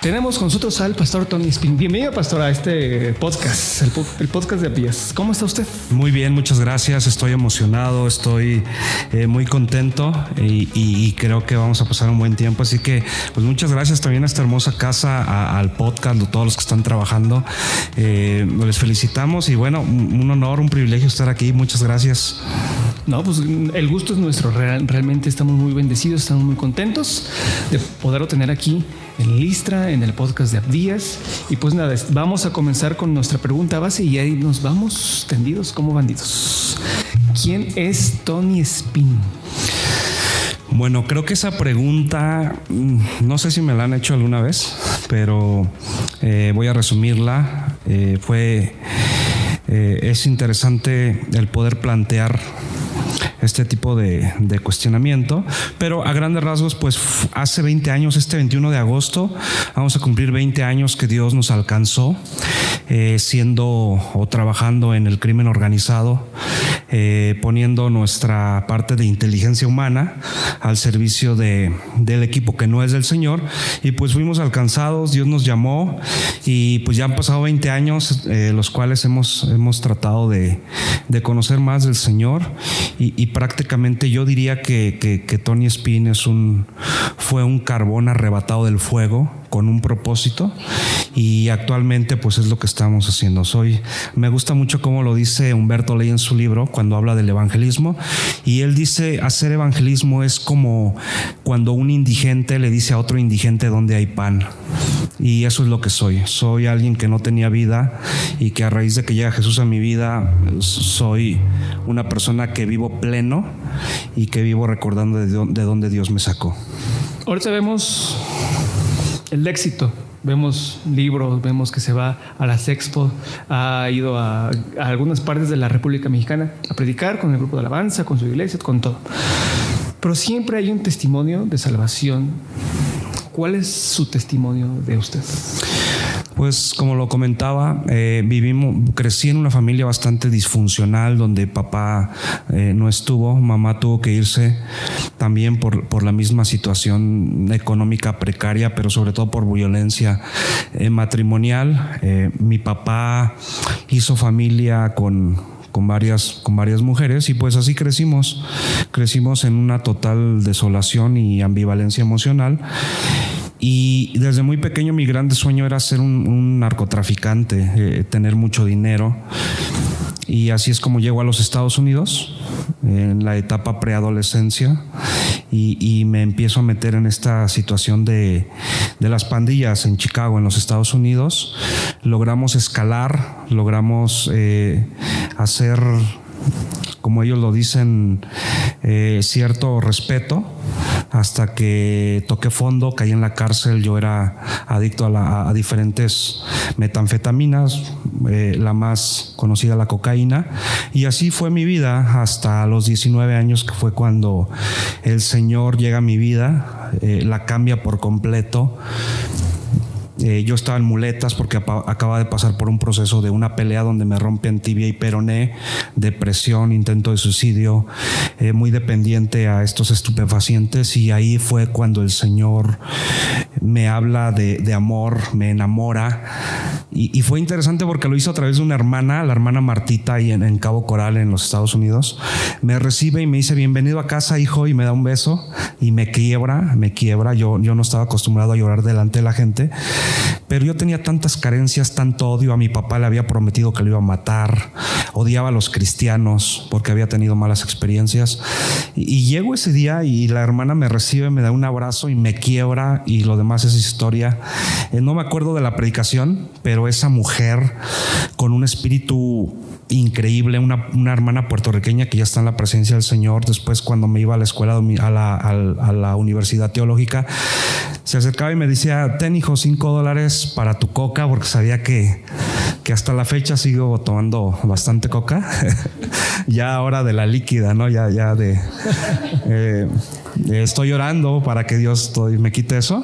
Tenemos con nosotros al pastor Tony Espín. Bienvenido, pastor, a este podcast, el podcast de Abdías. ¿Cómo está usted? Muy bien, muchas gracias. Estoy emocionado, estoy muy contento y creo que vamos a pasar un buen tiempo. Así que, pues muchas gracias también a esta hermosa casa, al podcast, a todos los que están trabajando. Les felicitamos y bueno, un honor, un privilegio estar aquí. Muchas gracias. No, pues el gusto es nuestro. Realmente estamos muy bendecidos, estamos muy contentos de poderlo tener aquí en Listra, en el podcast de Abdías. Y pues nada, vamos a comenzar con nuestra pregunta base y ahí nos vamos tendidos como bandidos. ¿Quién es Tony Espín? Bueno, creo que esa pregunta, no sé si me la han hecho alguna vez, pero voy a resumirla. Es interesante el poder plantear este tipo de cuestionamiento, pero a grandes rasgos, pues hace 20 años, este 21 de agosto, vamos a cumplir 20 años que Dios nos alcanzó siendo o trabajando en el crimen organizado, poniendo nuestra parte de inteligencia humana al servicio del equipo que no es del Señor, y pues fuimos alcanzados. Dios nos llamó y pues ya han pasado 20 años, los cuales hemos tratado de conocer más del Señor y prácticamente yo diría que Tony Espín fue un carbón arrebatado del fuego con un propósito, y actualmente pues es lo que estamos haciendo. Me gusta mucho cómo lo dice Humberto Ley en su libro cuando habla del evangelismo, y él dice: hacer evangelismo es como cuando un indigente le dice a otro indigente dónde hay pan. Y eso es lo que soy alguien que no tenía vida y que a raíz de que llega Jesús a mi vida soy una persona que vivo pleno y que vivo recordando de dónde Dios me sacó. Ahorita vemos el éxito, vemos libros, vemos que se va a las expo, ha ido a algunas partes de la República Mexicana a predicar con el grupo de alabanza, con su iglesia, con todo. Pero siempre hay un testimonio de salvación. ¿Cuál es su testimonio de usted? Pues como lo comentaba, crecí en una familia bastante disfuncional donde papá no estuvo, mamá tuvo que irse también por la misma situación económica precaria, pero sobre todo por violencia matrimonial. Mi papá hizo familia con varias mujeres y pues así crecimos en una total desolación y ambivalencia emocional. Y desde muy pequeño mi grande sueño era ser un narcotraficante, tener mucho dinero. Y así es como llego a los Estados Unidos en la etapa preadolescencia y me empiezo a meter en esta situación de las pandillas en Chicago, en los Estados Unidos. Logramos escalar, logramos hacer, como ellos lo dicen, cierto respeto, hasta que toqué fondo, caí en la cárcel. Yo era adicto a diferentes metanfetaminas, la más conocida, la cocaína, y así fue mi vida hasta los 19 años, que fue cuando el Señor llega a mi vida, la cambia por completo. Yo estaba en muletas porque acaba de pasar por un proceso de una pelea donde me rompen tibia y peroné, depresión, intento de suicidio, muy dependiente a estos estupefacientes, y ahí fue cuando el Señor me habla de amor, me enamora, y fue interesante porque lo hizo a través de una hermana, la hermana Martita, ahí en Cabo Coral, en los Estados Unidos. Me recibe y me dice: bienvenido a casa, hijo, y me da un beso y me quiebra. Yo no estaba acostumbrado a llorar delante de la gente, pero yo tenía tantas carencias, tanto odio. A mi papá le había prometido que lo iba a matar, odiaba a los cristianos porque había tenido malas experiencias, y llego ese día y la hermana me recibe, me da un abrazo y me quiebra, y lo demás es historia. No me acuerdo de la predicación, pero esa mujer con un espíritu increíble, una hermana puertorriqueña que ya está en la presencia del Señor. Después, cuando me iba a la escuela, a la universidad teológica, se acercaba y me decía: ten, hijo, $5 para tu coca, porque sabía que hasta la fecha sigo tomando bastante coca. Ya ahora de la líquida, ¿no? Ya de Estoy orando para que Dios me quite eso.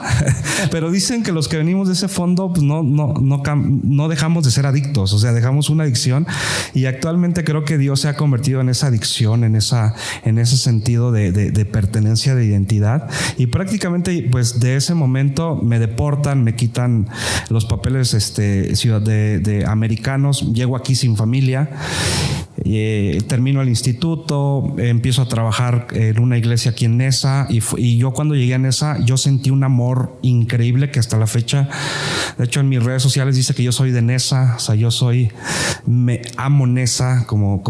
Pero dicen que los que venimos de ese fondo, pues no dejamos de ser adictos, o sea, dejamos una adicción, y actualmente creo que Dios se ha convertido en esa adicción, en ese sentido de pertenencia, de identidad. Y prácticamente pues de ese momento me deportan, me quitan los papeles de americanos, llego aquí sin familia. Termino el instituto, empiezo a trabajar en una iglesia aquí en Nesa, y yo cuando llegué a Nesa yo sentí un amor increíble que hasta la fecha, de hecho en mis redes sociales dice que yo soy de Nesa, o sea, me amo Nesa, como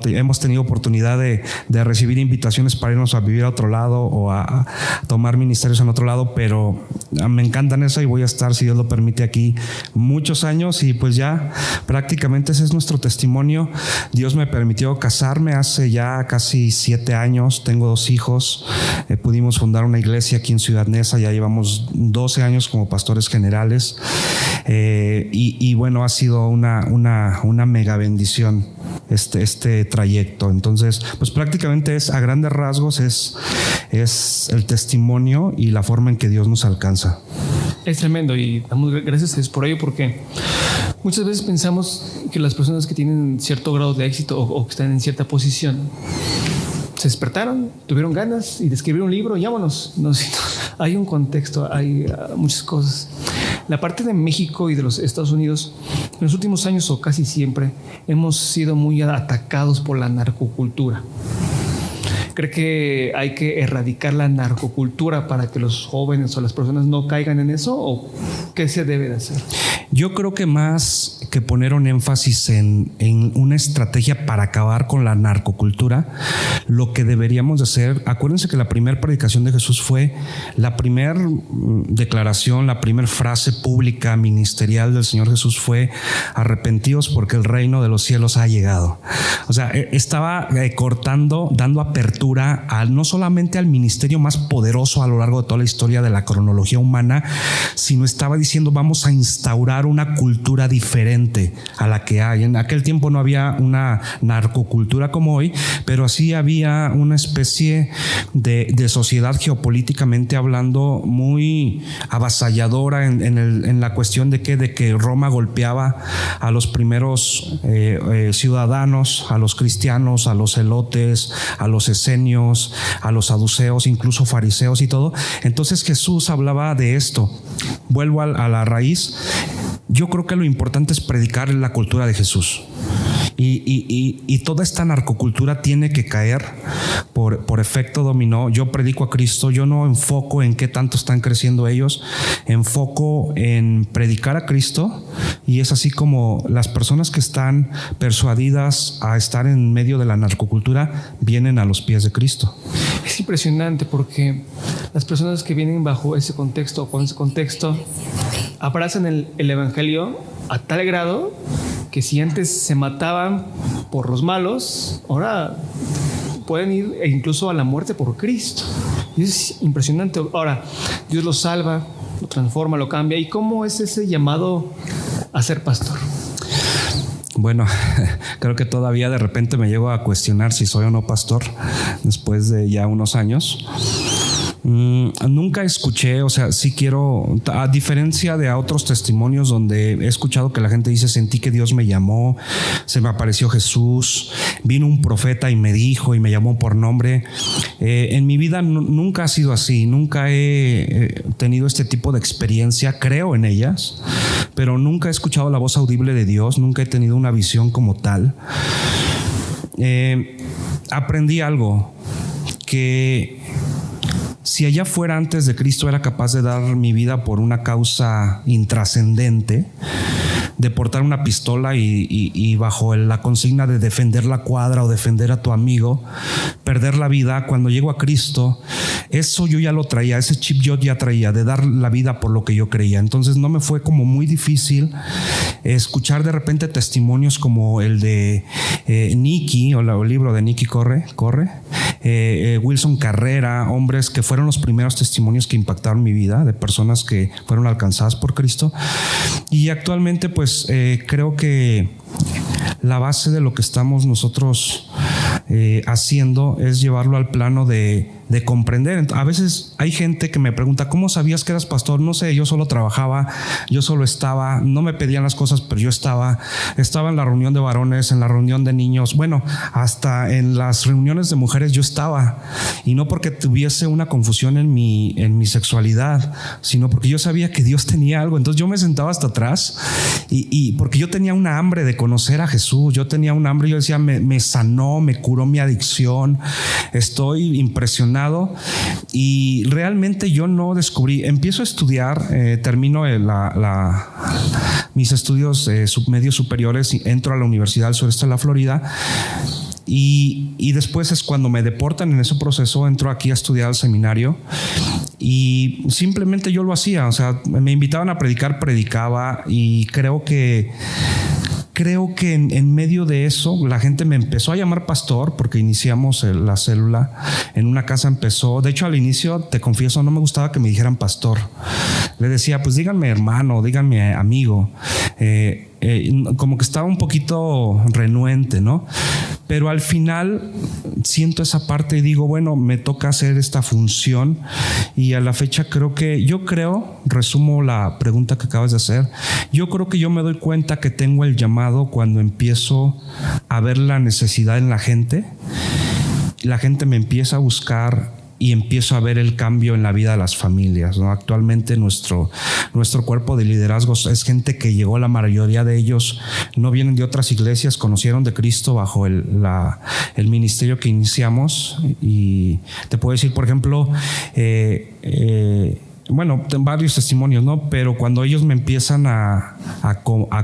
hemos tenido oportunidad de recibir invitaciones para irnos a vivir a otro lado o a tomar ministerios en otro lado, pero me encanta Nesa y voy a estar, si Dios lo permite, aquí muchos años. Y pues ya prácticamente ese es nuestro testimonio. Dios me permitió casarme hace ya casi 7 años, tengo 2 hijos, pudimos fundar una iglesia aquí en Ciudad Neza, ya llevamos 12 años como pastores generales, y bueno, ha sido una mega bendición este trayecto. Entonces, pues prácticamente a grandes rasgos es el testimonio y la forma en que Dios nos alcanza. Es tremendo, y damos gracias a Dios por ello, porque muchas veces pensamos que las personas que tienen cierto grado de éxito o que están en cierta posición se despertaron, tuvieron ganas y de escribir un libro y vámonos. No, hay un contexto, hay muchas cosas. La parte de México y de los Estados Unidos, en los últimos años o casi siempre, hemos sido muy atacados por la narcocultura. ¿Cree que hay que erradicar la narcocultura para que los jóvenes o las personas no caigan en eso? ¿O qué se debe de hacer? Yo creo que más que poner un énfasis en una estrategia para acabar con la narcocultura, lo que deberíamos de hacer, acuérdense que la primera predicación de Jesús fue la primera declaración, la primera frase pública ministerial del Señor Jesús fue: arrepentidos porque el reino de los cielos ha llegado. O sea, estaba dando apertura no solamente al ministerio más poderoso a lo largo de toda la historia de la cronología humana, sino estaba diciendo: vamos a instaurar una cultura diferente a la que hay. En aquel tiempo no había una narcocultura como hoy, pero sí había una especie de sociedad geopolíticamente hablando muy avasalladora en la cuestión de que Roma golpeaba a los primeros ciudadanos, a los cristianos, a los celotes, a los esenios, a los saduceos, incluso fariseos y todo. Entonces Jesús hablaba de esto. Vuelvo a la raíz. Yo creo que lo importante es predicar la cultura de Jesús. Y toda esta narcocultura tiene que caer por efecto dominó. Yo predico a Cristo, yo no enfoco en qué tanto están creciendo ellos, enfoco en predicar a Cristo, y es así como las personas que están persuadidas a estar en medio de la narcocultura vienen a los pies de Cristo. Es impresionante porque las personas que vienen bajo ese contexto o con ese contexto abrazan el evangelio a tal grado que si antes se mataban por los malos, ahora pueden ir incluso a la muerte por Cristo. Y es impresionante. Ahora, Dios lo salva, lo transforma, lo cambia. ¿Y cómo es ese llamado a ser pastor? Bueno, creo que todavía de repente me llego a cuestionar si soy o no pastor después de ya unos años. Nunca escuché, o sea, sí quiero, a diferencia de otros testimonios donde he escuchado que la gente dice: sentí que Dios me llamó, se me apareció Jesús, vino un profeta y me dijo y me llamó por nombre. En mi vida nunca ha sido así, nunca he tenido este tipo de experiencia. Creo en ellas, pero nunca he escuchado la voz audible de Dios, nunca he tenido una visión como tal. Aprendí algo, que si allá fuera antes de Cristo era capaz de dar mi vida por una causa intrascendente, de portar una pistola y bajo la consigna de defender la cuadra o defender a tu amigo, perder la vida, cuando llego a Cristo, eso yo ya lo traía, ese chip yo ya traía, de dar la vida por lo que yo creía. Entonces no me fue como muy difícil escuchar de repente testimonios como el de Nicky, o el libro de Nicky Corre, Wilson Carrera, hombres que fueron los primeros testimonios que impactaron mi vida, de personas que fueron alcanzadas por Cristo. Y actualmente pues creo que la base de lo que estamos nosotros haciendo es llevarlo al plano de de comprender. A veces hay gente que me pregunta, ¿cómo sabías que eras pastor? No sé, yo solo trabajaba, yo solo estaba, no me pedían las cosas, pero yo estaba en la reunión de varones, en la reunión de niños, bueno, hasta en las reuniones de mujeres yo estaba, y no porque tuviese una confusión en mi sexualidad, sino porque yo sabía que Dios tenía algo. Entonces yo me sentaba hasta atrás y porque yo tenía una hambre de conocer a Jesús, yo tenía un hambre, yo decía, me sanó, me curó mi adicción, estoy impresionado. Y realmente yo no descubrí, empiezo a estudiar, termino mis estudios medios superiores y entro a la Universidad del Sureste de la Florida. Y después es cuando me deportan en ese proceso, entro aquí a estudiar al seminario y simplemente yo lo hacía, o sea, me invitaban a predicar, predicaba, y creo que en medio de eso la gente me empezó a llamar pastor porque iniciamos la célula en una casa. Empezó, de hecho al inicio, te confieso, no me gustaba que me dijeran pastor. Le decía, pues díganme hermano, díganme amigo. Como que estaba un poquito renuente, ¿no? Pero al final siento esa parte y digo, bueno, me toca hacer esta función, y a la fecha resumo la pregunta que acabas de hacer, yo creo que yo me doy cuenta que tengo el llamado cuando empiezo a ver la necesidad en la gente me empieza a buscar y empiezo a ver el cambio en la vida de las familias, ¿no? Actualmente nuestro cuerpo de liderazgo es gente que llegó, la mayoría de ellos no vienen de otras iglesias, conocieron de Cristo bajo el ministerio que iniciamos. Y te puedo decir, por ejemplo, bueno, varios testimonios, ¿no? Pero cuando ellos me empiezan a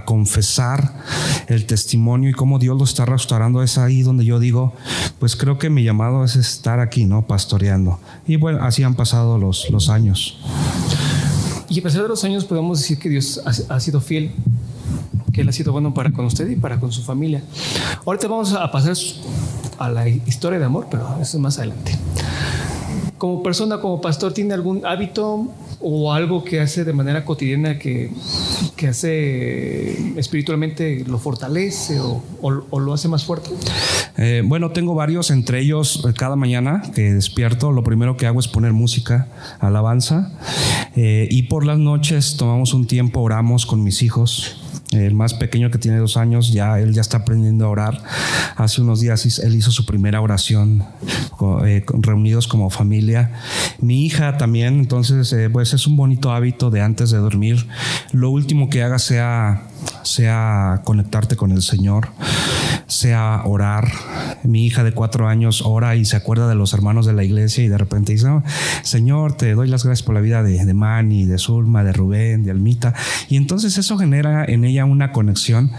confesar el testimonio y cómo Dios lo está restaurando, es ahí donde yo digo, pues creo que mi llamado es estar aquí, ¿no? Pastoreando. Y bueno, así han pasado los años. Y a pesar de los años podemos decir que Dios ha sido fiel, que Él ha sido bueno para con usted y para con su familia. Ahorita vamos a pasar a la historia de amor, pero eso es más adelante. Como persona, como pastor, ¿tiene algún hábito o algo que hace de manera cotidiana que hace espiritualmente, lo fortalece o lo hace más fuerte? Bueno, tengo varios, entre ellos cada mañana que despierto, lo primero que hago es poner música, alabanza, y por las noches tomamos un tiempo, oramos con mis hijos. El más pequeño, que tiene 2 años, él ya está aprendiendo a orar. Hace unos días él hizo su primera oración reunidos como familia. Mi hija también. Entonces pues es un bonito hábito de antes de dormir, lo último que hagas sea conectarte con el Señor, sea orar. Mi hija de 4 años ora y se acuerda de los hermanos de la iglesia y de repente dice, oh, Señor, te doy las gracias por la vida de Manny, de Zulma, de Rubén, de Almita. Y entonces eso genera en ella una conexión.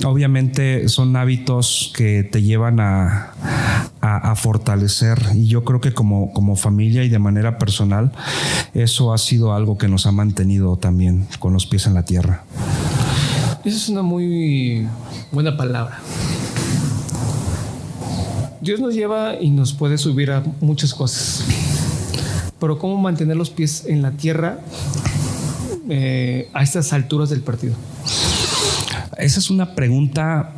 Obviamente son hábitos que te llevan a fortalecer, y yo creo que como familia y de manera personal eso ha sido algo que nos ha mantenido también con los pies en la tierra. Esa es una muy buena palabra. Dios nos lleva y nos puede subir a muchas cosas, pero ¿cómo mantener los pies en la tierra a estas alturas del partido? Esa es una pregunta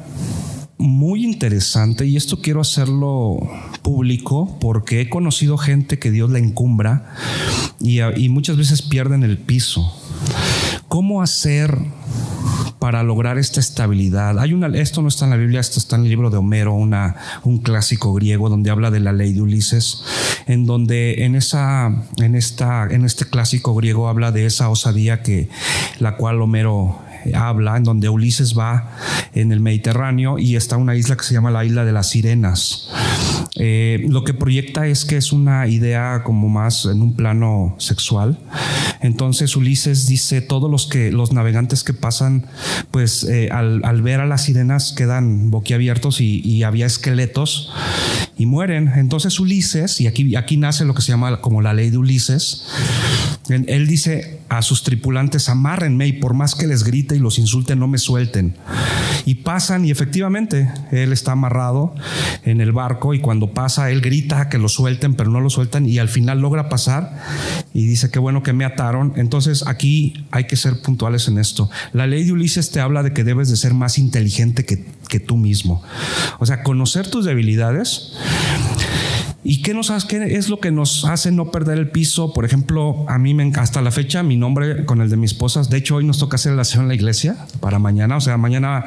muy interesante, y esto quiero hacerlo público porque he conocido gente que Dios la encumbra y muchas veces pierden el piso. ¿Cómo hacer para lograr esta estabilidad? Esto no está en la Biblia, esto está en el libro de Homero, un clásico griego donde habla de la ley de Ulises, en donde en este clásico griego habla de esa osadía la cual Homero habla, en donde Ulises va en el Mediterráneo y está una isla que se llama la isla de las Sirenas. Lo que proyecta es que es una idea como más en un plano sexual. Entonces Ulises dice, todos los navegantes que pasan, pues al ver a las sirenas quedan boquiabiertos y había esqueletos y mueren. Entonces Ulises, y aquí nace lo que se llama como la ley de Ulises, él dice a sus tripulantes, amárrenme y por más que les grite y los insulten, no me suelten. Y pasan, y efectivamente él está amarrado en el barco, y cuando pasa él grita que lo suelten, pero no lo sueltan, y al final logra pasar y dice, qué bueno que me ataron. Entonces aquí hay que ser puntuales en esto. La ley de Ulises te habla de que debes de ser más inteligente que tú mismo, o sea, conocer tus debilidades ¿Y qué es lo que nos hace no perder el piso? Por ejemplo, a mí hasta la fecha mi nombre con el de mi esposa, de hecho hoy nos toca hacer la acción en la iglesia para mañana, o sea, mañana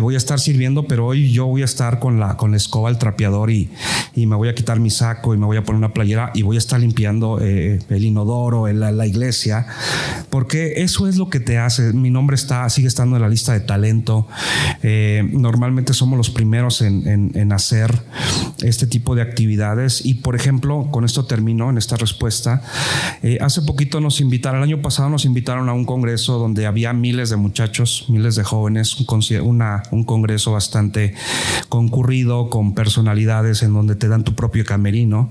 voy a estar sirviendo, pero hoy yo voy a estar con la escoba, el trapeador y me voy a quitar mi saco y me voy a poner una playera y voy a estar limpiando el inodoro, la iglesia, porque eso es lo que te hace. Mi nombre sigue estando en la lista de talento. Normalmente somos los primeros en hacer este tipo de actividades y, por ejemplo, con esto termino en esta respuesta. Hace poquito el año pasado nos invitaron a un congreso donde había miles de muchachos, miles de jóvenes, un congreso bastante concurrido con personalidades en donde te dan tu propio camerino,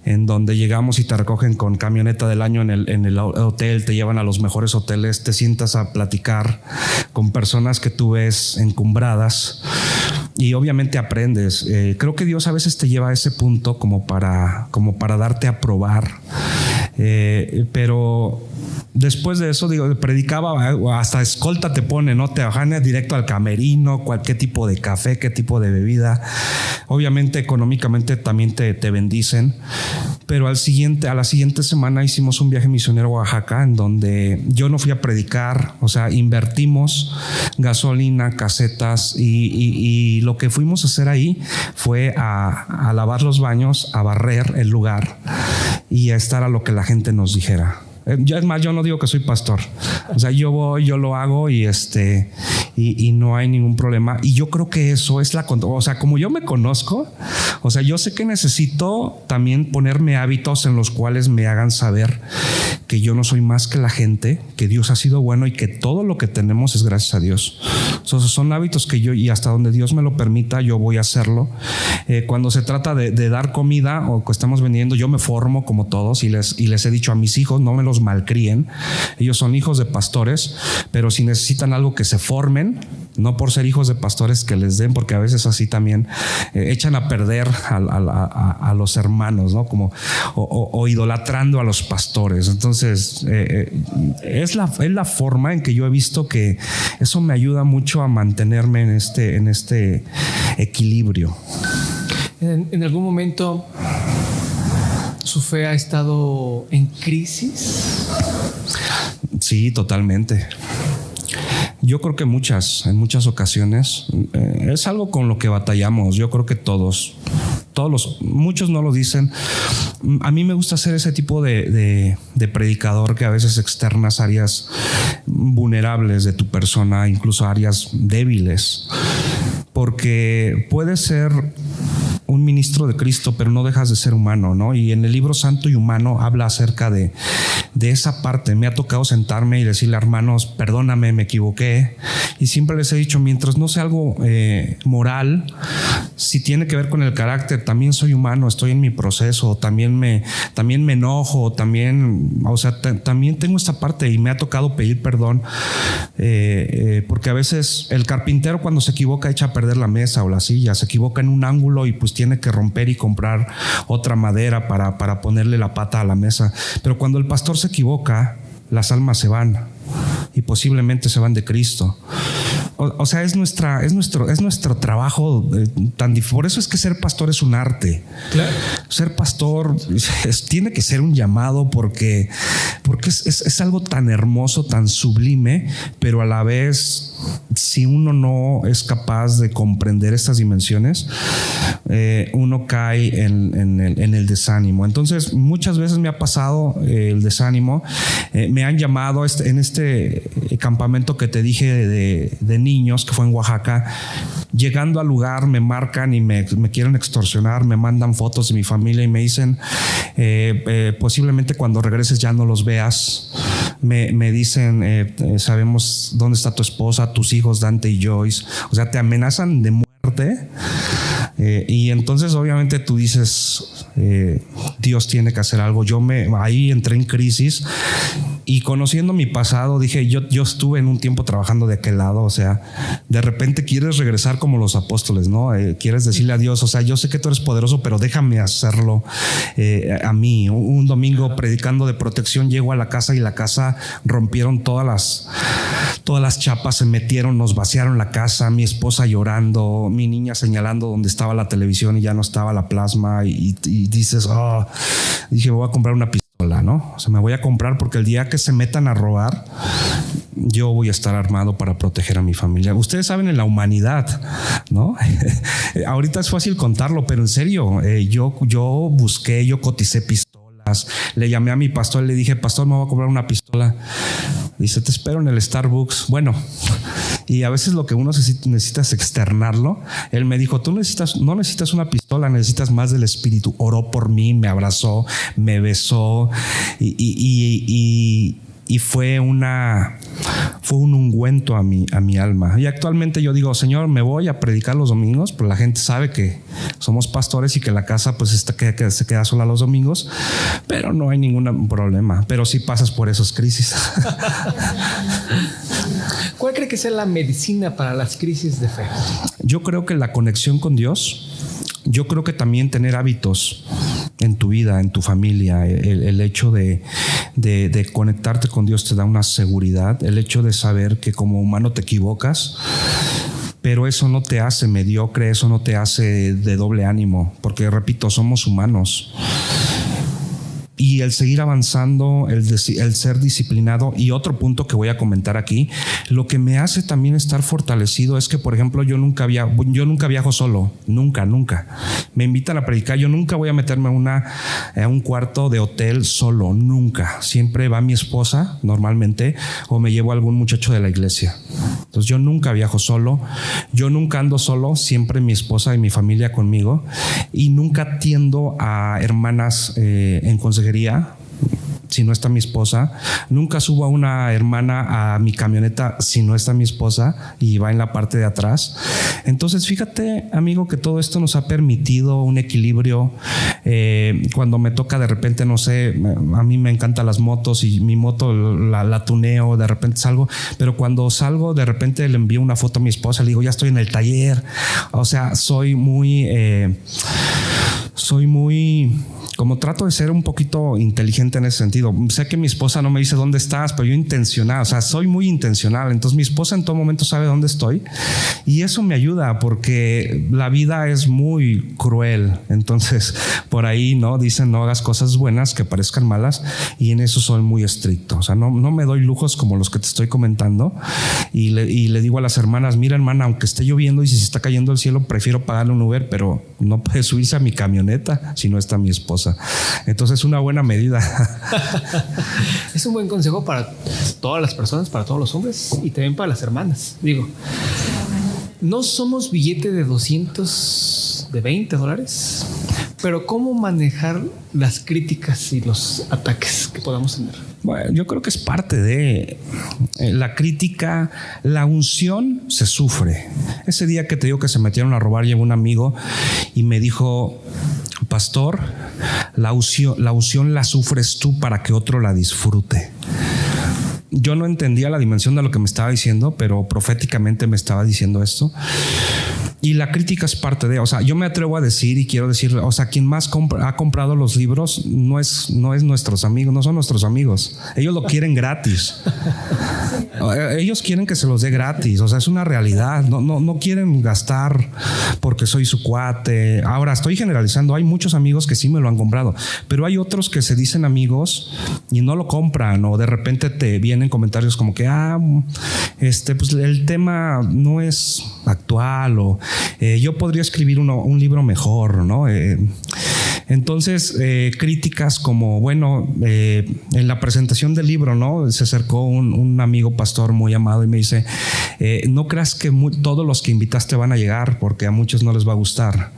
en donde llegamos y te recogen con camioneta del año en el hotel, te llevan a los mejores hoteles, te sientas a platicar con personas que tú ves encumbradas y obviamente aprendes. Creo que Dios a veces te lleva a ese punto como para darte a probar, pero después de eso, predicaba, hasta escolta te pone, ¿no? Te bajan directo al camerino, cualquier tipo de café, qué tipo de bebida. Obviamente, económicamente también te bendicen. Pero a la siguiente semana hicimos un viaje misionero a Oaxaca, en donde yo no fui a predicar, o sea, invertimos gasolina, casetas, y lo que fuimos a hacer ahí fue a lavar los baños, a barrer el lugar y a estar a lo que la gente nos dijera. Es más, yo no digo que soy pastor, o sea, yo voy, yo lo hago y no hay ningún problema. Y yo creo que eso es o sea, como yo me conozco, o sea, yo sé que necesito también ponerme hábitos en los cuales me hagan saber que yo no soy más que la gente, que Dios ha sido bueno y que todo lo que tenemos es gracias a Dios. Son hábitos que y hasta donde Dios me lo permita, yo voy a hacerlo. Cuando se trata de dar comida o que estamos vendiendo, yo me formo como todos y les he dicho a mis hijos, no me los malcríen. Ellos son hijos de pastores, pero si necesitan algo, que se formen, no por ser hijos de pastores que les den, porque a veces así también echan a perder a los hermanos, ¿no? Como o idolatrando a los pastores. Entonces es la forma en que yo he visto que eso me ayuda mucho a mantenerme en este equilibrio. ¿En algún momento su fe ha estado en crisis? Sí, totalmente. Yo creo que en muchas ocasiones es algo con lo que batallamos. Yo creo que muchos no lo dicen. A mí me gusta ser ese tipo de predicador que a veces externas áreas vulnerables de tu persona, incluso áreas débiles, porque puedes ser un ministro de Cristo, pero no dejas de ser humano, ¿no? Y en el libro Santo y Humano habla acerca de esa parte. Me ha tocado sentarme y decirle a hermanos, perdóname, me equivoqué. Y siempre les he dicho, mientras no sea algo moral, si tiene que ver con el carácter, también soy humano, estoy en mi proceso, también me enojo, también tengo esta parte y me ha tocado pedir perdón, porque a veces el carpintero cuando se equivoca echa a perder la mesa o la silla, se equivoca en un ángulo y pues tiene que romper y comprar otra madera para ponerle la pata a la mesa. Pero cuando el pastor se equivoca, las almas se van y posiblemente se van de Cristo. O sea, es nuestro trabajo por eso es que ser pastor es un arte. Claro. Ser pastor tiene que ser un llamado porque es algo tan hermoso, tan sublime, pero a la vez, si uno no es capaz de comprender estas dimensiones, uno cae en el desánimo. Entonces, muchas veces me ha pasado el desánimo. Me han llamado en este campamento que te dije de niños, que fue en Oaxaca. Llegando al lugar me marcan y me quieren extorsionar, me mandan fotos de mi familia y me dicen posiblemente cuando regreses ya no los veas. Me dicen sabemos dónde está tu esposa, tus hijos Dante y Joyce. O sea, te amenazan de muerte. Y entonces obviamente tú dices Dios tiene que hacer algo. Ahí entré en crisis Y conociendo mi pasado, dije, yo estuve en un tiempo trabajando de aquel lado, o sea, de repente quieres regresar como los apóstoles, ¿no? Quieres decirle a Dios, o sea, yo sé que tú eres poderoso, pero déjame hacerlo a mí. Un domingo predicando de protección, llego a la casa y la casa rompieron todas las chapas, se metieron, nos vaciaron la casa, mi esposa llorando, mi niña señalando donde estaba la televisión y ya no estaba la plasma y dices, dije, voy a comprar una pistola, ¿no? O sea, me voy a comprar porque el día que se metan a robar, yo voy a estar armado para proteger a mi familia. Ustedes saben, en la humanidad, ¿no? Ahorita es fácil contarlo, pero en serio, yo busqué, yo coticé pistolas, le llamé a mi pastor y le dije, pastor, me voy a comprar una pistola. Dice, te espero en el Starbucks. Bueno, y a veces lo que uno necesita es externarlo. Él me dijo, tú no necesitas una pistola, necesitas más del Espíritu. Oró por mí, me abrazó, me besó y fue un ungüento a mi alma. Y actualmente yo digo, Señor, me voy a predicar los domingos, pero la gente sabe que somos pastores y que la casa pues que se queda sola los domingos, pero no hay ningún problema. Pero sí pasas por esas crisis. ¿Cuál cree que sea la medicina para las crisis de fe? Yo creo que la conexión con Dios. Yo creo que también tener hábitos en tu vida, en tu familia, el hecho de conectarte con Dios te da una seguridad, el hecho de saber que como humano te equivocas, pero eso no te hace mediocre, eso no te hace de doble ánimo, porque repito, somos humanos. Y el seguir avanzando, el ser disciplinado. Y otro punto que voy a comentar aquí, lo que me hace también estar fortalecido es que, por ejemplo, yo nunca viajo solo, nunca. Me invitan a predicar, yo nunca voy a meterme a un cuarto de hotel solo, nunca. Siempre va mi esposa, normalmente, o me llevo a algún muchacho de la iglesia. Entonces yo nunca viajo solo, yo nunca ando solo, siempre mi esposa y mi familia conmigo, y nunca atiendo a hermanas en consejería si no está mi esposa. Nunca subo a una hermana a mi camioneta si no está mi esposa y va en la parte de atrás. Entonces fíjate, amigo, que todo esto nos ha permitido un equilibrio. Cuando me toca de repente, no sé, a mí me encantan las motos y mi moto la tuneo, de repente salgo, pero cuando salgo de repente le envío una foto a mi esposa, le digo, ya estoy en el taller. O sea, soy muy como trato de ser un poquito inteligente en ese sentido. Sé que mi esposa no me dice dónde estás, pero yo intencional, o sea, soy muy intencional. Entonces mi esposa en todo momento sabe dónde estoy y eso me ayuda porque la vida es muy cruel. Entonces por ahí no dicen no hagas cosas buenas que parezcan malas y en eso soy muy estricto. O sea, no me doy lujos como los que te estoy comentando y le digo a las hermanas, mira hermana, aunque esté lloviendo y si se está cayendo el cielo, prefiero pagarle un Uber, pero no puede subirse a mi camioneta si no está mi esposa. Entonces una buena medida. Es un buen consejo para todas las personas, para todos los hombres y también para las hermanas. Digo, no somos billete de 200, de $20, pero ¿cómo manejar las críticas y los ataques que podamos tener? Bueno, yo creo que es parte de la crítica. La unción se sufre. Ese día que te digo que se metieron a robar, llegó un amigo y me dijo, pastor, la unción la sufres tú para que otro la disfrute. Yo no entendía la dimensión de lo que me estaba diciendo, pero proféticamente me estaba diciendo esto. Y la crítica es parte de, o sea, yo me atrevo a decir y quiero decir, o sea, quien más ha comprado los libros no es nuestros amigos, no son nuestros amigos. Ellos lo quieren gratis. Ellos quieren que se los dé gratis, o sea, es una realidad. No quieren gastar porque soy su cuate. Ahora estoy generalizando, hay muchos amigos que sí me lo han comprado, pero hay otros que se dicen amigos y no lo compran, o de repente te vienen comentarios como que pues el tema no es actual, o yo podría escribir un libro mejor, ¿no? Entonces, críticas como, bueno, en la presentación del libro, ¿no? Se acercó un amigo pastor muy amado y me dice, no creas que todos los que invitaste van a llegar, porque a muchos no les va a gustar.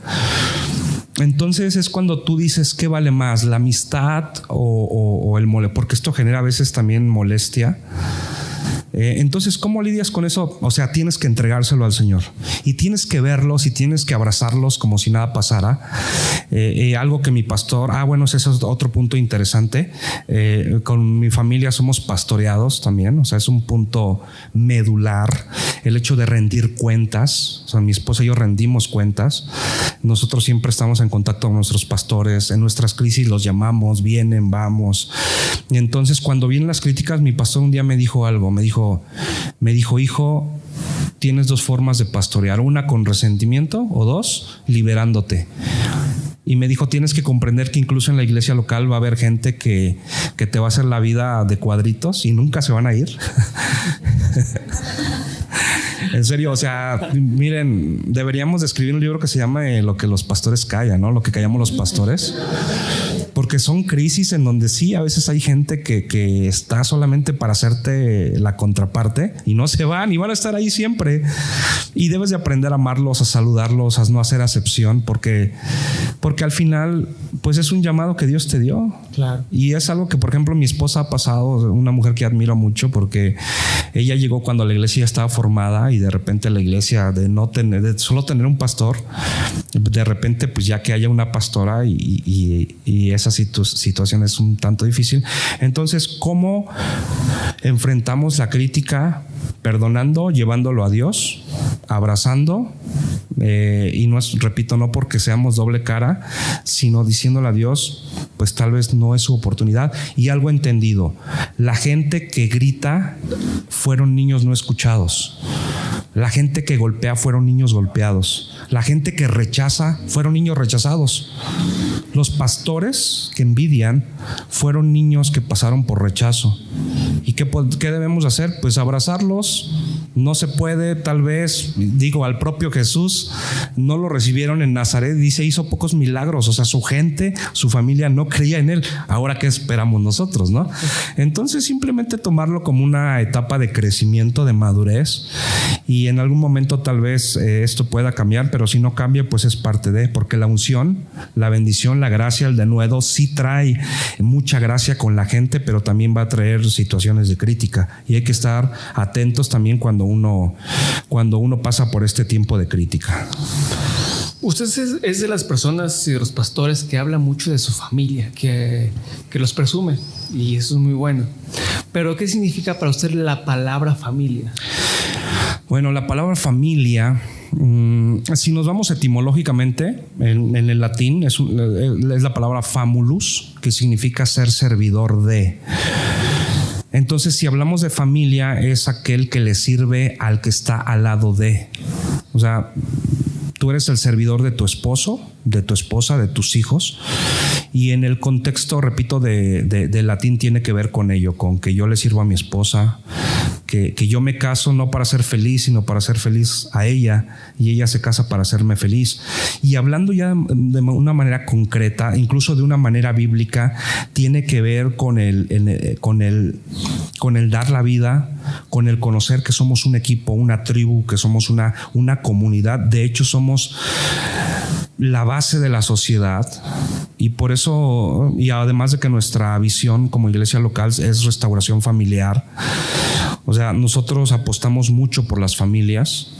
Entonces es cuando tú dices, ¿qué vale más? ¿La amistad o el mole? Porque esto genera a veces también molestia. Entonces, ¿cómo lidias con eso? O sea, tienes que entregárselo al Señor y tienes que verlos y tienes que abrazarlos como si nada pasara. Algo que mi pastor, bueno, ese es otro punto interesante. Con mi familia somos pastoreados también, o sea, es un punto medular el hecho de rendir cuentas. O sea, mi esposa y yo rendimos cuentas. Nosotros siempre estamos en contacto con nuestros pastores. En nuestras crisis los llamamos, vienen, vamos. Y entonces, cuando vienen las críticas, mi pastor un día me dijo algo. Me dijo, hijo, tienes dos formas de pastorear: una con resentimiento, o dos, liberándote. Y me dijo, tienes que comprender que incluso en la iglesia local va a haber gente que te va a hacer la vida de cuadritos y nunca se van a ir. En serio, o sea, miren, deberíamos de escribir un libro que se llama Lo que los pastores callan, ¿no? Lo que callamos los pastores. Porque son crisis en donde sí, a veces hay gente que está solamente para hacerte la contraparte y no se van y van a estar ahí siempre. Y debes de aprender a amarlos, a saludarlos, a no hacer acepción, porque al final, pues es un llamado que Dios te dio. Claro. Y es algo que, por ejemplo, mi esposa ha pasado, una mujer que admiro mucho, porque ella llegó cuando la iglesia ya estaba formada y de repente la iglesia de solo tener un pastor, de repente pues ya que haya una pastora y esa situación es un tanto difícil. Entonces, ¿cómo enfrentamos la crítica? Perdonando, llevándolo a Dios, abrazando, y no es, repito, no porque seamos doble cara, sino diciéndole a Dios, pues tal vez no es su oportunidad. Y algo entendido: la gente que grita fueron niños no escuchados. La gente que golpea fueron niños golpeados. La gente que rechaza fueron niños rechazados. Los pastores que envidian fueron niños que pasaron por rechazo. ¿Y qué debemos hacer? Pues abrazarlos. No se puede, tal vez, digo, al propio Jesús no lo recibieron en Nazaret, dice, hizo pocos milagros, o sea, su gente, su familia no creía en él. Ahora, ¿qué esperamos nosotros, no? Entonces, simplemente tomarlo como una etapa de crecimiento, de madurez, y en algún momento tal vez esto pueda cambiar, pero si no cambia, pues es parte de, porque la unción, la bendición, la gracia, el denuedo sí trae mucha gracia con la gente, pero también va a traer situaciones de crítica, y hay que estar atentos también cuando uno pasa por este tiempo de crítica. Usted es de las personas y de los pastores que habla mucho de su familia, que los presume, y eso es muy bueno. Pero ¿qué significa para usted la palabra familia? Bueno, la palabra familia, si nos vamos etimológicamente, en el latín es la palabra famulus, que significa ser servidor de. Entonces, si hablamos de familia, es aquel que le sirve al que está al lado de. O sea, tú eres el servidor de tu esposo, de tu esposa, de tus hijos. Y en el contexto, repito, de latín tiene que ver con ello, con que yo le sirvo a mi esposa, que yo me caso no para ser feliz, sino para ser feliz a ella, y ella se casa para hacerme feliz. Y hablando ya de una manera concreta, incluso de una manera bíblica, tiene que ver con el dar la vida, con el conocer que somos un equipo, una tribu, que somos una comunidad. De hecho, somos la base de la sociedad, y por eso, y además de que nuestra visión como iglesia local es restauración familiar. O sea, nosotros apostamos mucho por las familias,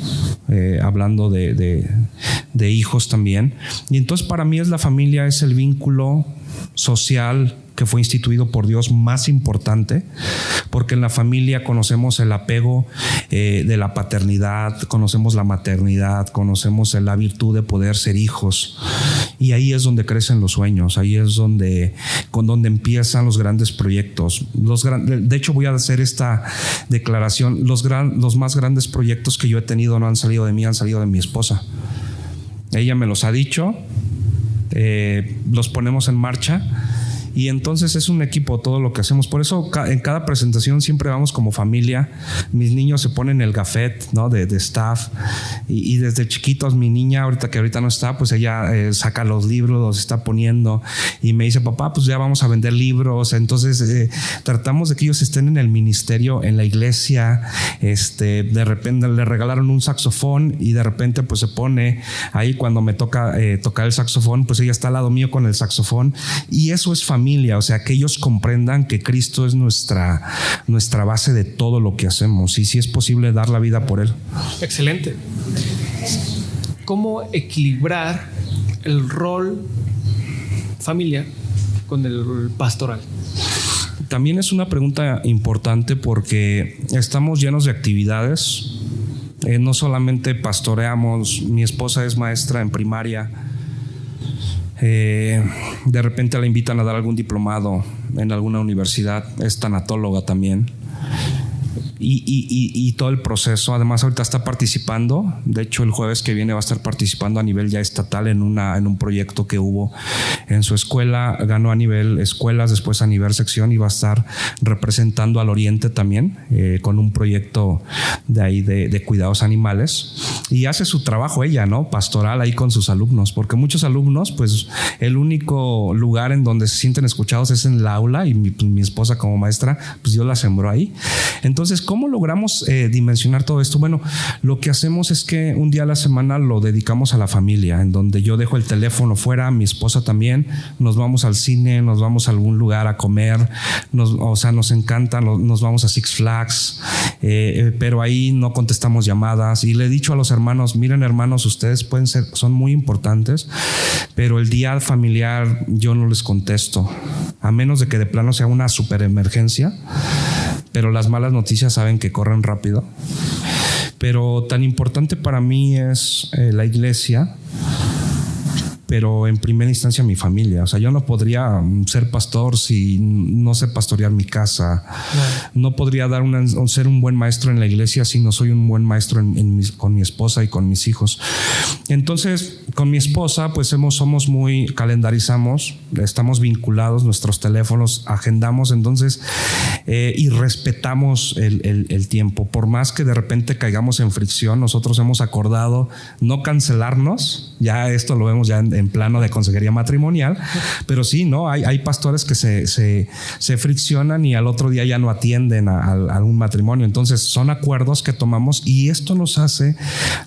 hablando de hijos también. Y entonces, para mí la familia es el vínculo social que fue instituido por Dios más importante, porque en la familia conocemos el apego de la paternidad, conocemos la maternidad, conocemos la virtud de poder ser hijos, y ahí es donde crecen los sueños, ahí es donde empiezan los grandes proyectos. De hecho, voy a hacer esta declaración: los más grandes proyectos que yo he tenido no han salido de mí, han salido de mi esposa. Ella me los ha dicho, los ponemos en marcha. Y entonces es un equipo todo lo que hacemos. Por eso en cada presentación siempre vamos como familia. Mis niños se ponen el gafet, ¿no? de staff, y desde chiquitos mi niña, ahorita no está, pues ella saca los libros, los está poniendo y me dice: papá, pues ya vamos a vender libros. Entonces tratamos de que ellos estén en el ministerio, en la iglesia. De repente le regalaron un saxofón y de repente pues se pone ahí cuando me toca tocar el saxofón, pues ella está al lado mío con el saxofón, y eso es familia. familia, o sea, que ellos comprendan que Cristo es nuestra base de todo lo que hacemos y si es posible dar la vida por Él. Excelente. ¿Cómo equilibrar el rol familiar con el pastoral? También es una pregunta importante porque estamos llenos de actividades. No solamente pastoreamos, mi esposa es maestra en primaria. De repente la invitan a dar algún diplomado en alguna universidad, es tanatóloga también. Y todo el proceso, además ahorita está participando, de hecho el jueves que viene va a estar participando a nivel ya estatal en un proyecto que hubo en su escuela, ganó a nivel escuelas, después a nivel sección y va a estar representando al Oriente también con un proyecto de ahí de cuidados animales y hace su trabajo ella, ¿no? Pastoral ahí con sus alumnos, porque muchos alumnos pues el único lugar en donde se sienten escuchados es en el aula y mi esposa como maestra pues Dios la sembró ahí. Entonces, ¿cómo logramos dimensionar todo esto? Bueno, lo que hacemos es que un día a la semana lo dedicamos a la familia, en donde yo dejo el teléfono fuera, mi esposa también, nos vamos al cine, nos vamos a algún lugar a comer, nos encanta, nos vamos a Six Flags, pero ahí no contestamos llamadas y le he dicho a los hermanos, miren hermanos, ustedes son muy importantes, pero el día familiar yo no les contesto, a menos de que de plano sea una super emergencia. Pero las malas noticias saben que corren rápido. Pero tan importante para mí es la iglesia, pero en primera instancia mi familia. O sea, yo no podría ser pastor si no sé pastorear mi casa. No podría ser un buen maestro en la iglesia si no soy un buen maestro con mi esposa y con mis hijos. Entonces, con mi esposa, pues calendarizamos, estamos vinculados, nuestros teléfonos, agendamos, entonces, y respetamos el tiempo. Por más que de repente caigamos en fricción, nosotros hemos acordado no cancelarnos. Ya esto lo vemos ya en plano de consejería matrimonial, pero sí, ¿no? Hay pastores que se friccionan y al otro día ya no atienden a un matrimonio. Entonces son acuerdos que tomamos y esto nos hace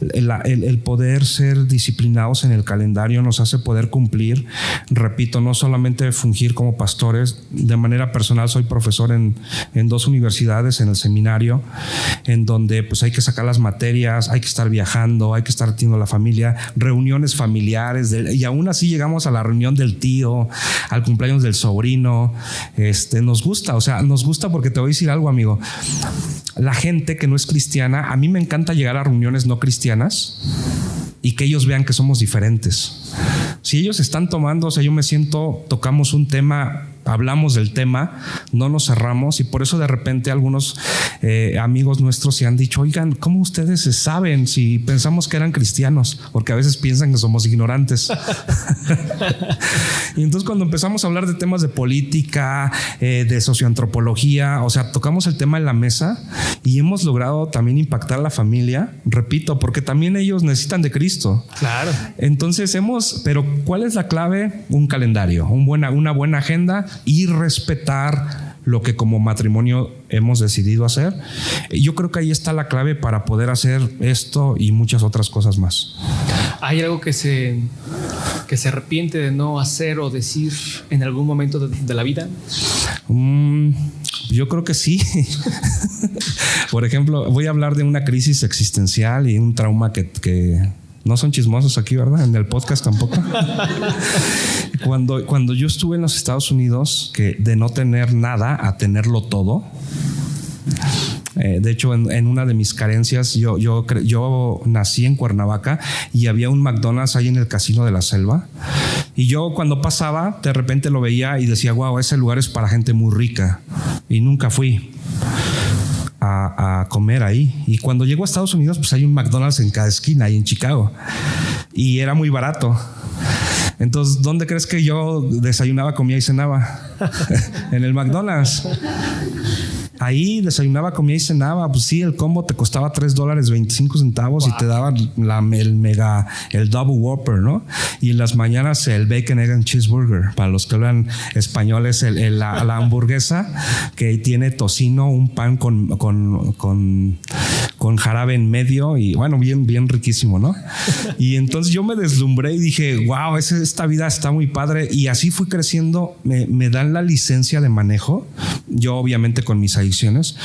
el poder ser disciplinados en el calendario, nos hace poder cumplir. Repito, no solamente fungir como pastores, de manera personal soy profesor en 2 universidades, en el seminario, en donde pues hay que sacar las materias, hay que estar viajando, hay que estar teniendo la familia, reuniones familiares y aún así llegamos a la reunión del tío, al cumpleaños del sobrino. Nos gusta porque te voy a decir algo, amigo. La gente que no es cristiana, a mí me encanta llegar a reuniones no cristianas y que ellos vean que somos diferentes. Si ellos están tomando, o sea, yo me siento, tocamos un tema, hablamos del tema, no nos cerramos y por eso de repente algunos amigos nuestros se han dicho, oigan, ¿cómo ustedes se saben si pensamos que eran cristianos? Porque a veces piensan que somos ignorantes. Y entonces cuando empezamos a hablar de temas de política, de socioantropología, o sea, tocamos el tema en la mesa y hemos logrado también impactar a la familia, repito, porque también ellos necesitan de Cristo. Claro. Entonces pero ¿cuál es la clave? Un calendario, una buena agenda y respetar lo que como matrimonio hemos decidido hacer. Yo creo que ahí está la clave para poder hacer esto y muchas otras cosas más. ¿Hay algo que se arrepiente de no hacer o decir en algún momento de la vida? Yo creo que sí. Por ejemplo, voy a hablar de una crisis existencial y un trauma que no son chismosos aquí, ¿verdad? En el podcast tampoco. Cuando yo estuve en los Estados Unidos, que de no tener nada a tenerlo todo. De hecho, en una de mis carencias, yo nací en Cuernavaca y había un McDonald's ahí en el Casino de la Selva. Y yo cuando pasaba, de repente lo veía y decía, wow, ese lugar es para gente muy rica. Y nunca fui a comer ahí. Y cuando llego a Estados Unidos, pues hay un McDonald's en cada esquina ahí en Chicago. Y era muy barato. Entonces, ¿dónde crees que yo desayunaba, comía y cenaba? En el McDonald's. Ahí desayunaba, comía y cenaba. Pues sí, el combo te costaba $3.25 wow. Y te daban el Double Whopper, ¿no? Y en las mañanas el Bacon, Egg and Cheeseburger. Para los que hablan españoles, la hamburguesa que tiene tocino, un pan con con jarabe en medio y bueno, bien riquísimo, ¿no? Y entonces yo me deslumbré y dije, wow, esta vida está muy padre. Y así fui creciendo. Me dan la licencia de manejo, yo obviamente con mis adicciones,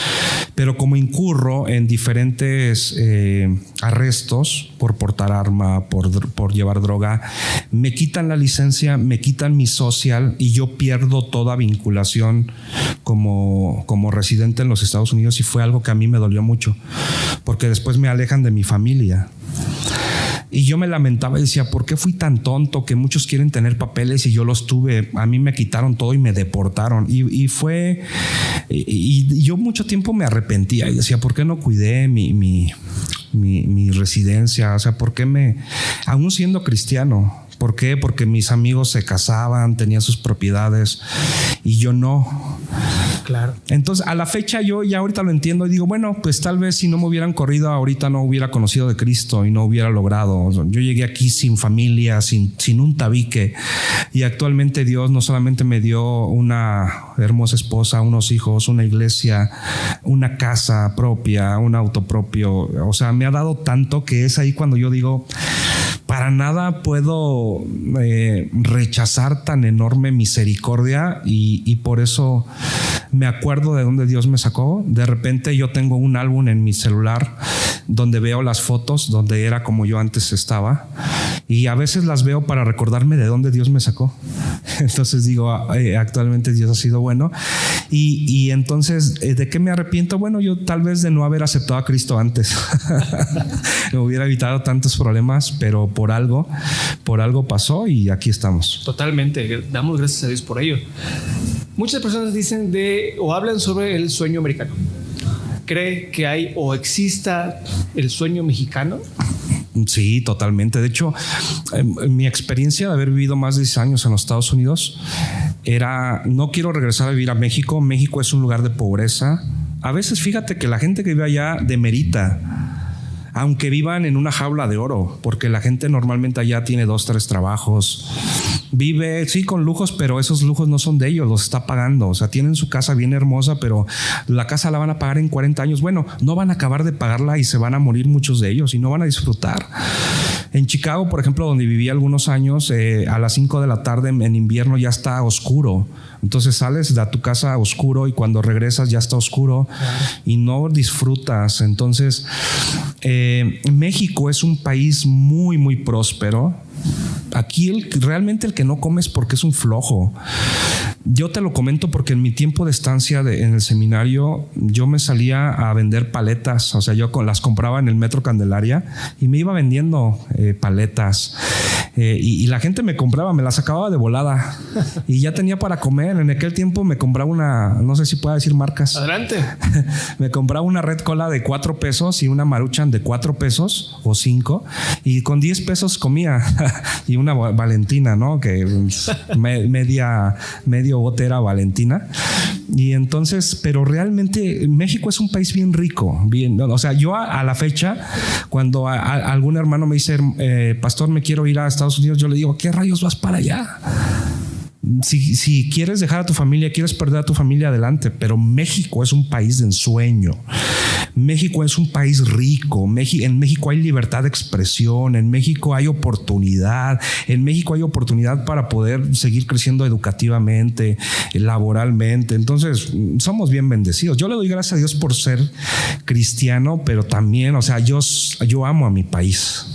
pero como incurro en diferentes arrestos por portar arma, por llevar droga, me quitan la licencia, me quitan mi social y yo pierdo toda vinculación como residente en los Estados Unidos, y fue algo que a mí me dolió mucho porque después me alejan de mi familia. Y yo me lamentaba y decía, ¿por qué fui tan tonto? Que muchos quieren tener papeles y yo los tuve. A mí me quitaron todo y me deportaron. Y yo mucho tiempo me arrepentía y decía, ¿por qué no cuidé mi residencia? O sea, ¿por qué aún siendo cristiano? ¿Por qué? Porque mis amigos se casaban, tenían sus propiedades y yo no. Claro. Entonces, a la fecha yo ya ahorita lo entiendo y digo, bueno, pues tal vez si no me hubieran corrido ahorita no hubiera conocido de Cristo y no hubiera logrado. Yo llegué aquí sin familia, sin un tabique, y actualmente Dios no solamente me dio una hermosa esposa, unos hijos, una iglesia, una casa propia, un auto propio. O sea, me ha dado tanto que es ahí cuando yo digo, para nada puedo rechazar tan enorme misericordia, y por eso me acuerdo de dónde Dios me sacó. De repente yo tengo un álbum en mi celular donde veo las fotos donde era como yo antes estaba, y a veces las veo para recordarme de dónde Dios me sacó. Entonces digo, actualmente Dios ha sido bueno. Y entonces, ¿de qué me arrepiento? Bueno, yo tal vez de no haber aceptado a Cristo antes. Me hubiera evitado tantos problemas, pero por algo pasó y aquí estamos. Totalmente, damos gracias a Dios por ello. Muchas personas dicen o hablan sobre el sueño americano. ¿Cree que hay o exista el sueño mexicano? Sí, totalmente. De hecho, mi experiencia de haber vivido más de 10 años en los Estados Unidos era, no quiero regresar a vivir a México. México es un lugar de pobreza. A veces fíjate que la gente que vive allá demerita, aunque vivan en una jaula de oro, porque la gente normalmente allá tiene 2, 3 trabajos. Vive, sí, con lujos, pero esos lujos no son de ellos, los está pagando. O sea, tienen su casa bien hermosa, pero la casa la van a pagar en 40 años. Bueno, no van a acabar de pagarla y se van a morir muchos de ellos y no van a disfrutar. En Chicago, por ejemplo, donde viví algunos años, a las 5 de la tarde en invierno ya está oscuro. Entonces sales de tu casa oscuro y cuando regresas ya está oscuro y no disfrutas. Entonces, México es un país muy, muy próspero. Aquí realmente el que no come es porque es un flojo. Yo te lo comento porque en mi tiempo de estancia en el seminario yo me salía a vender paletas. O sea, yo las compraba en el Metro Candelaria y me iba vendiendo paletas. Y la gente me compraba, me las acababa de volada y ya tenía para comer. En aquel tiempo me compraba no sé si puedo decir marcas. Adelante. Me compraba una Red Cola de 4 pesos y una Maruchan de 4 pesos o 5, y con 10 pesos comía. Y una Valentina, ¿no? Que medio bote era Valentina. Y entonces, pero realmente México es un país bien rico, bien. O sea, yo a la fecha, cuando algún hermano me dice, pastor, me quiero ir a Estados Unidos, yo le digo, ¿qué rayos vas para allá? Si quieres dejar a tu familia, quieres perder a tu familia, adelante, pero México es un país de ensueño. México es un país rico. En México hay libertad de expresión. En México hay oportunidad. En México hay oportunidad para poder seguir creciendo educativamente, laboralmente. Entonces, somos bien bendecidos. Yo le doy gracias a Dios por ser cristiano, pero también, o sea, yo amo a mi país.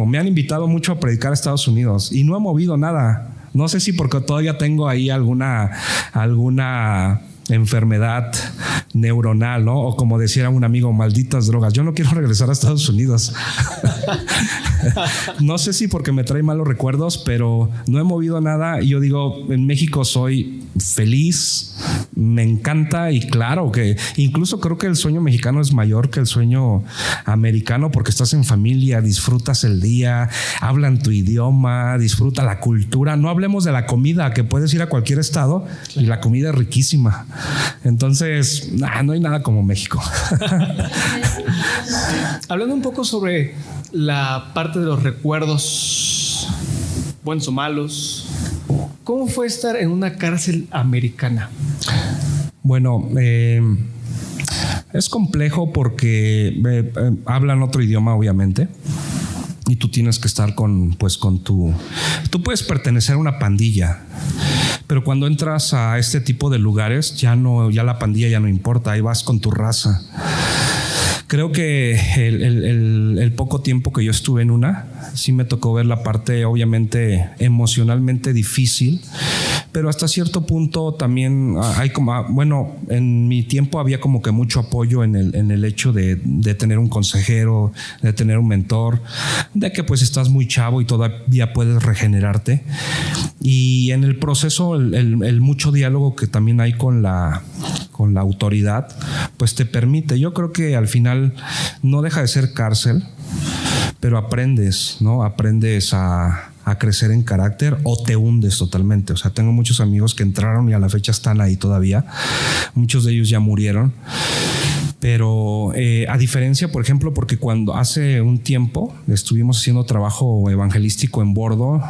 Me han invitado mucho a predicar a Estados Unidos y no he movido nada. No sé si porque todavía tengo ahí alguna enfermedad neuronal, ¿no? O como decía un amigo, malditas drogas. Yo no quiero regresar a Estados Unidos. No sé si porque me trae malos recuerdos, pero no he movido nada. Y yo digo, en México soy feliz, me encanta, y claro que incluso creo que el sueño mexicano es mayor que el sueño americano, porque estás en familia, disfrutas el día, hablan tu idioma, disfruta la cultura. No hablemos de la comida, que puedes ir a cualquier estado y la comida es riquísima. Entonces, no hay nada como México. Hablando un poco sobre la parte de los recuerdos, buenos o malos, ¿cómo fue estar en una cárcel americana? Bueno, Es complejo porque hablan otro idioma, obviamente. Y tú tienes que estar con tu... Tú puedes pertenecer a una pandilla, pero cuando entras a este tipo de lugares, ya la pandilla ya no importa, ahí vas con tu raza. Creo que el poco tiempo que yo estuve en sí me tocó ver la parte obviamente emocionalmente difícil, pero hasta cierto punto también hay en mi tiempo había como que mucho apoyo en el hecho de tener un consejero, de tener un mentor, de que pues estás muy chavo y todavía puedes regenerarte. Y en el proceso, el mucho diálogo que también hay con la autoridad, pues te permite. Yo creo que al final no deja de ser cárcel, pero aprendes, ¿no? Aprendes a crecer en carácter o te hundes totalmente. O sea, tengo muchos amigos que entraron y a la fecha están ahí todavía. Muchos de ellos ya murieron. Pero a diferencia, por ejemplo, porque cuando hace un tiempo estuvimos haciendo trabajo evangelístico en Bordo,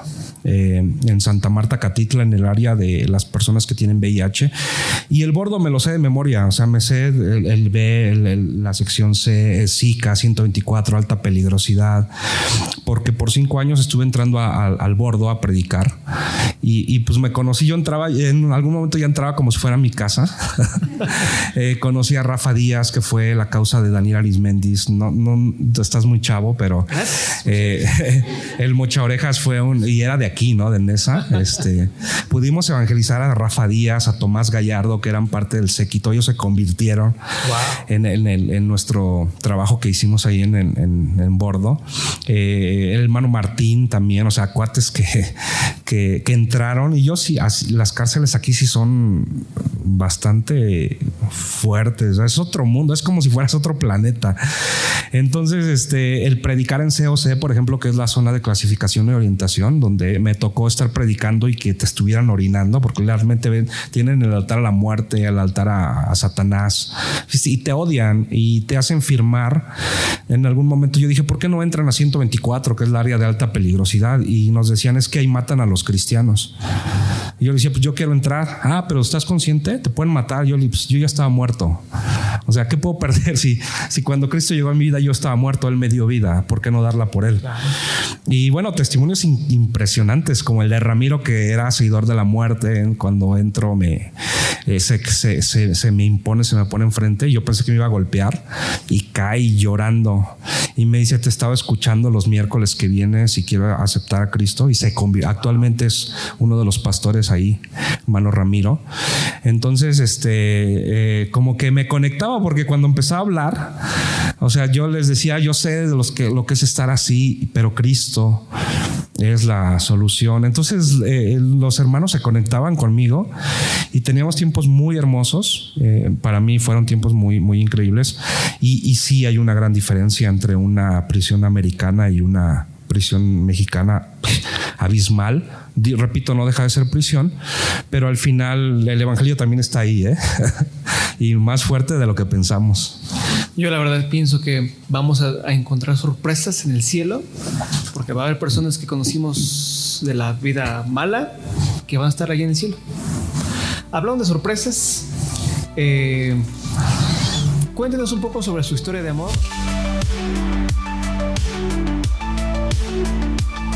en Santa Marta, Catitla, en el área de las personas que tienen VIH, y el Bordo me lo sé de memoria. O sea, me sé el B, la sección C, Zika, 124, alta peligrosidad, porque por 5 años estuve entrando al Bordo a predicar y pues me conocí. Yo entraba, en algún momento ya entraba como si fuera mi casa. Conocí a Rafa Díaz, que fue la causa de Daniel Arismendis. No, estás muy chavo, pero el Mocha Orejas y era de aquí, ¿no? De Nesa. Pudimos evangelizar a Rafa Díaz, a Tomás Gallardo, que eran parte del séquito. Ellos se convirtieron en nuestro trabajo que hicimos ahí en Bordo. El hermano Martín también, o sea, cuates que entraron. Y yo sí, las cárceles aquí sí son bastante fuertes. Es otro mundo, es como si fueras otro planeta. Entonces, el predicar en COC, por ejemplo, que es la zona de clasificación y orientación, donde me tocó estar predicando y que te estuvieran orinando, porque realmente tienen el altar a la muerte, el altar a Satanás, y te odian y te hacen firmar. En algún momento yo dije, ¿por qué no entran a 124, que es el área de alta peligrosidad? Y nos decían, es que ahí matan a los cristianos. Y yo le decía, pues yo quiero entrar. Pero ¿estás consciente? Te pueden matar. Yo ya estaba muerto. O sea, ¿qué puedo perder si cuando Cristo llegó a mi vida yo estaba muerto, Él me dio vida? ¿Por qué no darla por Él? Claro. Y bueno, testimonios impresionantes, como el de Ramiro, que era seguidor de la muerte. Cuando entro se me impone, se me pone enfrente. Yo pensé que me iba a golpear y cae llorando. Y me dice, te estaba escuchando los miércoles que vienes y quiero aceptar a Cristo. Y actualmente es uno de los pastores ahí, hermano Ramiro. Entonces, como que me conectaba, porque cuando empezaba a hablar, o sea, yo les decía, yo sé de lo que es estar así, pero Cristo es la solución. Entonces los hermanos se conectaban conmigo y teníamos tiempos muy hermosos. Para mí fueron tiempos muy, muy increíbles. Y sí hay una gran diferencia entre una prisión americana y una prisión mexicana abismal. Repito, no deja de ser prisión, pero al final el evangelio también está ahí, y más fuerte de lo que pensamos. Yo la verdad pienso que vamos a encontrar sorpresas en el cielo, porque va a haber personas que conocimos de la vida mala que van a estar allí en el cielo. Hablando de sorpresas, cuéntenos un poco sobre su historia de amor.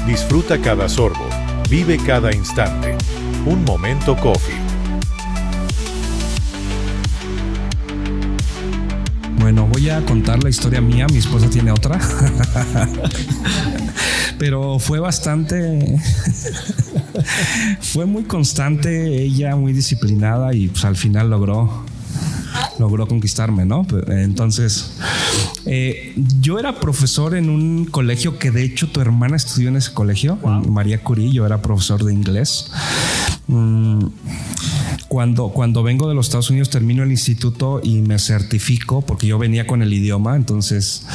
Disfruta cada sorbo, vive cada instante. Un momento coffee. Bueno, voy a contar la historia mía. Mi esposa tiene otra. Pero fue fue muy constante, ella muy disciplinada, y pues al final logró conquistarme, ¿no? Entonces, yo era profesor en un colegio que de hecho tu hermana estudió en ese colegio, wow. En María Curie. Yo era profesor de inglés. Cuando vengo de los Estados Unidos, termino el instituto y me certifico, porque yo venía con el idioma. Entonces,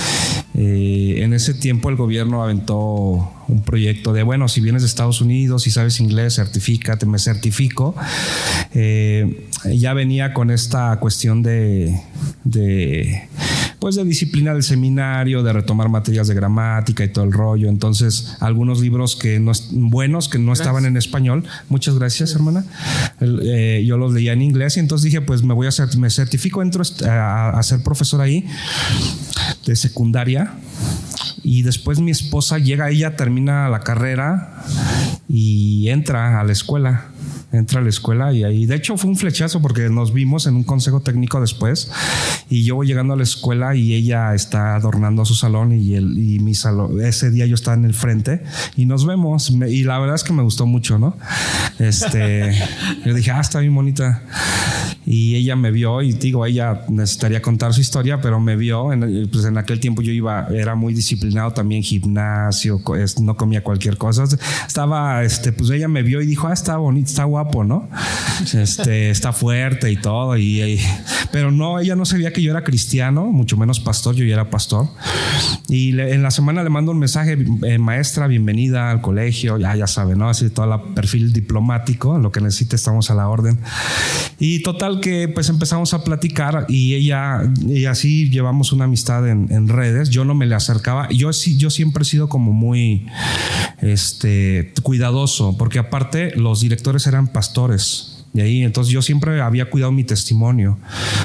en ese tiempo el gobierno aventó un proyecto de, bueno, si vienes de Estados Unidos y sabes inglés, certifícate, me certifico. Ya venía con esta cuestión de disciplina del seminario, de retomar materias de gramática y todo el rollo. Entonces, algunos libros que no estaban en español. Muchas gracias, hermana. Yo los leía en inglés y entonces dije, pues me certifico, entro a ser profesor ahí de secundaria. Y después mi esposa llega, ella termina la carrera y entra a la escuela. Y ahí, de hecho, fue un flechazo porque nos vimos en un consejo técnico después y yo voy llegando a la escuela y ella está adornando su salón y mi salón, ese día yo estaba en el frente y nos vemos y la verdad es que me gustó mucho, ¿no? Yo dije, está bien bonita. Y ella me vio y digo, ella necesitaría contar su historia, pero me vio, pues en aquel tiempo era muy disciplinado también, gimnasio, no comía cualquier cosa. Estaba, pues ella me vio y dijo, está bonito, está guapo, ¿no? Está fuerte y todo. Pero no, ella no sabía que yo era cristiano, mucho menos pastor, yo ya era pastor. Y en la semana le mando un mensaje, maestra, bienvenida al colegio, ya sabe, ¿no? Así todo el perfil diplomático, lo que necesite, estamos a la orden. Y total que pues empezamos a platicar y así llevamos una amistad en redes. Yo no me le acercaba. Yo siempre he sido como muy cuidadoso, porque aparte los directores eran pastores. Y ahí, entonces yo siempre había cuidado mi testimonio.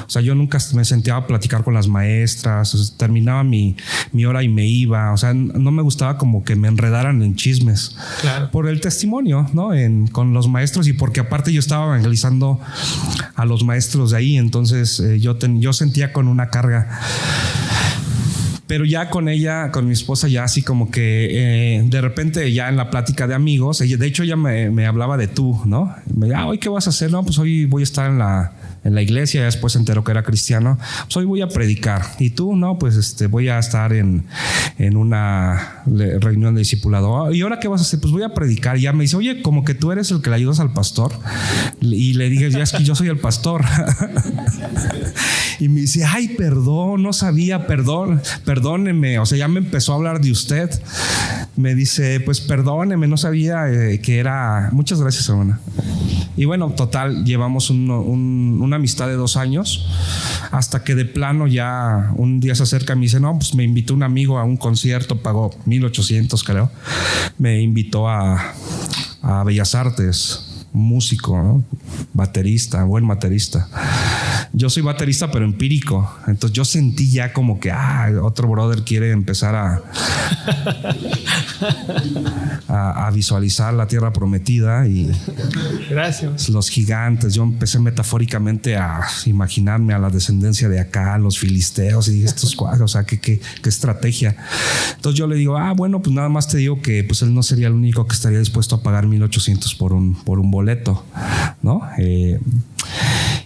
O sea, yo nunca me sentaba a platicar con las maestras. O sea, terminaba mi hora y me iba. O sea, no me gustaba como que me enredaran en chismes. Claro. Por el testimonio, ¿no? Con los maestros y porque aparte yo estaba evangelizando a los maestros de ahí. Entonces yo sentía con una carga. Pero ya con ella, con mi esposa, ya así como que de repente ya en la plática de amigos, de hecho ella me hablaba de tú, ¿no? Me decía, ¿hoy qué vas a hacer? No, pues hoy voy a estar en la iglesia. Ya después se enteró que era cristiano. Pues hoy voy a predicar. Y tú, no, pues voy a estar en una reunión de discipulado. ¿Y ahora qué vas a hacer? Pues voy a predicar. Y ya me dice, oye, como que tú eres el que le ayudas al pastor. Y le dije, ya es que yo soy el pastor. Y me dice, ay, perdón, no sabía, perdóneme. O sea, ya me empezó a hablar de usted. Me dice, pues perdóneme, no sabía que era. Muchas gracias, hermana. Y bueno, total, llevamos una amistad de 2 años, hasta que de plano ya un día se acerca y me dice, no, pues me invitó un amigo a un concierto, pagó 1,800 creo. Me invitó a Bellas Artes. Músico, ¿no? Buen baterista. Yo soy baterista, pero empírico. Entonces yo sentí ya como que otro brother quiere empezar a visualizar la tierra prometida y gracias. Los gigantes. Yo empecé metafóricamente a imaginarme a la descendencia de acá, los filisteos, y dije, estos cuadros, o sea, qué estrategia. Entonces yo le digo, bueno, pues nada más te digo que pues él no sería el único que estaría dispuesto a pagar 1,800 por un boleto, ¿no?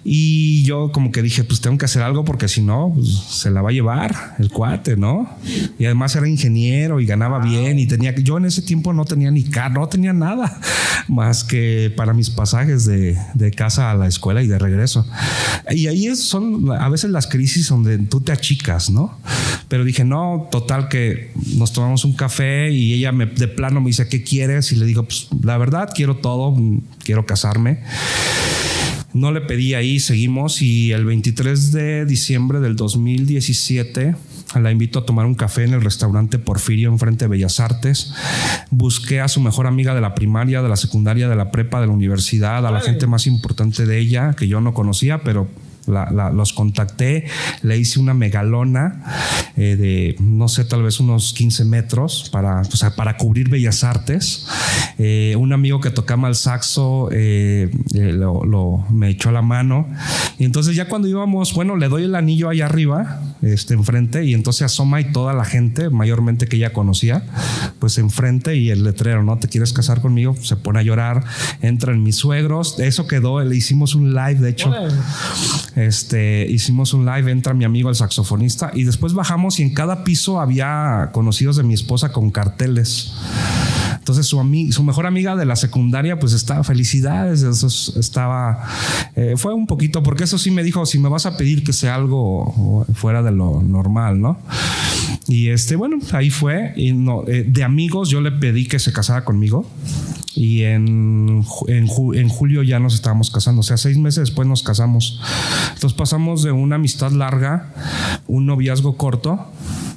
Y yo como que dije, pues tengo que hacer algo porque si no, pues, se la va a llevar el cuate, ¿no? Y además era ingeniero y ganaba bien y yo en ese tiempo no tenía ni carro, no tenía nada más que para mis pasajes de casa a la escuela y de regreso. Y ahí son a veces las crisis donde tú te achicas, ¿no? Pero dije, no, total que nos tomamos un café y ella de plano me dice, ¿qué quieres? Y le digo, pues la verdad quiero todo, quiero casarme. No le pedí ahí, seguimos, y el 23 de diciembre del 2017 la invito a tomar un café en el restaurante Porfirio enfrente de Bellas Artes. Busqué a su mejor amiga de la primaria, de la secundaria, de la prepa, de la universidad, a la gente más importante de ella que yo no conocía, pero los contacté, le hice una megalona de, no sé, tal vez unos 15 metros para cubrir Bellas Artes. Un amigo que tocaba el saxo me echó la mano. Y entonces ya cuando íbamos, bueno, le doy el anillo allá arriba, enfrente, y entonces asoma y toda la gente, mayormente que ella conocía, pues enfrente, y el letrero, ¿no? ¿Te quieres casar conmigo? Se pone a llorar, entran mis suegros. Eso quedó, le hicimos un live, de hecho. Hicimos un live, entra mi amigo el saxofonista y después bajamos y en cada piso había conocidos de mi esposa con carteles. Entonces su mejor amiga de la secundaria pues estaba, felicidades, eso estaba, fue un poquito, porque eso sí me dijo, si me vas a pedir que sea algo fuera de lo normal, ¿no? Y bueno, ahí fue, y no, de amigos yo le pedí que se casara conmigo. Y en julio ya nos estábamos casando, o sea, 6 meses después nos casamos. Entonces pasamos de una amistad larga, un noviazgo corto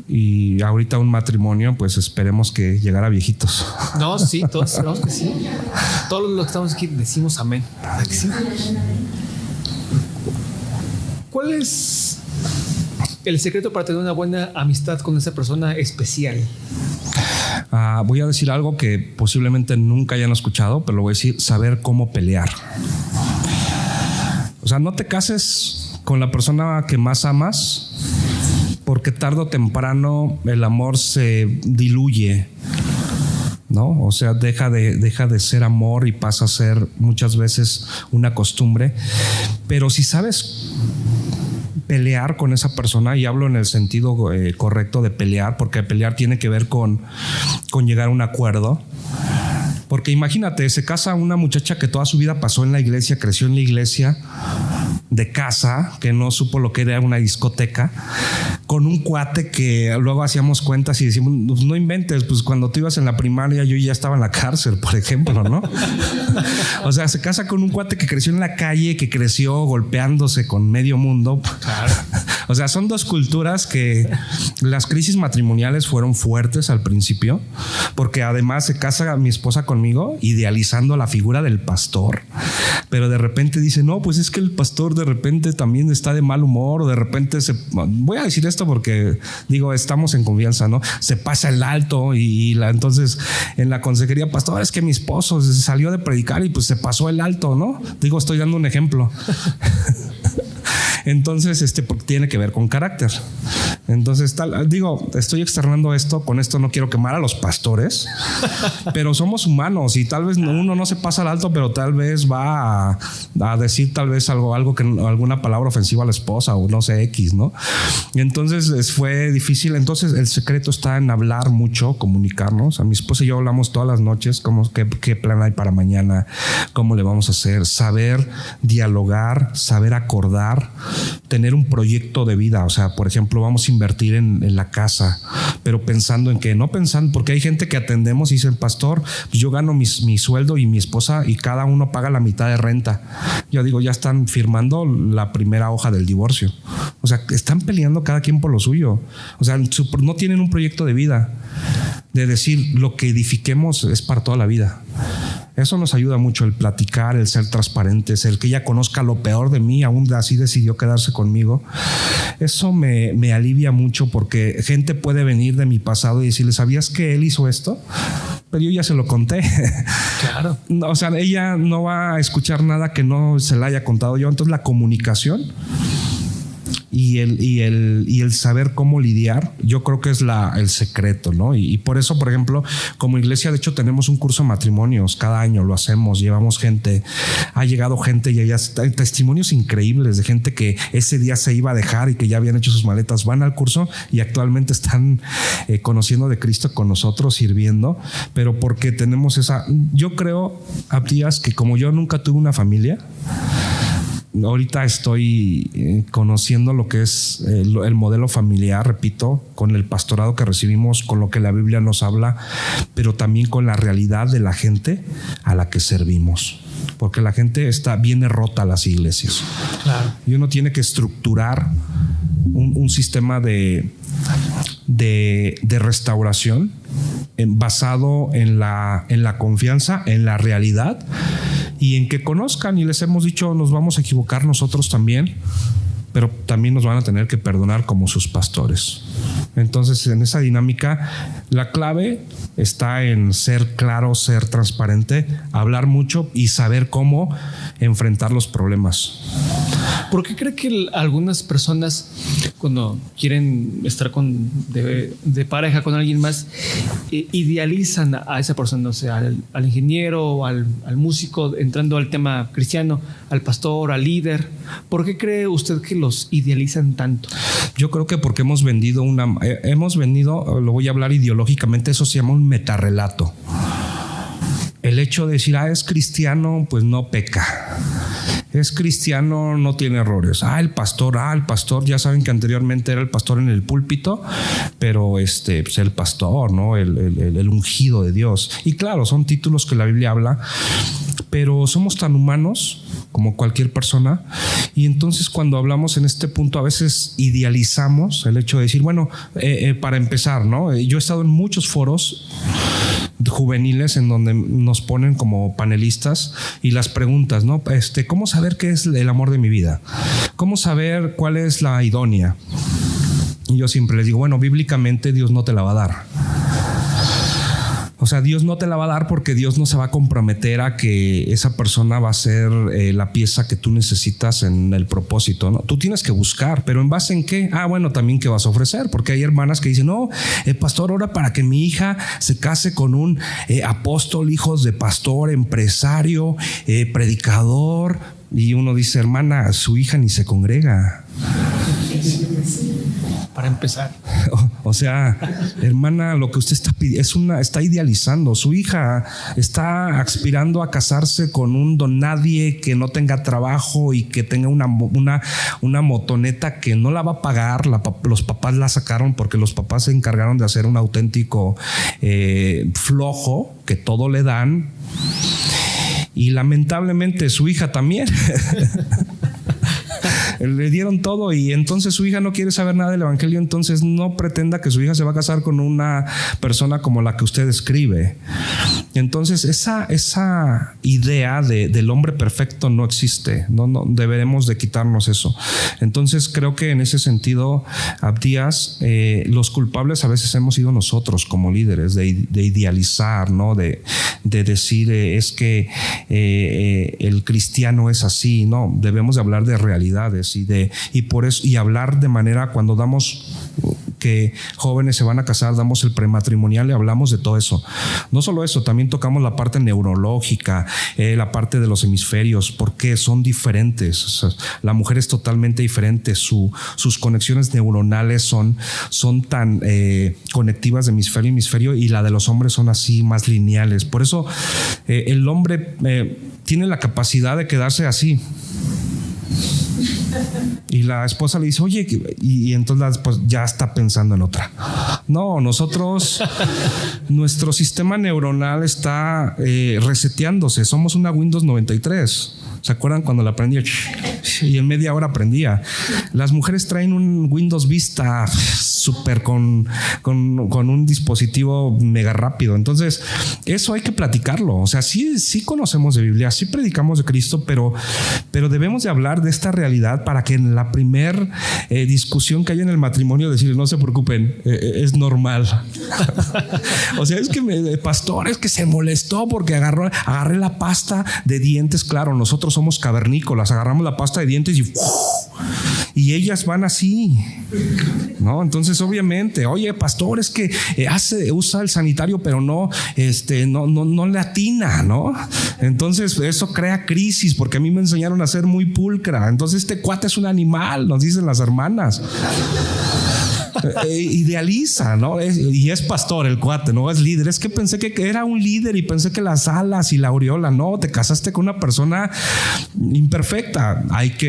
y ahorita un matrimonio, pues esperemos que llegara viejitos. No, sí, todos esperamos que sí. Todos los que estamos aquí decimos amén. ¿Verdad que sí? ¿Cuál es el secreto para tener una buena amistad con esa persona especial? Voy a decir algo que posiblemente nunca hayan escuchado, pero lo voy a decir: saber cómo pelear. O sea, no te cases con la persona que más amas, porque tarde o temprano el amor se diluye, ¿no? O sea, deja de ser amor y pasa a ser muchas veces una costumbre. Pero si sabes pelear con esa persona, y hablo en el sentido correcto de pelear, porque pelear tiene que ver con llegar a un acuerdo. Porque imagínate, se casa una muchacha que toda su vida pasó en la iglesia, creció en la iglesia, de casa, que no supo lo que era una discoteca, con un cuate que luego hacíamos cuentas y decimos, no inventes, pues cuando tú ibas en la primaria yo ya estaba en la cárcel, por ejemplo, ¿no? O sea, se casa con un cuate que creció en la calle, que creció golpeándose con medio mundo. Claro. O sea, son dos culturas que las crisis matrimoniales fueron fuertes al principio, porque además se casa mi esposa conmigo idealizando la figura del pastor, pero de repente dice, no, pues es que el pastor de repente también está de mal humor, o de repente voy a decir esto porque digo, estamos en confianza, ¿no? Se pasa el alto entonces en la consejería, pastor, es que mi esposo salió de predicar y pues se pasó el alto, ¿no? Digo, estoy dando un ejemplo. Entonces, porque tiene que ver con carácter. Entonces, estoy externando esto. Con esto no quiero quemar a los pastores, pero somos humanos y tal vez uno no se pasa al alto, pero tal vez va a decir tal vez algo que alguna palabra ofensiva a la esposa o no sé, X, ¿no? Entonces fue difícil. Entonces el secreto está en hablar mucho, comunicarnos. A mi esposa y yo hablamos todas las noches, qué plan hay para mañana, cómo le vamos a hacer, saber dialogar, saber acordar, tener un proyecto de vida. O sea, por ejemplo, vamos a invertir en la casa, pero pensando en que, no pensando, porque hay gente que atendemos y dice, pastor, pues yo gano mi sueldo y mi esposa y cada uno paga la mitad de renta. Yo digo, ya están firmando la primera hoja del divorcio. O sea, están peleando cada quien por lo suyo. O sea, no tienen un proyecto de vida, de decir, lo que edifiquemos es para toda la vida. Eso nos ayuda mucho, el platicar, el ser transparentes, el que ella conozca lo peor de mí, aún así decidió quedarse conmigo. Eso me alivia mucho, porque gente puede venir de mi pasado y decirle, ¿sabías que él hizo esto? Pero yo ya se lo conté. Claro. O sea, ella no va a escuchar nada que no se la haya contado yo. Entonces la comunicación y el saber cómo lidiar, yo creo que es el secreto, ¿no? Y por eso, por ejemplo, como iglesia, de hecho, tenemos un curso de matrimonios. Cada año lo hacemos, llevamos gente, ha llegado gente y hay testimonios increíbles de gente que ese día se iba a dejar y que ya habían hecho sus maletas, van al curso y actualmente están conociendo de Cristo con nosotros, sirviendo, pero porque tenemos yo creo, Abdías, que como yo nunca tuve una familia, ahorita estoy conociendo lo que es el modelo familiar, repito, con el pastorado que recibimos, con lo que la Biblia nos habla, pero también con la realidad de la gente a la que servimos. Porque la gente viene rota a las iglesias. Claro. Y uno tiene que estructurar un sistema de restauración basado en la confianza, en la realidad, y en que conozcan. Y les hemos dicho, nos vamos a equivocar nosotros también, pero también nos van a tener que perdonar como sus pastores. Entonces, en esa dinámica, la clave está en ser claro, ser transparente, hablar mucho y saber cómo enfrentar los problemas. ¿Por qué cree que algunas personas, cuando quieren estar de pareja con alguien más, idealizan a esa persona, o sea, al ingeniero, al músico, entrando al tema cristiano, al pastor, al líder? ¿Por qué cree usted que los idealizan tanto? Yo creo que porque hemos vendido, lo voy a hablar ideológicamente, eso se llama un metarrelato. el hecho de decir, es cristiano, pues no peca. Es cristiano, no tiene errores. El pastor, ya saben que anteriormente era el pastor en el púlpito, pero pues el pastor, ¿no? El ungido de Dios. Y claro, son títulos que la Biblia habla, pero somos tan humanos como cualquier persona, y entonces cuando hablamos en este punto a veces idealizamos el hecho de decir, bueno, para empezar, ¿no? Yo he estado en muchos foros juveniles en donde nos ponen como panelistas y las preguntas, ¿no? ¿Cómo saber qué es el amor de mi vida? ¿Cómo saber cuál es la idónea? Y yo siempre les digo, bueno, bíblicamente Dios no te la va a dar. O sea, Dios no te la va a dar porque Dios no se va a comprometer a que esa persona va a ser la pieza que tú necesitas en el propósito, ¿no? Tú tienes que buscar, pero ¿en base en qué? Bueno, también ¿qué vas a ofrecer? Porque hay hermanas que dicen, no, pastor, ora para que mi hija se case con un apóstol, hijos de pastor, empresario, predicador. Y uno dice, hermana, su hija ni se congrega. Para empezar. O sea, hermana, lo que usted está pidiendo está idealizando. Su hija está aspirando a casarse con un don nadie que no tenga trabajo y que tenga una motoneta que no la va a pagar. Los papás la sacaron porque los papás se encargaron de hacer un auténtico flojo que todo le dan. Y lamentablemente su hija también. Le dieron todo y entonces su hija no quiere saber nada del evangelio. Entonces no pretenda que su hija se va a casar con una persona como la que usted describe. Entonces esa idea del hombre perfecto no existe. No deberemos de quitarnos eso. Entonces creo que en ese sentido, Abdías, los culpables a veces hemos sido nosotros como líderes de idealizar, ¿no? De decir es que el cristiano es así. No, debemos de hablar de realidades y por eso, y hablar de manera, cuando damos que jóvenes se van a casar, damos el prematrimonial y hablamos de todo eso. No solo eso, también tocamos la parte neurológica, la parte de los hemisferios, porque son diferentes. O sea, la mujer es totalmente diferente, sus conexiones neuronales son tan conectivas de hemisferio a hemisferio, y la de los hombres son así más lineales. Por eso el hombre tiene la capacidad de quedarse así. Y la esposa le dice, oye, y entonces la esposa ya está pensando en otra. No, nosotros, nuestro sistema neuronal está reseteándose. Somos una Windows 93. ¿Se acuerdan cuando la prendía? Y en media hora prendía. Las mujeres traen un Windows Vista súper con un dispositivo mega rápido. Entonces, eso hay que platicarlo. O sea, sí conocemos de Biblia, sí predicamos de Cristo, pero debemos de hablar de esta realidad para que en la primer discusión que haya en el matrimonio decir, no se preocupen, es normal. O sea, es que pastor, es que se molestó porque agarré la pasta de dientes. Claro, nosotros somos cavernícolas, agarramos la pasta de dientes y ellas van así, ¿no? Entonces, obviamente, oye, pastor, es que usa el sanitario, pero no le atina, ¿no? Entonces, eso crea crisis, porque a mí me enseñaron a ser muy pulcra. Entonces, este cuate es un animal, nos dicen las hermanas. Idealiza, ¿no? Y es pastor el cuate, no es líder. Es que pensé que era un líder y pensé que las alas y la aureola. No, te casaste con una persona imperfecta.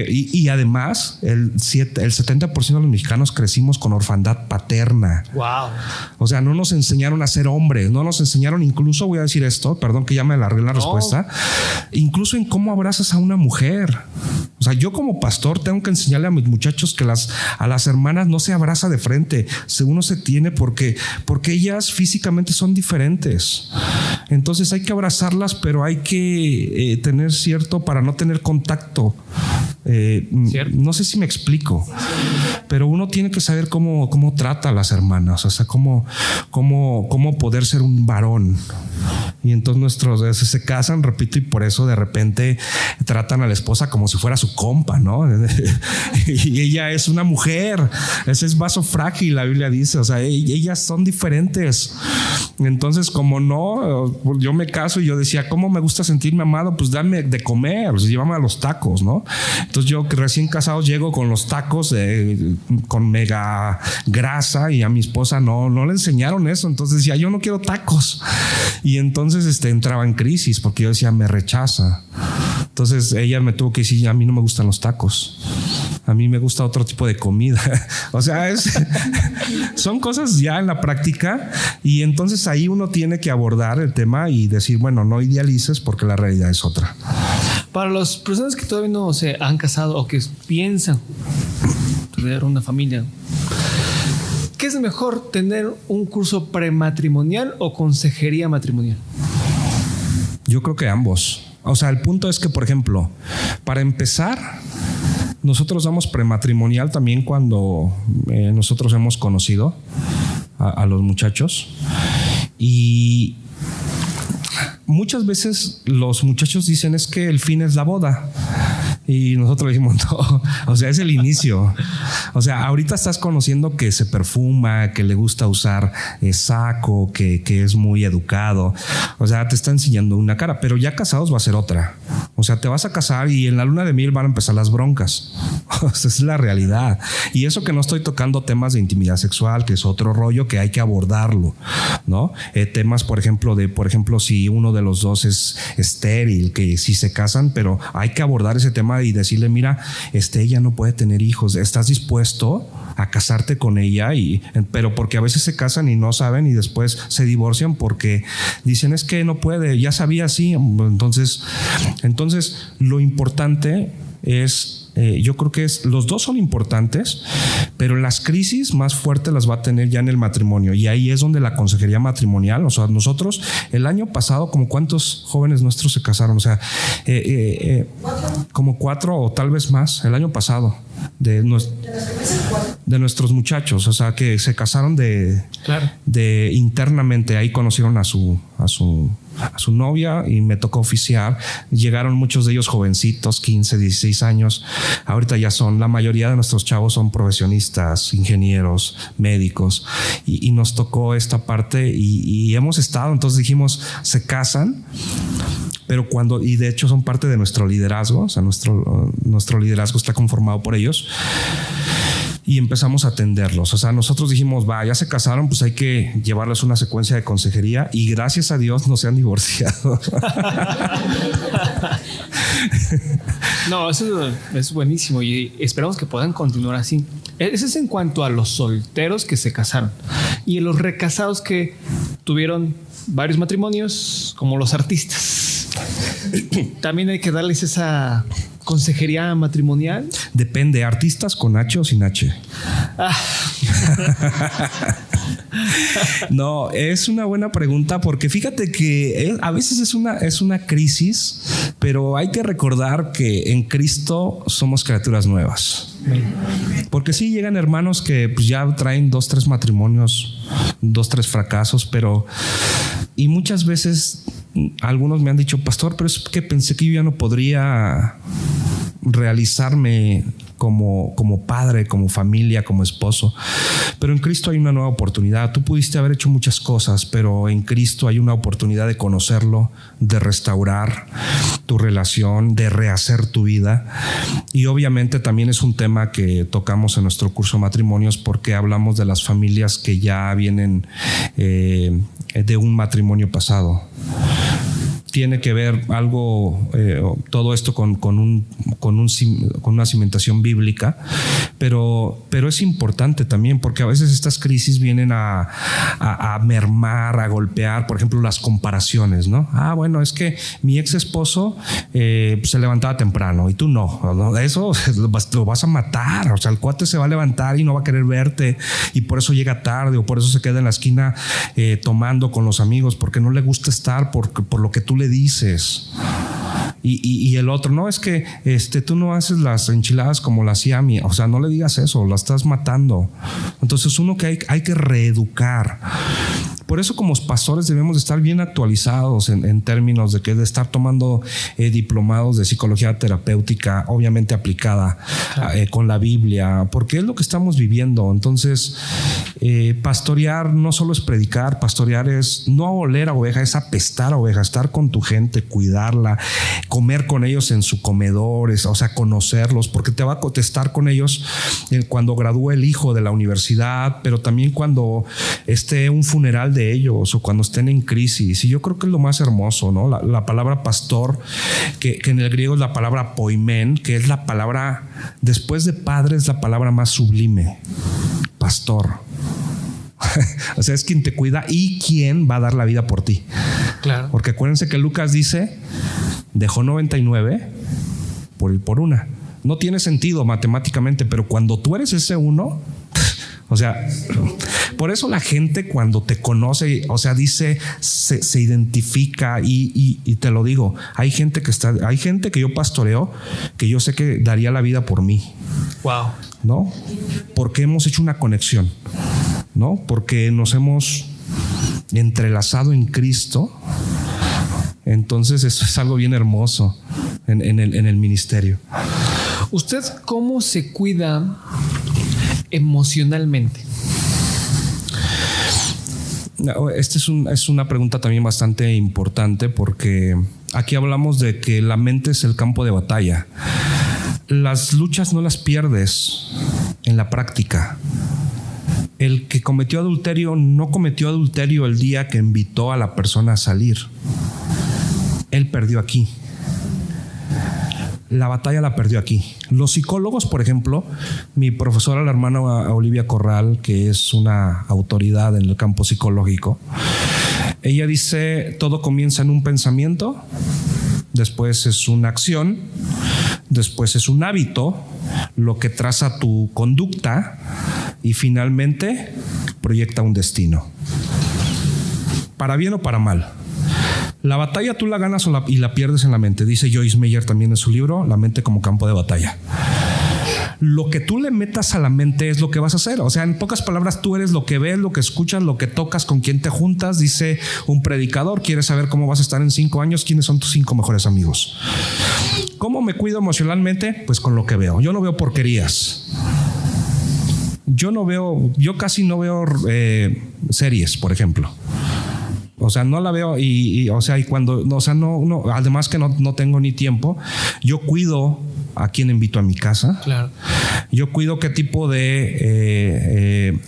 Y además el 70% de los mexicanos crecimos con orfandad paterna. Wow. O sea, no nos enseñaron a ser hombres, no nos enseñaron, incluso voy a decir esto, perdón que ya me alargué la respuesta, incluso en cómo abrazas a una mujer. O sea, yo como pastor tengo que enseñarle a mis muchachos que a las hermanas no se abraza de frente, uno se tiene porque ellas físicamente son diferentes. Entonces hay que abrazarlas, pero hay que tener cierto, para no tener contacto. No sé si me explico, pero uno tiene que saber cómo trata a las hermanas, o sea, cómo poder ser un varón. Y entonces nuestros se casan, repito, y por eso de repente tratan a la esposa como si fuera su compa, ¿no? Y ella es una mujer, ese es vaso frágil, la Biblia dice. O sea, ellas son diferentes. Entonces, como no, yo me caso y yo decía, ¿cómo me gusta sentirme amado? Pues dame de comer, pues, llévame a los tacos, ¿no? Entonces yo recién casado llego con los tacos con mega grasa y a mi esposa no le enseñaron eso. Entonces decía, yo no quiero tacos. Y entonces entraba en crisis porque yo decía, me rechaza. Entonces ella me tuvo que decir, a mí no me gustan los tacos. A mí me gusta otro tipo de comida. O sea, son cosas ya en la práctica, y entonces ahí uno tiene que abordar el tema y decir, bueno, no idealices porque la realidad es otra. Para las personas que todavía no se han casado o que piensan tener una familia, ¿qué es mejor, tener un curso prematrimonial o consejería matrimonial? Yo creo que ambos. O sea, el punto es que, por ejemplo, para empezar, nosotros damos prematrimonial también cuando nosotros hemos conocido a los muchachos, y muchas veces los muchachos dicen, es que el fin es la boda. Y nosotros dijimos, no, o sea, es el inicio. O sea, ahorita estás conociendo que se perfuma, que le gusta usar saco, que es muy educado. O sea, te está enseñando una cara, pero ya casados va a ser otra. O sea, te vas a casar y en la luna de miel van a empezar las broncas. O sea, es la realidad. Y eso que no estoy tocando temas de intimidad sexual, que es otro rollo que hay que abordarlo, ¿no? Temas, por ejemplo, si uno de los dos es estéril, que sí se casan, pero hay que abordar ese tema y decirle, mira, ella no puede tener hijos, ¿estás dispuesto a casarte con ella? Pero porque a veces se casan y no saben y después se divorcian porque dicen, es que no puede, ya sabía así. Entonces lo importante es, yo creo que los dos son importantes, pero las crisis más fuertes las va a tener ya en el matrimonio, y ahí es donde la consejería matrimonial, o sea, nosotros el año pasado, como ¿cuántos jóvenes nuestros se casaron? O sea, como 4 o tal vez más el año pasado de nuestros muchachos, o sea, que se casaron de internamente. Ahí conocieron a su novia y me tocó oficiar. Llegaron muchos de ellos jovencitos, 15, 16 años. Ahorita ya la mayoría de nuestros chavos son profesionistas, ingenieros, médicos, y nos tocó esta parte y hemos estado. Entonces dijimos, se casan, pero y de hecho son parte de nuestro liderazgo. O sea, nuestro liderazgo está conformado por ellos. Y empezamos a atenderlos. O sea, nosotros dijimos, ya se casaron, pues hay que llevarles una secuencia de consejería, y gracias a Dios no se han divorciado. No, eso es buenísimo y esperamos que puedan continuar así. Eso es en cuanto a los solteros que se casaron, y en los recasados que tuvieron varios matrimonios, como los artistas. También hay que darles esa consejería matrimonial. Depende, artistas con H o sin H. No, es una buena pregunta, porque fíjate que a veces es una crisis, pero hay que recordar que en Cristo somos criaturas nuevas. Porque sí llegan hermanos que pues ya traen 2, 3 matrimonios, 2, 3 fracasos, y muchas veces algunos me han dicho, pastor, pero es que pensé que yo ya no podría realizarme como padre, como familia, como esposo. Pero en Cristo hay una nueva oportunidad. Tú pudiste haber hecho muchas cosas, pero en Cristo hay una oportunidad de conocerlo, de restaurar tu relación, de rehacer tu vida. Y obviamente también es un tema que tocamos en nuestro curso de matrimonios, porque hablamos de las familias que ya vienen de un matrimonio pasado. Tiene que ver algo, todo esto con una cimentación bíblica, pero es importante también, porque a veces estas crisis vienen a mermar, a golpear, por ejemplo, las comparaciones, ¿no? Bueno, es que mi ex esposo se levantaba temprano y tú no. Eso lo vas a matar. O sea, el cuate se va a levantar y no va a querer verte, y por eso llega tarde, o por eso se queda en la esquina tomando con los amigos, porque no le gusta estar por lo que tú le dices. Y el otro, no, es que tú no haces las enchiladas como las hacía mi. O sea, no le digas eso, la estás matando. Entonces, uno que hay que reeducar. Por eso como pastores debemos de estar bien actualizados en términos de que de estar tomando diplomados de psicología terapéutica, obviamente aplicada con la Biblia, porque es lo que estamos viviendo. Entonces, pastorear no solo es predicar, pastorear es no oler a oveja, es apestar a oveja, estar con tu gente, cuidarla, comer con ellos en su comedor, o sea, conocerlos, porque te va a contestar con ellos cuando gradúe el hijo de la universidad, pero también cuando esté un funeral de ellos o cuando estén en crisis. Y yo creo que es lo más hermoso, ¿no? La palabra pastor, que en el griego es la palabra poimen, que es la palabra, después de padre, es la palabra más sublime. Pastor. O sea, es quien te cuida y quien va a dar la vida por ti. Claro. Porque acuérdense que Lucas dice, dejó 99 por una. No tiene sentido matemáticamente, pero cuando tú eres ese uno, o sea, por eso la gente cuando te conoce, o sea, dice, se identifica y te lo digo, hay gente que yo pastoreo que yo sé que daría la vida por mí. Wow. ¿No? Porque hemos hecho una conexión, ¿no? Porque nos hemos entrelazado en Cristo. Entonces eso es algo bien hermoso en el ministerio. ¿Usted cómo se cuida emocionalmente? Esta es una pregunta también bastante importante, porque aquí hablamos de que la mente es el campo de batalla. Las luchas no las pierdes en la práctica. El que cometió adulterio no cometió adulterio el día que invitó a la persona a salir. Él perdió aquí. La batalla la perdió aquí. Los psicólogos, por ejemplo, mi profesora, la hermana Olivia Corral, que es una autoridad en el campo psicológico, ella dice, todo comienza en un pensamiento, después es una acción, después es un hábito, lo que traza tu conducta y finalmente proyecta un destino. Para bien o para mal. La batalla tú la ganas y la pierdes en la mente. Dice Joyce Meyer también en su libro, La mente como campo de batalla. Lo que tú le metas a la mente es lo que vas a hacer. O sea, en pocas palabras, tú eres lo que ves, lo que escuchas, lo que tocas, con quién te juntas. Dice un predicador, ¿quieres saber cómo vas a estar en 5 años? ¿Quiénes son tus 5 mejores amigos? ¿Cómo me cuido emocionalmente? Pues con lo que veo. Yo no veo porquerías. Yo casi no veo series, por ejemplo. O sea, no la veo y cuando, o sea, no, además que no tengo ni tiempo, yo cuido a quién invito a mi casa. Claro. Yo cuido qué tipo de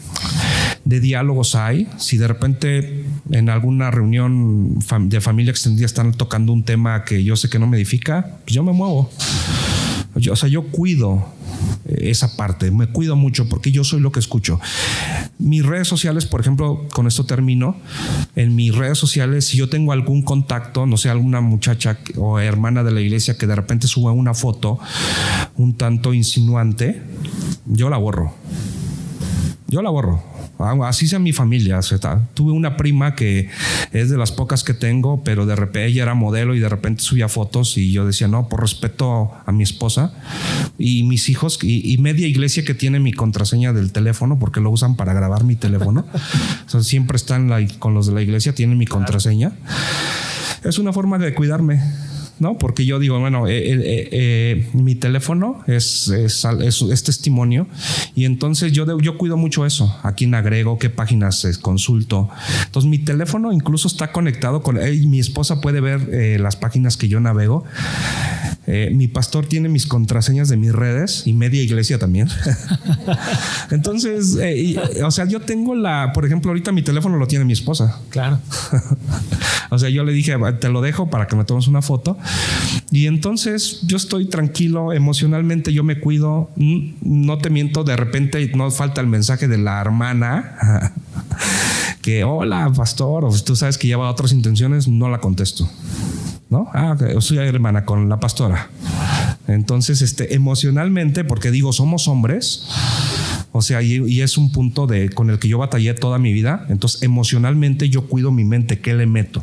diálogos hay. Si de repente en alguna reunión de familia extendida están tocando un tema que yo sé que no me edifica, pues yo me muevo. Yo cuido esa parte, me cuido mucho porque yo soy lo que escucho. Mis redes sociales, por ejemplo, con esto termino. En mis redes sociales, si yo tengo algún contacto, no sé, alguna muchacha o hermana de la iglesia que de repente suba una foto un tanto insinuante, yo la borro. Así sea mi familia. Tuve una prima que es de las pocas que tengo, pero de repente ella era modelo y de repente subía fotos y yo decía, no, por respeto a mi esposa y mis hijos y media iglesia que tiene mi contraseña del teléfono porque lo usan para grabar mi teléfono. O sea, siempre están con los de la iglesia, tienen mi contraseña. Es una forma de cuidarme, ¿no? Porque yo digo, bueno, mi teléfono es testimonio y entonces yo cuido mucho eso, a quién agrego, qué páginas consulto. Entonces mi teléfono incluso está conectado con mi esposa puede ver las páginas que yo navego. Mi pastor tiene mis contraseñas de mis redes y media iglesia también. Entonces, o sea, yo tengo por ejemplo, ahorita mi teléfono lo tiene mi esposa. Claro. O sea, yo le dije, te lo dejo para que me tomes una foto. Y entonces yo estoy tranquilo emocionalmente, yo me cuido. No te miento, de repente no falta el mensaje de la hermana que, hola, pastor, o tú sabes que lleva otras intenciones, no la contesto. ¿No? Soy hermana con la pastora. Entonces, emocionalmente, porque digo, somos hombres, o sea, y es un punto con el que yo batallé toda mi vida. Entonces, emocionalmente yo cuido mi mente. ¿Qué le meto?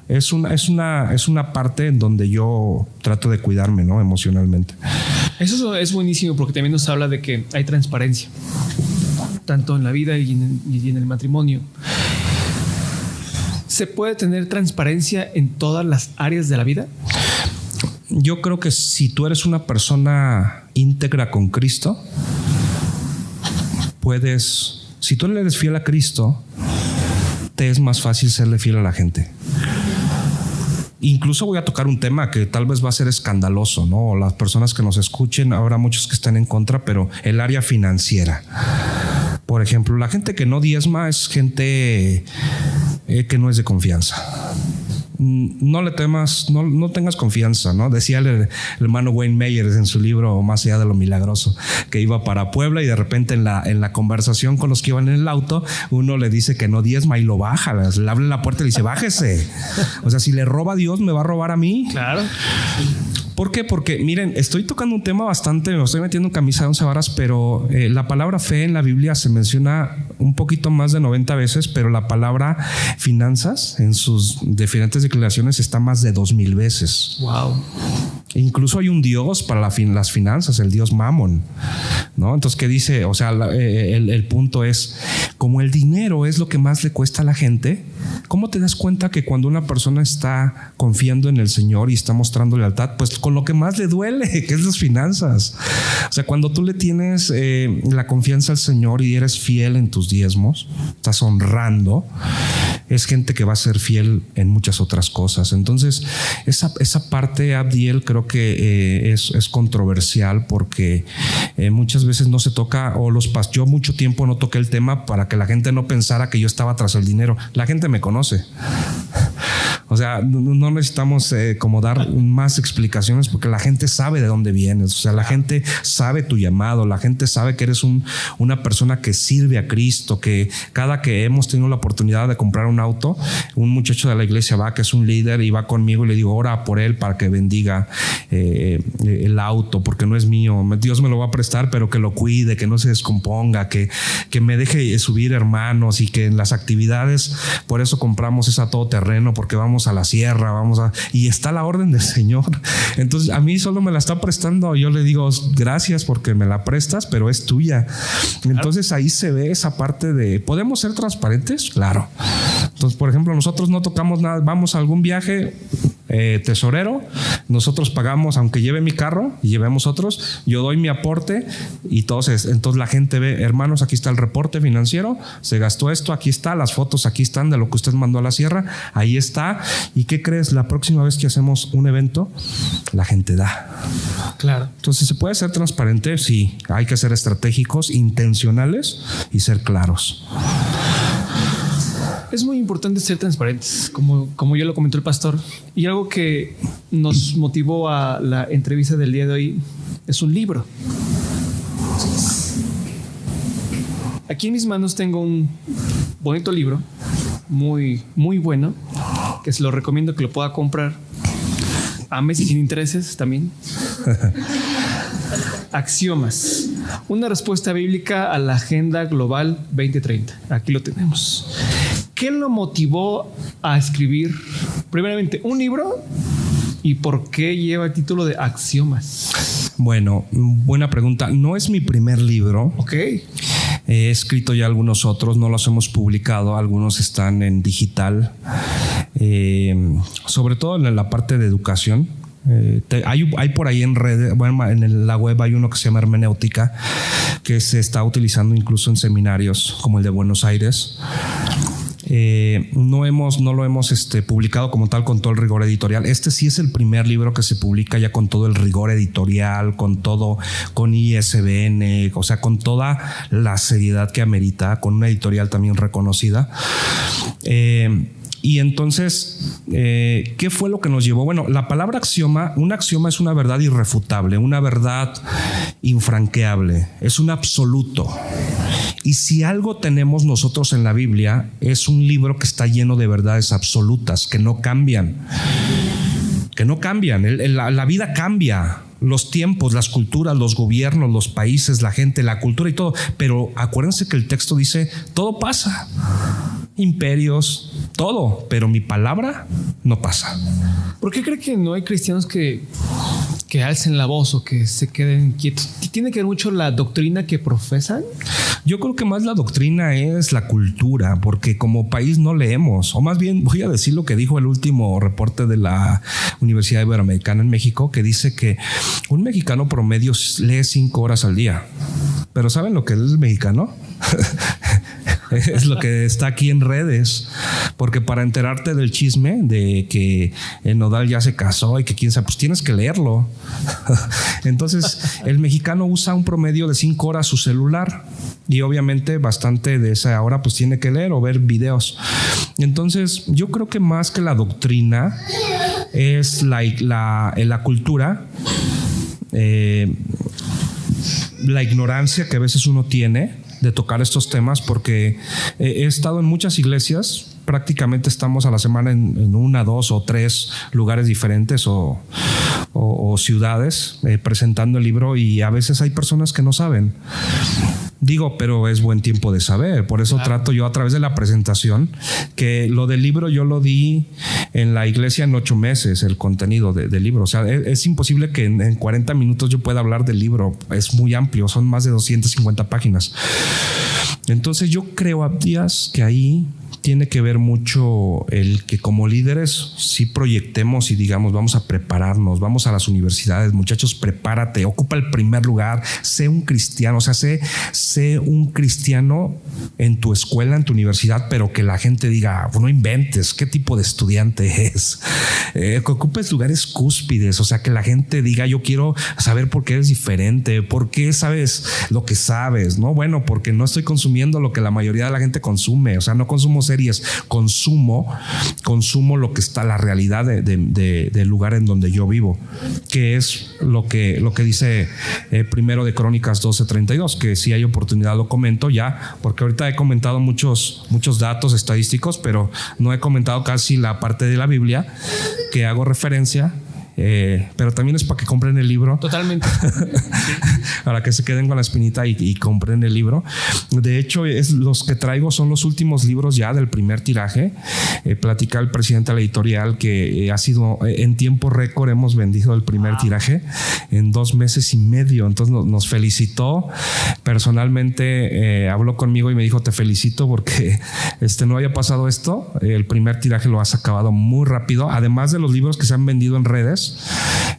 Es una parte en donde yo trato de cuidarme, ¿no? Emocionalmente. Eso es buenísimo porque también nos habla de que hay transparencia, tanto en la vida y en el matrimonio. ¿Se puede tener transparencia en todas las áreas de la vida? Yo creo que si tú eres una persona íntegra con Cristo, si tú le eres fiel a Cristo, te es más fácil serle fiel a la gente. Incluso voy a tocar un tema que tal vez va a ser escandaloso, ¿no? Las personas que nos escuchen, habrá muchos que estén en contra, pero el área financiera. Por ejemplo, la gente que no diezma es gente que no es de confianza. No le temas, no tengas confianza, ¿no? Decía el hermano Wayne Myers en su libro Más allá de lo milagroso, que iba para Puebla y de repente en la conversación con los que iban en el auto, uno le dice que no diezma y lo baja, le abre la puerta y le dice, bájese. O sea, si le roba a Dios, ¿me va a robar a mí? Claro. ¿Por qué? Porque miren, estoy tocando un tema bastante, me estoy metiendo en camisa de 11 varas, pero la palabra fe en la Biblia se menciona un poquito más de 90 veces, pero la palabra finanzas en sus diferentes declaraciones está más de 2000 veces. Wow. Incluso hay un dios para las finanzas, el dios Mamón, ¿no? Entonces, ¿qué dice? O sea, el punto es, como el dinero es lo que más le cuesta a la gente, ¿cómo te das cuenta que cuando una persona está confiando en el Señor y está mostrando lealtad, pues con lo que más le duele, que es las finanzas? O sea, cuando tú le tienes la confianza al Señor y eres fiel en tus diezmos, estás honrando, es gente que va a ser fiel en muchas otras cosas. Entonces, esa parte, Abdiel, creo que es controversial porque muchas veces no se toca, yo mucho tiempo no toqué el tema para que la gente no pensara que yo estaba tras el dinero. La gente me conoce. O sea, no necesitamos como dar más explicaciones porque la gente sabe de dónde vienes. O sea, la gente sabe tu llamado, la gente sabe que eres una persona que sirve a Cristo, que cada que hemos tenido la oportunidad de comprar un auto, un muchacho de la iglesia va, que es un líder, y va conmigo y le digo, ora por él para que bendiga el auto, porque no es mío. Dios me lo va a prestar, pero que lo cuide, que no se descomponga, que me deje subir hermanos, y que en las actividades, por eso compramos esa todoterreno, porque vamos a la sierra, y está la orden del Señor. Entonces a mí solo me la está prestando, yo le digo gracias porque me la prestas, pero es tuya. Entonces ahí se ve esa parte de, ¿podemos ser transparentes? Claro. Entonces, por ejemplo, nosotros no tocamos nada, vamos a algún viaje tesorero, nosotros pagamos, aunque lleve mi carro y llevemos otros, yo doy mi aporte y entonces la gente ve, hermanos, aquí está el reporte financiero, se gastó esto, aquí está, las fotos aquí están de lo que usted mandó a la sierra, ahí está. ¿Y qué crees? La próxima vez que hacemos un evento, la gente da. Claro. Entonces, ¿se puede ser transparente? Sí. Hay que ser estratégicos, intencionales y ser claros. Es muy importante ser transparentes, como ya lo comentó el pastor. Y algo que nos motivó a la entrevista del día de hoy es un libro. Aquí en mis manos tengo un bonito libro, muy, muy bueno, que se lo recomiendo que lo pueda comprar a meses sin intereses también. Axiomas, una respuesta bíblica a la Agenda Global 2030. Aquí lo tenemos. ¿Qué lo motivó a escribir, primeramente, un libro? ¿Y por qué lleva el título de Axiomas? Bueno, buena pregunta. No es mi primer libro. Ok. He escrito ya algunos otros, no los hemos publicado, algunos están en digital, sobre todo en la parte de educación. Hay por ahí en redes, bueno, en la web hay uno que se llama Hermenéutica, que se está utilizando incluso en seminarios como el de Buenos Aires. No lo hemos publicado como tal con todo el rigor editorial. Este sí es el primer libro que se publica ya con todo el rigor editorial, con todo, con ISBN, o sea, con toda la seriedad que amerita, con una editorial también reconocida. Y entonces, ¿qué fue lo que nos llevó? Bueno, la palabra axioma, un axioma es una verdad irrefutable, una verdad infranqueable, es un absoluto. Y si algo tenemos nosotros en la Biblia, es un libro que está lleno de verdades absolutas, que no cambian. Que no cambian. La vida cambia. Los tiempos, las culturas, los gobiernos, los países, la gente, la cultura y todo. Pero acuérdense que el texto dice, todo pasa. Imperios, todo. Pero mi palabra no pasa. ¿Por qué cree que no hay cristianos que que alcen la voz o que se queden quietos. ¿Tiene que ver mucho la doctrina que profesan? Yo creo que más la doctrina es la cultura, porque como país no leemos, o más bien voy a decir lo que dijo el último reporte de la Universidad Iberoamericana en México, que dice que un mexicano promedio lee 5 horas al día. Pero ¿saben lo que es el mexicano? Es lo que está aquí en redes, porque para enterarte del chisme de que el Nodal ya se casó y que quién sabe, pues tienes que leerlo. Entonces el mexicano usa un promedio de 5 horas su celular y obviamente bastante de esa hora pues tiene que leer o ver videos. Entonces yo creo que más que la doctrina es la cultura, la ignorancia que a veces uno tiene de tocar estos temas, porque he estado en muchas iglesias, prácticamente estamos a la semana en 1, 2 o 3 lugares diferentes o ciudades presentando el libro, y a veces hay personas que no saben. Digo, pero es buen tiempo de saber. Por eso trato yo a través de la presentación, que lo del libro yo lo di en la iglesia en 8 meses, el contenido del libro. O sea, es imposible que en 40 minutos yo pueda hablar del libro. Es muy amplio, son más de 250 páginas. Entonces yo creo, Abdías, que ahí tiene que ver mucho el que como líderes sí proyectemos y digamos, vamos a prepararnos, vamos a las universidades, muchachos, prepárate, ocupa el primer lugar, sé un cristiano, o sea, sé un cristiano en tu escuela, en tu universidad, pero que la gente diga, no inventes, ¿qué tipo de estudiante es? Que ocupes lugares cúspides, o sea, que la gente diga, yo quiero saber por qué eres diferente, por qué sabes lo que sabes, ¿no? Bueno, porque no estoy consumiendo lo que la mayoría de la gente consume, o sea, no consumo series, consumo lo que está, la realidad del lugar en donde yo vivo, que es lo que dice primero de Crónicas 12:32, que si hay oportunidad lo comento ya, porque ahorita he comentado muchos datos estadísticos, pero no he comentado casi la parte de la Biblia que hago referencia. Pero también es para que compren el libro. Totalmente. Para que se queden con la espinita y compren el libro. De hecho, los que traigo son los últimos libros ya del primer tiraje. Platica el presidente de la editorial que ha sido en tiempo récord, hemos vendido el primer tiraje en 2 meses y medio. Entonces nos felicitó personalmente, habló conmigo y me dijo, te felicito porque no haya pasado esto. El primer tiraje lo has acabado muy rápido, además de los libros que se han vendido en redes,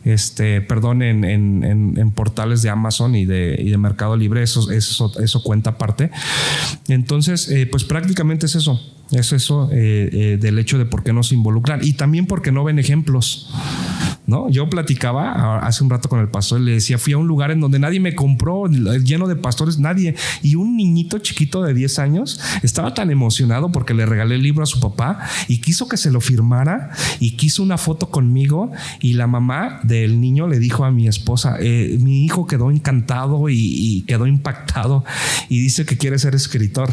en portales de Amazon y de Mercado Libre. Eso cuenta aparte. Entonces, pues prácticamente es eso. Es eso del hecho de por qué no se involucran y también porque no ven ejemplos, ¿no? Yo platicaba hace un rato con el pastor y le decía, fui a un lugar en donde nadie me compró, lleno de pastores, nadie, y un niñito chiquito de 10 años estaba tan emocionado porque le regalé el libro a su papá y quiso que se lo firmara y quiso una foto conmigo, y la mamá del niño le dijo a mi esposa, mi hijo quedó encantado y quedó impactado y dice que quiere ser escritor.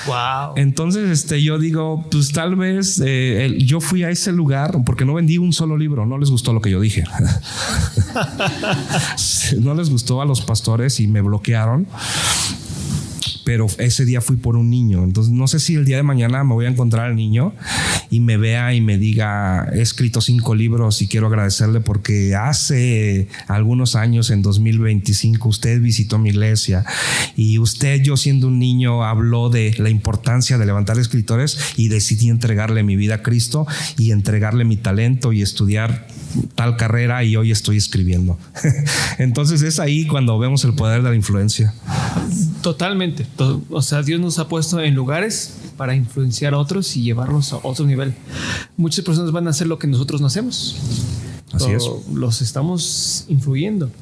Wow. Entonces yo digo, pues tal vez yo fui a ese lugar porque no vendí un solo libro, no les gustó lo que yo dije. No les gustó a los pastores y me bloquearon. Pero ese día fui por un niño. Entonces no sé si el día de mañana me voy a encontrar al niño y me vea y me diga, he escrito 5 libros y quiero agradecerle porque hace algunos años, en 2025, usted visitó mi iglesia y usted, yo siendo un niño, habló de la importancia de levantar escritores y decidí entregarle mi vida a Cristo y entregarle mi talento y estudiar tal carrera y hoy estoy escribiendo. Entonces es ahí cuando vemos el poder de la influencia. Totalmente. O sea, Dios nos ha puesto en lugares para influenciar a otros y llevarlos a otro nivel. Muchas personas van a hacer lo que nosotros no hacemos. Así es. Los estamos influyendo.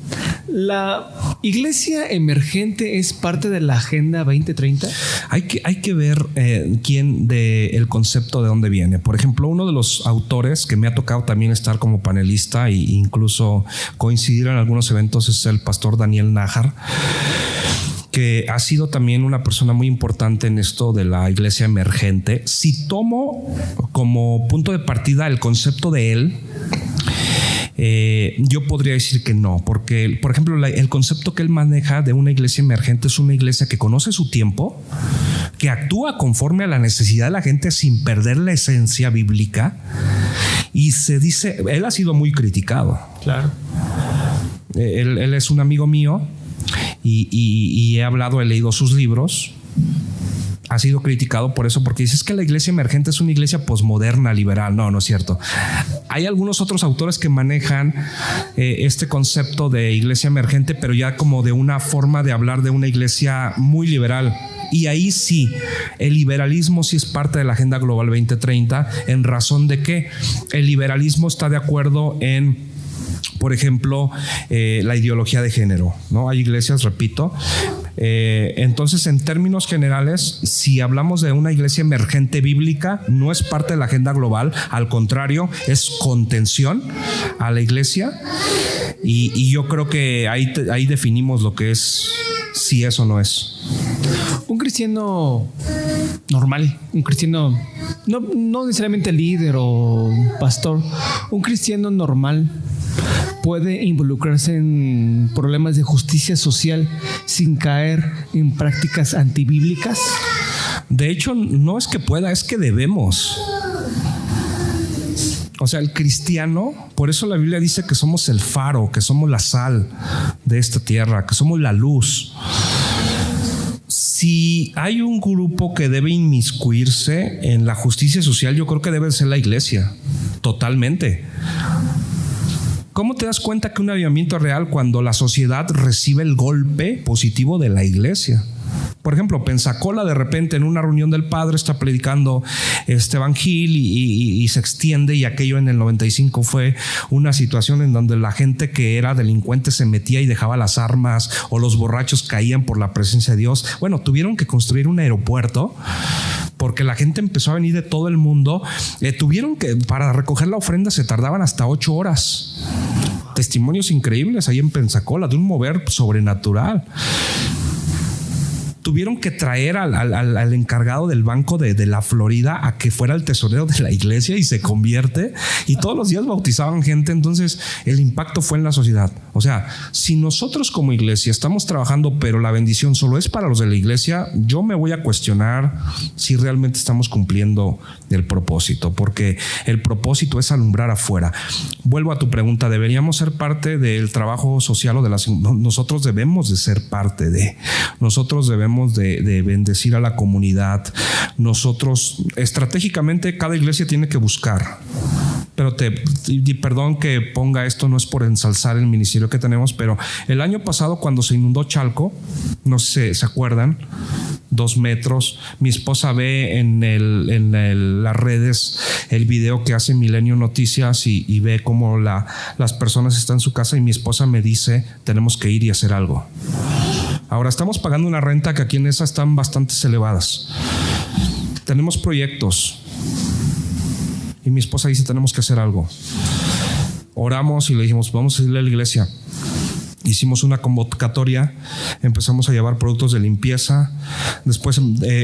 ¿La iglesia emergente es parte de la Agenda 2030? Hay que ver el concepto de dónde viene. Por ejemplo, uno de los autores que me ha tocado también estar como panelista e incluso coincidir en algunos eventos es el pastor Daniel Nájar, que ha sido también una persona muy importante en esto de la iglesia emergente. Si tomo como punto de partida el concepto de él, yo podría decir que no, porque por ejemplo el concepto que él maneja de una iglesia emergente es una iglesia que conoce su tiempo, que actúa conforme a la necesidad de la gente sin perder la esencia bíblica, y se dice, él ha sido muy criticado. Claro. Él es un amigo mío y he leído sus libros. Ha sido criticado por eso, porque dices que la iglesia emergente es una iglesia posmoderna, liberal. No es cierto. Hay algunos otros autores que manejan este concepto de iglesia emergente, pero ya como de una forma de hablar de una iglesia muy liberal. Y ahí sí, el liberalismo sí es parte de la Agenda Global 2030, en razón de que el liberalismo está de acuerdo en, por ejemplo, la ideología de género, ¿no? Hay iglesias, repito. Entonces, en términos generales, si hablamos de una iglesia emergente bíblica, no es parte de la agenda global, al contrario, es contención a la iglesia. Y yo creo que ahí definimos lo que es, si eso no es. Un cristiano normal, un cristiano no necesariamente líder o pastor, un cristiano normal puede involucrarse en problemas de justicia social sin caer en prácticas antibíblicas. De hecho, no es que pueda, es que debemos. O sea, el cristiano, por eso la Biblia dice que somos el faro, que somos la sal de esta tierra, que somos la luz. Si hay un grupo que debe inmiscuirse en la justicia social, yo creo que debe ser la iglesia, totalmente. ¿Cómo te das cuenta que un avivamiento es real? Cuando la sociedad recibe el golpe positivo de la iglesia. Por ejemplo, Pensacola, de repente en una reunión del Padre está predicando evangelio y se extiende, y aquello en el 95 fue una situación en donde la gente que era delincuente se metía y dejaba las armas, o los borrachos caían por la presencia de Dios. Bueno, tuvieron que construir un aeropuerto porque la gente empezó a venir de todo el mundo. Tuvieron que, para recoger la ofrenda se tardaban hasta 8 horas. Testimonios increíbles ahí en Pensacola de un mover sobrenatural. Tuvieron que traer al encargado del banco de la Florida a que fuera el tesorero de la iglesia, y se convierte, y todos los días bautizaban gente. Entonces el impacto fue en la sociedad. O sea, si nosotros como iglesia estamos trabajando, pero la bendición solo es para los de la iglesia, yo me voy a cuestionar si realmente estamos cumpliendo el propósito, porque el propósito es alumbrar afuera. Vuelvo a tu pregunta, ¿deberíamos ser parte del trabajo social o de las? Nosotros debemos de ser parte de. Nosotros debemos de bendecir a la comunidad. Nosotros estratégicamente, cada iglesia tiene que buscar. Pero perdón que ponga esto, no es por ensalzar el ministerio que tenemos, pero el año pasado, cuando se inundó Chalco, no sé si se acuerdan, 2 metros. Mi esposa ve en las redes el video que hace Milenio Noticias y ve cómo las personas están en su casa, y mi esposa me dice, tenemos que ir y hacer algo. Ahora estamos pagando una renta que aquí en esa están bastante elevadas. Tenemos proyectos. Y mi esposa dice, tenemos que hacer algo. Oramos y le dijimos, vamos a irle a la iglesia. Hicimos una convocatoria, empezamos a llevar productos de limpieza. Después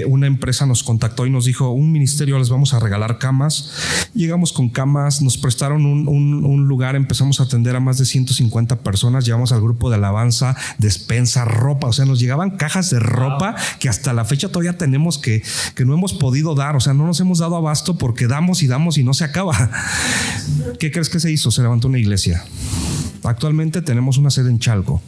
una empresa nos contactó y nos dijo, un ministerio, les vamos a regalar camas. Llegamos con camas, nos prestaron un lugar, empezamos a atender a más de 150 personas. Llevamos al grupo de alabanza, despensa, ropa. O sea, nos llegaban cajas de ropa que hasta la fecha todavía tenemos que no hemos podido dar. O sea, no nos hemos dado abasto porque damos y no se acaba. ¿Qué crees que se hizo? Se levantó una iglesia. Actualmente tenemos una sede en Chalco.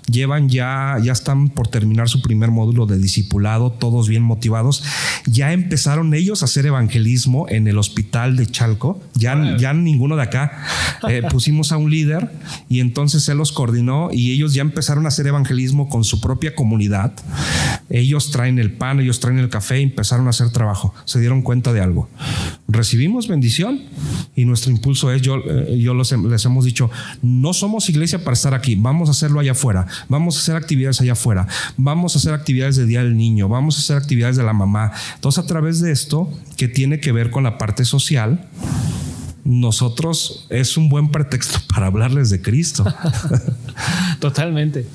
Ya están por terminar su primer módulo de discipulado, todos bien motivados. Ya empezaron ellos a hacer evangelismo en el hospital de Chalco. Ya ninguno de acá. Pusimos a un líder y entonces él los coordinó, y ellos ya empezaron a hacer evangelismo con su propia comunidad. Ellos traen el pan, ellos traen el café, y empezaron a hacer trabajo. Se dieron cuenta de algo. Recibimos bendición y nuestro impulso es, les hemos dicho, no somos iglesia para estar aquí, vamos a hacerlo allá afuera, vamos a hacer actividades allá afuera, vamos a hacer actividades de Día del Niño, vamos a hacer actividades de la mamá. Entonces, a través de esto, que tiene que ver con la parte social, nosotros es un buen pretexto para hablarles de Cristo. Totalmente.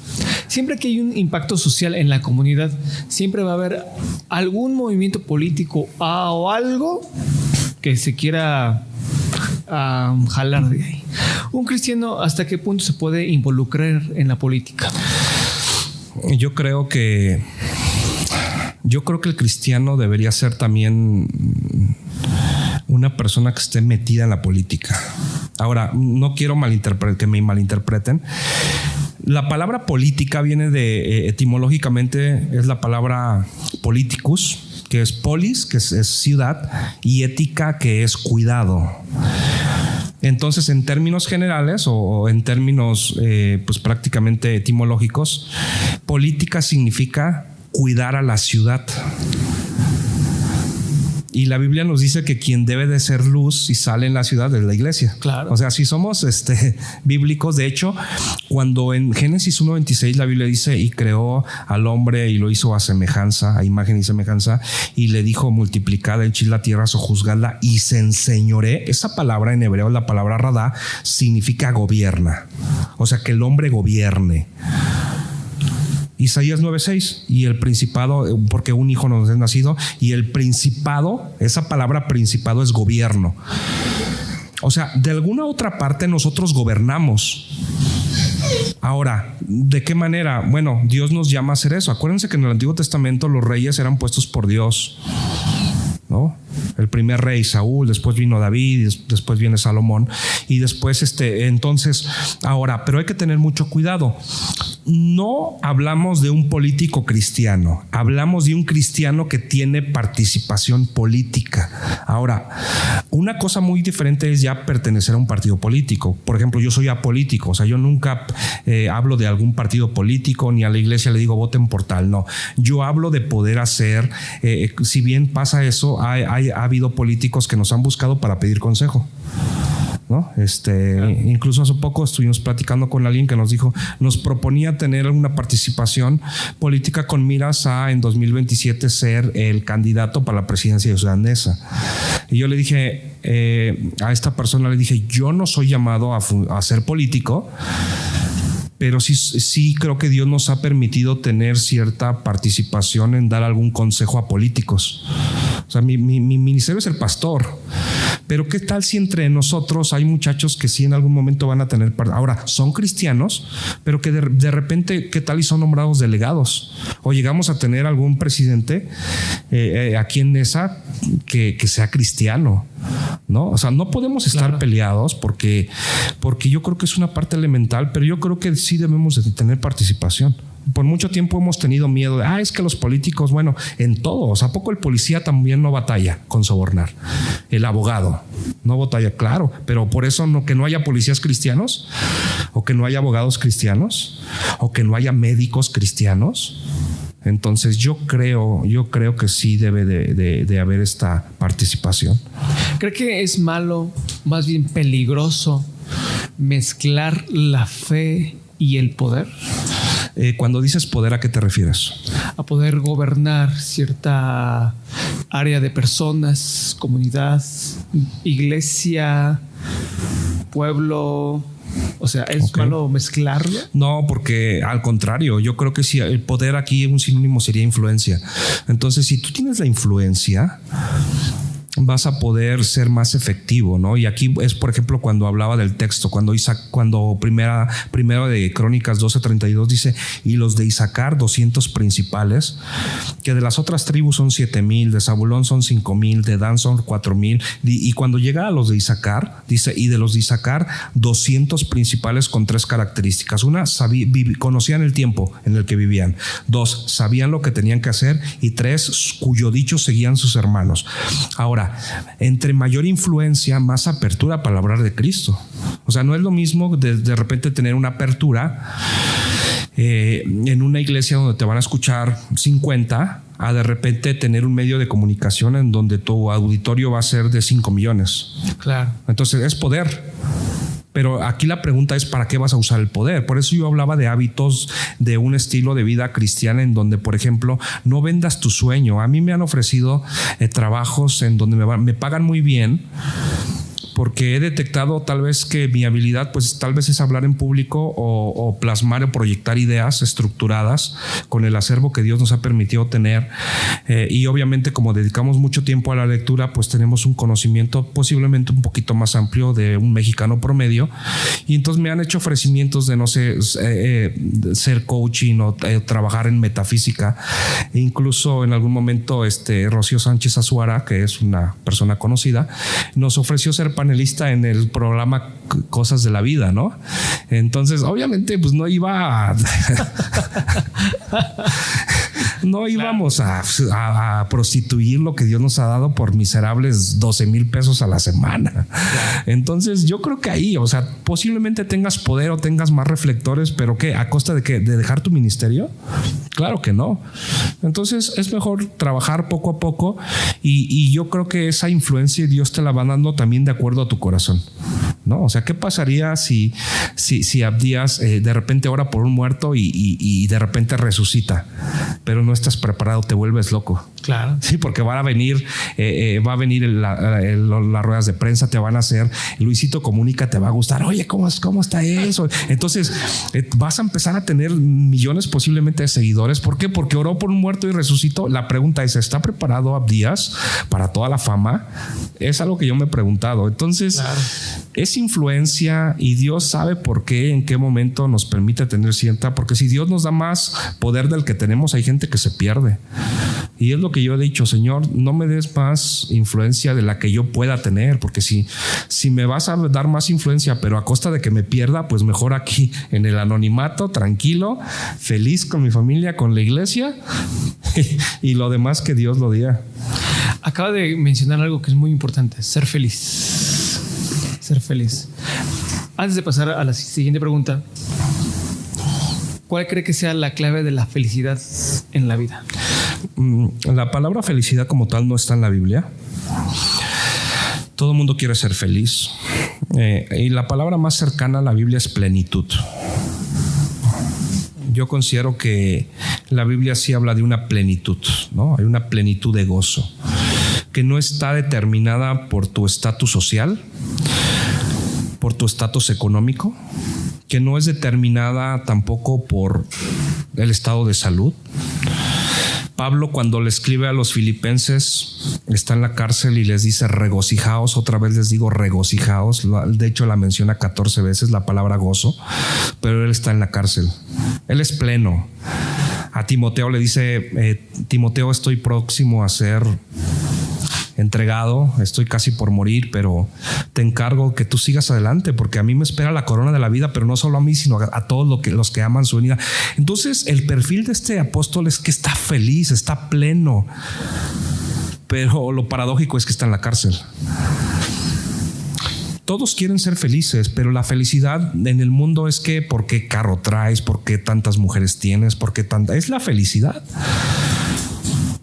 Siempre que hay un impacto social en la comunidad, siempre va a haber algún movimiento político o algo que se quiera jalar de ahí. Un cristiano, ¿hasta qué punto se puede involucrar en la política? Yo creo que el cristiano debería ser también una persona que esté metida en la política. Ahora, no quiero que me malinterpreten. La palabra política viene de, etimológicamente, es la palabra politicus, que es polis, que es ciudad, y ética, que es cuidado. Entonces, en términos generales o en términos pues prácticamente etimológicos, política significa cuidar a la ciudad. Y la Biblia nos dice que quien debe de ser luz y sal en la ciudad es la iglesia. Claro. O sea, si somos bíblicos, de hecho, cuando en Génesis 1:26 la Biblia dice, y creó al hombre y lo hizo a semejanza, a imagen y semejanza, y le dijo, multiplicad, henchid la tierra, sojuzgadla y se enseñoré. Esa palabra en hebreo, la palabra radá, significa gobierna. O sea, que el hombre gobierne. Isaías 9:6, y el principado, porque un hijo nos es nacido, y el principado, esa palabra principado es gobierno. O sea, de alguna otra parte nosotros gobernamos. Ahora, ¿de qué manera? Bueno, Dios nos llama a hacer eso. Acuérdense que en el Antiguo Testamento los reyes eran puestos por Dios, ¿no? El primer rey Saúl, después vino David, después viene Salomón, y después entonces, ahora, pero hay que tener mucho cuidado. No hablamos de un político cristiano, hablamos de un cristiano que tiene participación política. Ahora, una cosa muy diferente es ya pertenecer a un partido político. Por ejemplo, yo soy apolítico, o sea, yo nunca hablo de algún partido político, ni a la iglesia le digo voten por tal, no. Yo hablo de poder hacer, si bien pasa eso, ha habido políticos que nos han buscado para pedir consejo, ¿no? Incluso hace poco estuvimos platicando con alguien que nos dijo, nos proponía tener alguna participación política con miras a en 2027 ser el candidato para la presidencia de Ciudad Neza. Y yo le dije a esta persona, le dije, yo no soy llamado a ser político, pero sí creo que Dios nos ha permitido tener cierta participación en dar algún consejo a políticos. O sea, mi ministerio es el pastor. Pero ¿qué tal si entre nosotros hay muchachos que sí en algún momento van a tener... Ahora, son cristianos, pero que de repente, ¿qué tal y son nombrados delegados? O llegamos a tener algún presidente aquí en Neza que sea cristiano, ¿no? O sea, no podemos estar peleados porque yo creo que es una parte elemental, pero yo creo que sí debemos de tener participación. Por mucho tiempo hemos tenido miedo de, es que los políticos, bueno, en todo, o sea, ¿a poco el policía también no batalla con sobornar? El abogado no batalla, claro, pero por eso que no haya policías cristianos, o que no haya abogados cristianos, o que no haya médicos cristianos. Entonces yo creo que sí debe de haber esta participación. ¿Cree que es malo, más bien peligroso, mezclar la fe y el poder? Cuando dices poder, ¿a qué te refieres? A poder gobernar cierta área de personas, comunidad, iglesia, pueblo. O sea, ¿es malo mezclarlo? No, porque al contrario, yo creo que sí, el poder aquí un sinónimo sería influencia. Entonces, si tú tienes la influencia, vas a poder ser más efectivo, ¿no? Y aquí es, por ejemplo, cuando hablaba del texto, cuando primero de Crónicas 12:32 dice, y los de Isaacar 200 principales, que de las otras tribus son 7,000, de Zabulón son 5,000, de Dan son 4,000, y cuando llega a los de Isaacar, dice, y de los de Isaacar 200 principales con 3 características. Una, conocían el tiempo en el que vivían. 2, sabían lo que tenían que hacer, y 3, cuyo dicho seguían sus hermanos. Ahora, entre mayor influencia, más apertura para hablar de Cristo. O sea, no es lo mismo de repente tener una apertura en una iglesia donde te van a escuchar 50, a de repente tener un medio de comunicación en donde tu auditorio va a ser de 5 millones. Claro. Entonces es poder. Pero aquí la pregunta es ¿para qué vas a usar el poder? Por eso yo hablaba de hábitos, de un estilo de vida cristiana en donde, por ejemplo, no vendas tu sueño. A mí me han ofrecido trabajos en donde me pagan muy bien, porque he detectado tal vez que mi habilidad pues tal vez es hablar en público o plasmar o proyectar ideas estructuradas con el acervo que Dios nos ha permitido tener, y obviamente como dedicamos mucho tiempo a la lectura pues tenemos un conocimiento posiblemente un poquito más amplio de un mexicano promedio, y entonces me han hecho ofrecimientos de no sé ser coaching o trabajar en metafísica. E incluso en algún momento Rocío Sánchez Azuara, que es una persona conocida, nos ofreció ser panelista panelista en el programa Cosas de la Vida, ¿no? Entonces, obviamente, pues no iba a... No íbamos a prostituir lo que Dios nos ha dado por miserables 12,000 pesos a la semana. Entonces yo creo que ahí, o sea, posiblemente tengas poder o tengas más reflectores, pero ¿qué? ¿A costa de qué? ¿De dejar tu ministerio? Claro que no. Entonces es mejor trabajar poco a poco y yo creo que esa influencia Dios te la va dando también de acuerdo a tu corazón, ¿no? O sea, ¿qué pasaría si Abdías de repente ora por un muerto y de repente resucita? Pero no estás preparado, te vuelves loco. Claro. Sí, porque va a venir las ruedas de prensa, te van a hacer, Luisito Comunica te va a gustar, oye, ¿cómo está eso? Entonces vas a empezar a tener millones posiblemente de seguidores. ¿Por qué? Porque oró por un muerto y resucitó. La pregunta es, ¿está preparado Abdías para toda la fama? Es algo que yo me he preguntado. Entonces, claro, es influencia y Dios sabe por qué, en qué momento nos permite tener cierta, porque si Dios nos da más poder del que tenemos, hay gente que se pierde. Y es lo que yo he dicho, Señor, no me des más influencia de la que yo pueda tener, porque si me vas a dar más influencia, pero a costa de que me pierda, pues mejor aquí en el anonimato, tranquilo, feliz con mi familia, con la iglesia y lo demás que Dios lo diga. Acaba de mencionar algo que es muy importante, ser feliz. Ser feliz. Antes de pasar a la siguiente pregunta, ¿cuál cree que sea la clave de la felicidad en la vida? La palabra felicidad como tal no está en la Biblia. Todo el mundo quiere ser feliz. Y la palabra más cercana a la Biblia es plenitud. Yo considero que la Biblia sí habla de una plenitud, ¿no? Hay una plenitud de gozo que no está determinada por tu estatus social, por tu estatus económico, que no es determinada tampoco por el estado de salud. Pablo, cuando le escribe a los filipenses, está en la cárcel y les dice regocijaos. Otra vez les digo regocijaos. De hecho, la menciona 14 veces la palabra gozo, pero él está en la cárcel. Él es pleno. A Timoteo le dice, Timoteo, estoy próximo a ser entregado, estoy casi por morir, pero te encargo que tú sigas adelante, porque a mí me espera la corona de la vida, pero no solo a mí, sino a todos los que aman su venida. Entonces, el perfil de este apóstol es que está feliz, está pleno, pero lo paradójico es que está en la cárcel. Todos quieren ser felices, pero la felicidad en el mundo es que ¿por qué carro traes? ¿Por qué tantas mujeres tienes? ¿Por qué tanta? Es la felicidad.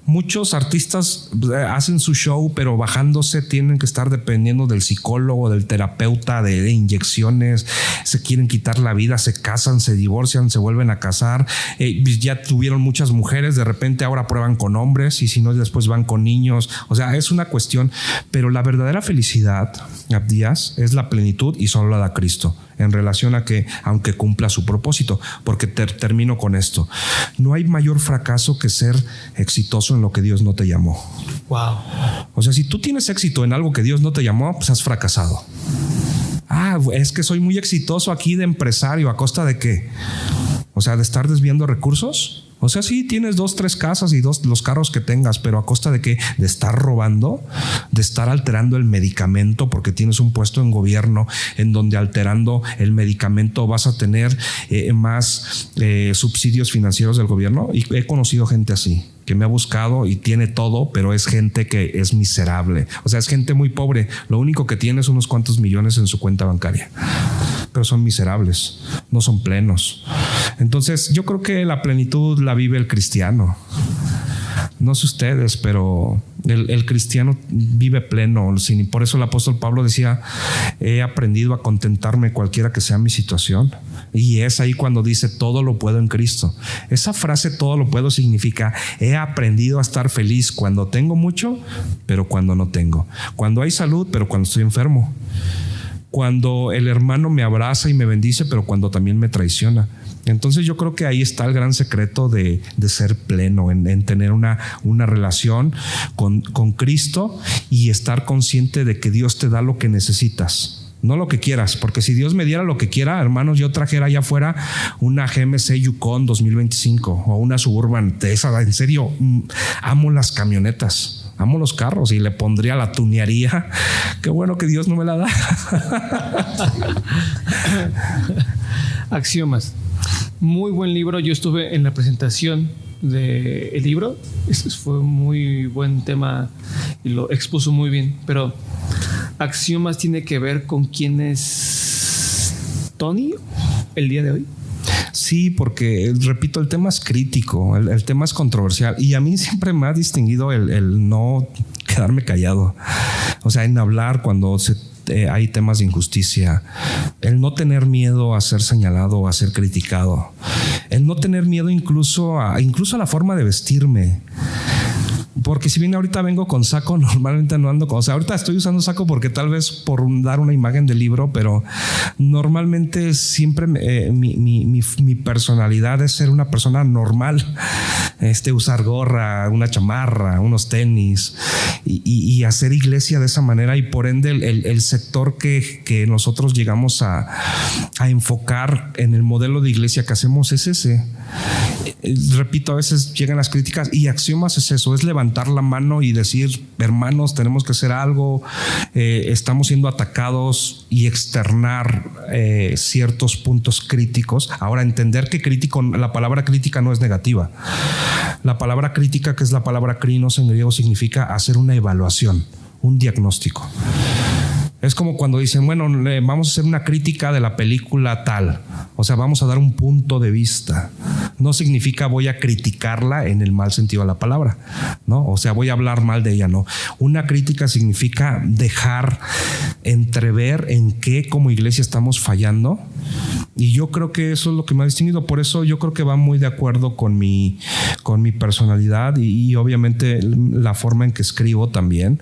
Muchos artistas hacen su show, pero bajándose tienen que estar dependiendo del psicólogo, del terapeuta, de inyecciones, se quieren quitar la vida, se casan, se divorcian, se vuelven a casar, ya tuvieron muchas mujeres, de repente ahora prueban con hombres y si no después van con niños. O sea, es una cuestión, pero la verdadera felicidad, Abdías, es la plenitud y solo la da Cristo, en relación a que, aunque cumpla su propósito, porque termino con esto. No hay mayor fracaso que ser exitoso en lo que Dios no te llamó. Wow. O sea, si tú tienes éxito en algo que Dios no te llamó, pues has fracasado. Es que soy muy exitoso aquí de empresario, ¿a costa de qué? O sea, de estar desviando recursos. O sea, sí, tienes 2, 3 casas y los carros que tengas, pero ¿a costa de qué? De estar robando, de estar alterando el medicamento, porque tienes un puesto en gobierno en donde alterando el medicamento vas a tener más subsidios financieros del gobierno. Y he conocido gente así, que me ha buscado y tiene todo, pero es gente que es miserable. O sea, es gente muy pobre. Lo único que tiene es unos cuantos millones en su cuenta bancaria, pero son miserables, no son plenos. Entonces, yo creo que la plenitud la vive el cristiano. No sé ustedes, pero el cristiano vive pleno. Por eso el apóstol Pablo decía, he aprendido a contentarme cualquiera que sea mi situación. Y es ahí cuando dice, todo lo puedo en Cristo. Esa frase, todo lo puedo, significa, he aprendido a estar feliz cuando tengo mucho, pero cuando no tengo. Cuando hay salud, pero cuando estoy enfermo. Cuando el hermano me abraza y me bendice, pero cuando también me traiciona. Entonces yo creo que ahí está el gran secreto de ser pleno, en tener una relación con Cristo y estar consciente de que Dios te da lo que necesitas, no lo que quieras, porque si Dios me diera lo que quiera, hermanos, yo trajera allá afuera una GMC Yukon 2025 o una Suburban. En serio, amo las camionetas. Amo los carros y le pondría, la tunearía. Qué bueno que Dios no me la da. Axiomas. Muy buen libro. Yo estuve en la presentación del libro. Fue muy buen tema y lo expuso muy bien. Pero Axiomas tiene que ver con quién es Tony el día de hoy. Sí, porque repito, el tema es crítico, el tema es controversial y a mí siempre me ha distinguido el no quedarme callado. O sea, en hablar cuando hay temas de injusticia, el no tener miedo a ser señalado o a ser criticado, el no tener miedo incluso a la forma de vestirme. Porque si bien ahorita vengo con saco, normalmente no ando con... O sea, ahorita estoy usando saco porque tal vez por dar una imagen del libro, pero normalmente siempre mi personalidad es ser una persona normal. Usar gorra, una chamarra, unos tenis y hacer iglesia de esa manera, y por ende el sector que nosotros llegamos a enfocar en el modelo de iglesia que hacemos es ese. Repito, a veces llegan las críticas y Axiomas es eso, es levantar la mano y decir, hermanos, tenemos que hacer algo, estamos siendo atacados, y externar ciertos puntos críticos. Ahora, entender que la palabra crítica no es negativa. La palabra crítica, que es la palabra krinos en griego, significa hacer una evaluación, un diagnóstico. Es como cuando dicen, bueno, vamos a hacer una crítica de la película tal. O sea, vamos a dar un punto de vista. No significa voy a criticarla en el mal sentido de la palabra, ¿no? O sea, voy a hablar mal de ella, no. Una crítica significa dejar entrever en qué como iglesia estamos fallando. Y yo creo que eso es lo que me ha distinguido. Por eso yo creo que va muy de acuerdo con mi personalidad y obviamente la forma en que escribo también,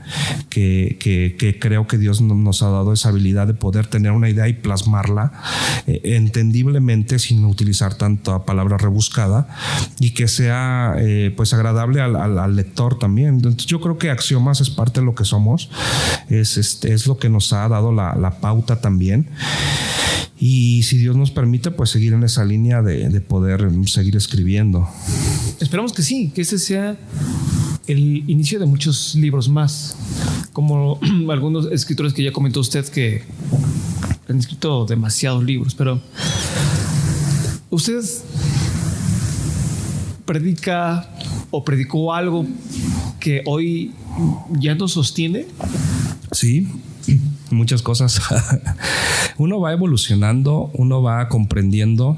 que creo que Dios nos ha dado esa habilidad de poder tener una idea y plasmarla entendiblemente sin utilizar tanta palabra rebuscada, y que sea pues agradable al lector también. Entonces yo creo que Axiomas es parte de lo que somos, es lo que nos ha dado la pauta también. Y si Dios nos permite, pues seguir en esa línea de poder seguir escribiendo. Esperamos que sí, que ese sea el inicio de muchos libros más, como algunos escritores que ya comentó usted que han escrito demasiados libros. Pero ¿usted predica o predicó algo que hoy ya no sostiene? Sí, muchas cosas. Uno va evolucionando, uno va comprendiendo.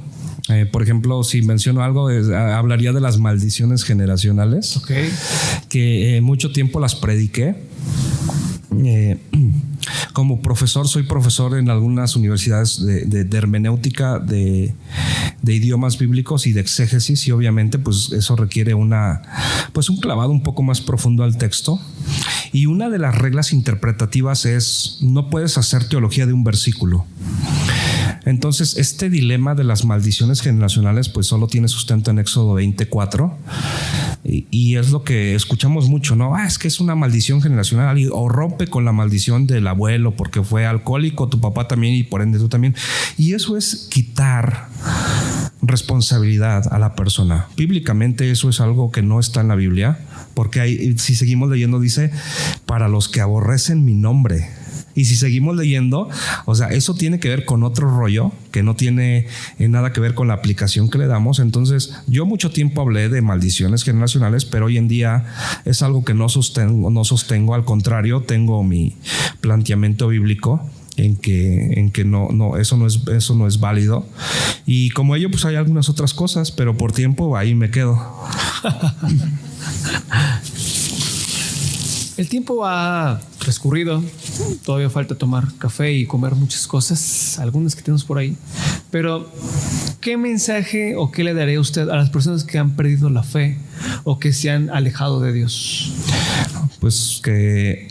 Por ejemplo, si menciono algo, hablaría de las maldiciones generacionales. Okay. Que mucho tiempo las prediqué. Como profesor, soy profesor en algunas universidades de hermenéutica, de idiomas bíblicos y de exégesis, y obviamente pues eso requiere un clavado un poco más profundo al texto. Y una de las reglas interpretativas es: no puedes hacer teología de un versículo. Entonces, este dilema de las maldiciones generacionales pues solo tiene sustento en Éxodo 24, y es lo que escuchamos mucho, ¿no? Es que es una maldición generacional, o rompe con la maldición del abuelo porque fue alcohólico, tu papá también y por ende tú también. Y eso es quitar responsabilidad a la persona. Bíblicamente eso es algo que no está en la Biblia, porque si seguimos leyendo dice: para los que aborrecen mi nombre. Y si seguimos leyendo, o sea, eso tiene que ver con otro rollo que no tiene nada que ver con la aplicación que le damos. Entonces, yo mucho tiempo hablé de maldiciones generacionales, pero hoy en día es algo que no sostengo. Al contrario, tengo mi planteamiento bíblico en que no, eso no es válido. Y como ello, pues hay algunas otras cosas, pero por tiempo ahí me quedo. El tiempo ha transcurrido, todavía falta tomar café y comer muchas cosas, algunas que tenemos por ahí. Pero, ¿qué mensaje o qué le daría usted a las personas que han perdido la fe o que se han alejado de Dios? Pues que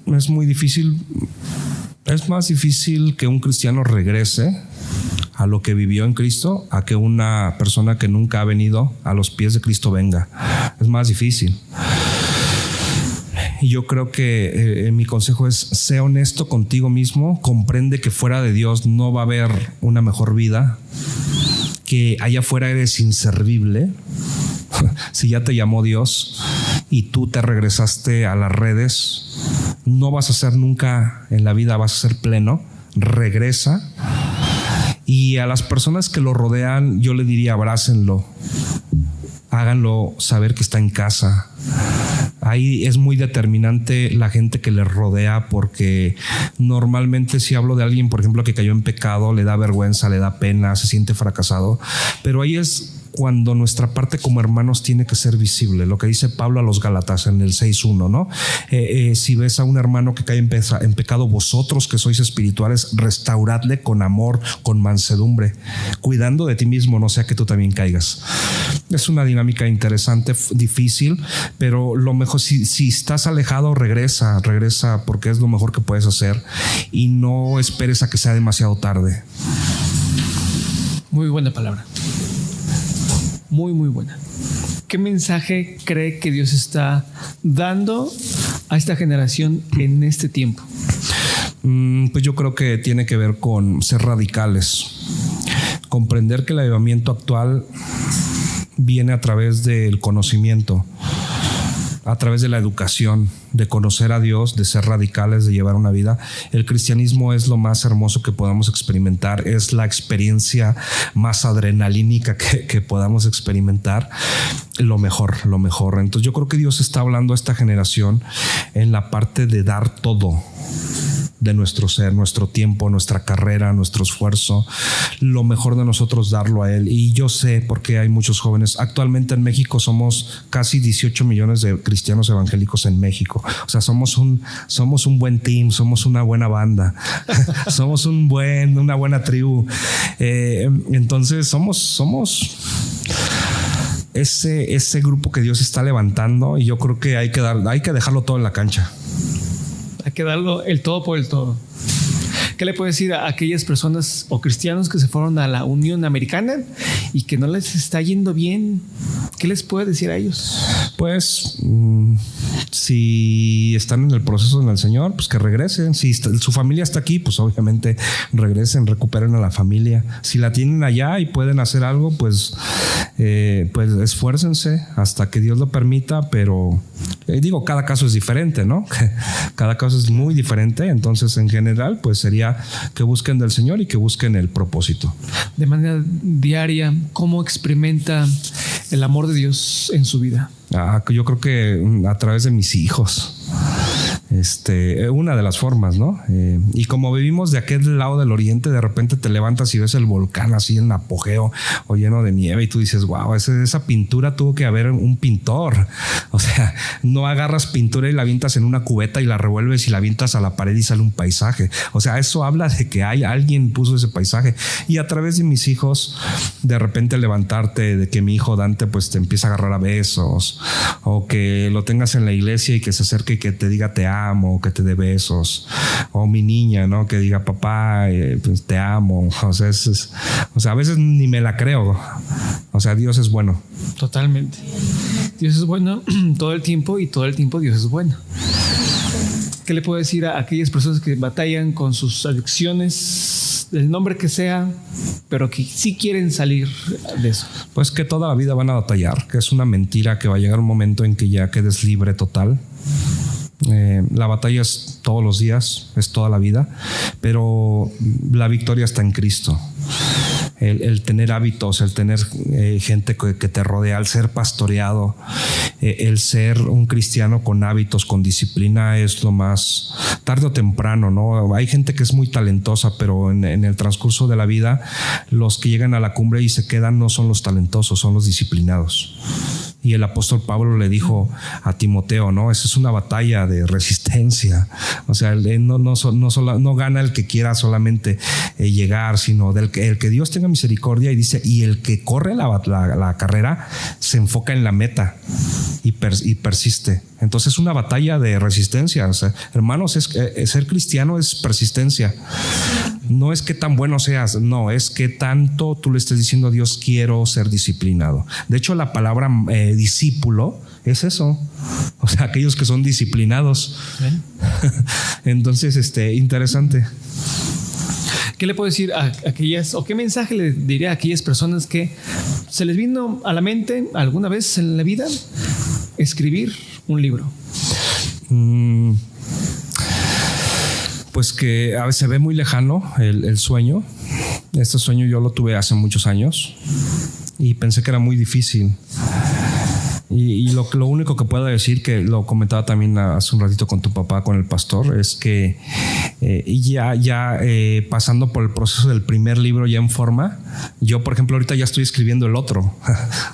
es muy difícil, es más difícil que un cristiano regrese a lo que vivió en Cristo a que una persona que nunca ha venido a los pies de Cristo venga. Es más difícil. Y yo creo que mi consejo es: sé honesto contigo mismo, comprende que fuera de Dios no va a haber una mejor vida, que allá afuera eres inservible. Si ya te llamó Dios, y tú te regresaste a las redes, no vas a ser nunca en la vida, vas a ser pleno. Regresa. Y a las personas que lo rodean, yo le diría: abrácenlo, háganlo saber que está en casa. Ahí es muy determinante la gente que le rodea, porque normalmente si hablo de alguien, por ejemplo, que cayó en pecado, le da vergüenza, le da pena, se siente fracasado, pero ahí es cuando nuestra parte como hermanos tiene que ser visible. Lo que dice Pablo a los Gálatas en el 6:1, ¿no? Si ves a un hermano que cae en pecado, vosotros que sois espirituales, restauradle con amor, con mansedumbre, cuidando de ti mismo, no sea que tú también caigas. Es una dinámica interesante, difícil, pero lo mejor, si estás alejado, regresa, porque es lo mejor que puedes hacer, y no esperes a que sea demasiado tarde. Muy buena palabra. Muy, muy buena. ¿Qué mensaje cree que Dios está dando a esta generación en este tiempo? Pues yo creo que tiene que ver con ser radicales, comprender que el avivamiento actual viene a través del conocimiento, a través de la educación, de conocer a Dios, de ser radicales, de llevar una vida. El cristianismo es lo más hermoso que podamos experimentar, es la experiencia más adrenalínica que podamos experimentar, lo mejor. Entonces yo creo que Dios está hablando a esta generación en la parte de dar todo de nuestro ser, nuestro tiempo, nuestra carrera, nuestro esfuerzo, lo mejor de nosotros, darlo a Él. Y yo sé, porque hay muchos jóvenes, actualmente en México somos casi 18 millones de cristianos evangélicos en México. O sea, somos un buen team, somos una buena banda, somos una buena tribu. Entonces somos ese grupo que Dios está levantando, y yo creo que hay que dejarlo todo en la cancha. Hay que darlo el todo por el todo. ¿Qué le puede decir a aquellas personas o cristianos que se fueron a la Unión Americana y que no les está yendo bien? ¿Qué les puede decir a ellos? Pues si están en el proceso en el Señor, pues que regresen. Si su familia está aquí, pues obviamente regresen, recuperen a la familia. Si la tienen allá y pueden hacer algo, pues esfuércense hasta que Dios lo permita. Pero cada caso es diferente, ¿no? Cada caso es muy diferente. Entonces, en general, pues sería que busquen del Señor y que busquen el propósito. De manera diaria, ¿cómo experimenta el amor de Dios en su vida? Yo creo que a través de mis hijos. Una de las formas, ¿no? Y como vivimos de aquel lado del oriente, de repente te levantas y ves el volcán así en apogeo o lleno de nieve, y tú dices: wow, esa pintura tuvo que haber un pintor. O sea, no agarras pintura y la avientas en una cubeta y la revuelves y la avientas a la pared y sale un paisaje. O sea, eso habla de que alguien puso ese paisaje. Y a través de mis hijos, de repente levantarte, de que mi hijo Dante pues te empieza a agarrar a besos, o que lo tengas en la iglesia y que se acerque y que te diga te amo, que te dé besos, o mi niña, ¿no? Que diga papá, pues te amo. O sea, a veces ni me la creo. O sea, Dios es bueno. Totalmente. Dios es bueno todo el tiempo, y todo el tiempo Dios es bueno. ¿Qué le puedo decir a aquellas personas que batallan con sus adicciones, del nombre que sea, pero que sí quieren salir de eso? Pues que toda la vida van a batallar, que es una mentira, que va a llegar un momento en que ya quedes libre total. La batalla es todos los días, es toda la vida, pero la victoria está en Cristo. El tener hábitos, el tener gente que te rodea, el ser pastoreado, el ser un cristiano con hábitos, con disciplina, es lo más, tarde o temprano, ¿no? Hay gente que es muy talentosa, pero en el transcurso de la vida, los que llegan a la cumbre y se quedan no son los talentosos, son los disciplinados. Y el apóstol Pablo le dijo a Timoteo, ¿no? Esa es una batalla de resistencia. O sea, no gana el que quiera solamente llegar, sino el que Dios tenga misericordia, y dice, y el que corre la carrera se enfoca en la meta y persiste. Entonces es una batalla de resistencia. O sea, hermanos, ser cristiano es persistencia. No es que tan bueno seas, no, es que tanto tú le estés diciendo a Dios: quiero ser disciplinado. De hecho, la palabra discípulo es eso. O sea, aquellos que son disciplinados. Entonces, interesante. ¿Qué le puedo decir a aquellas, o qué mensaje le diría a aquellas personas que se les vino a la mente alguna vez en la vida escribir un libro? Pues que a veces se ve muy lejano el sueño. Este sueño yo lo tuve hace muchos años y pensé que era muy difícil. Y lo único que puedo decir, que lo comentaba también hace un ratito con tu papá, con el pastor, es que pasando por el proceso del primer libro ya en forma, yo por ejemplo ahorita ya estoy escribiendo el otro.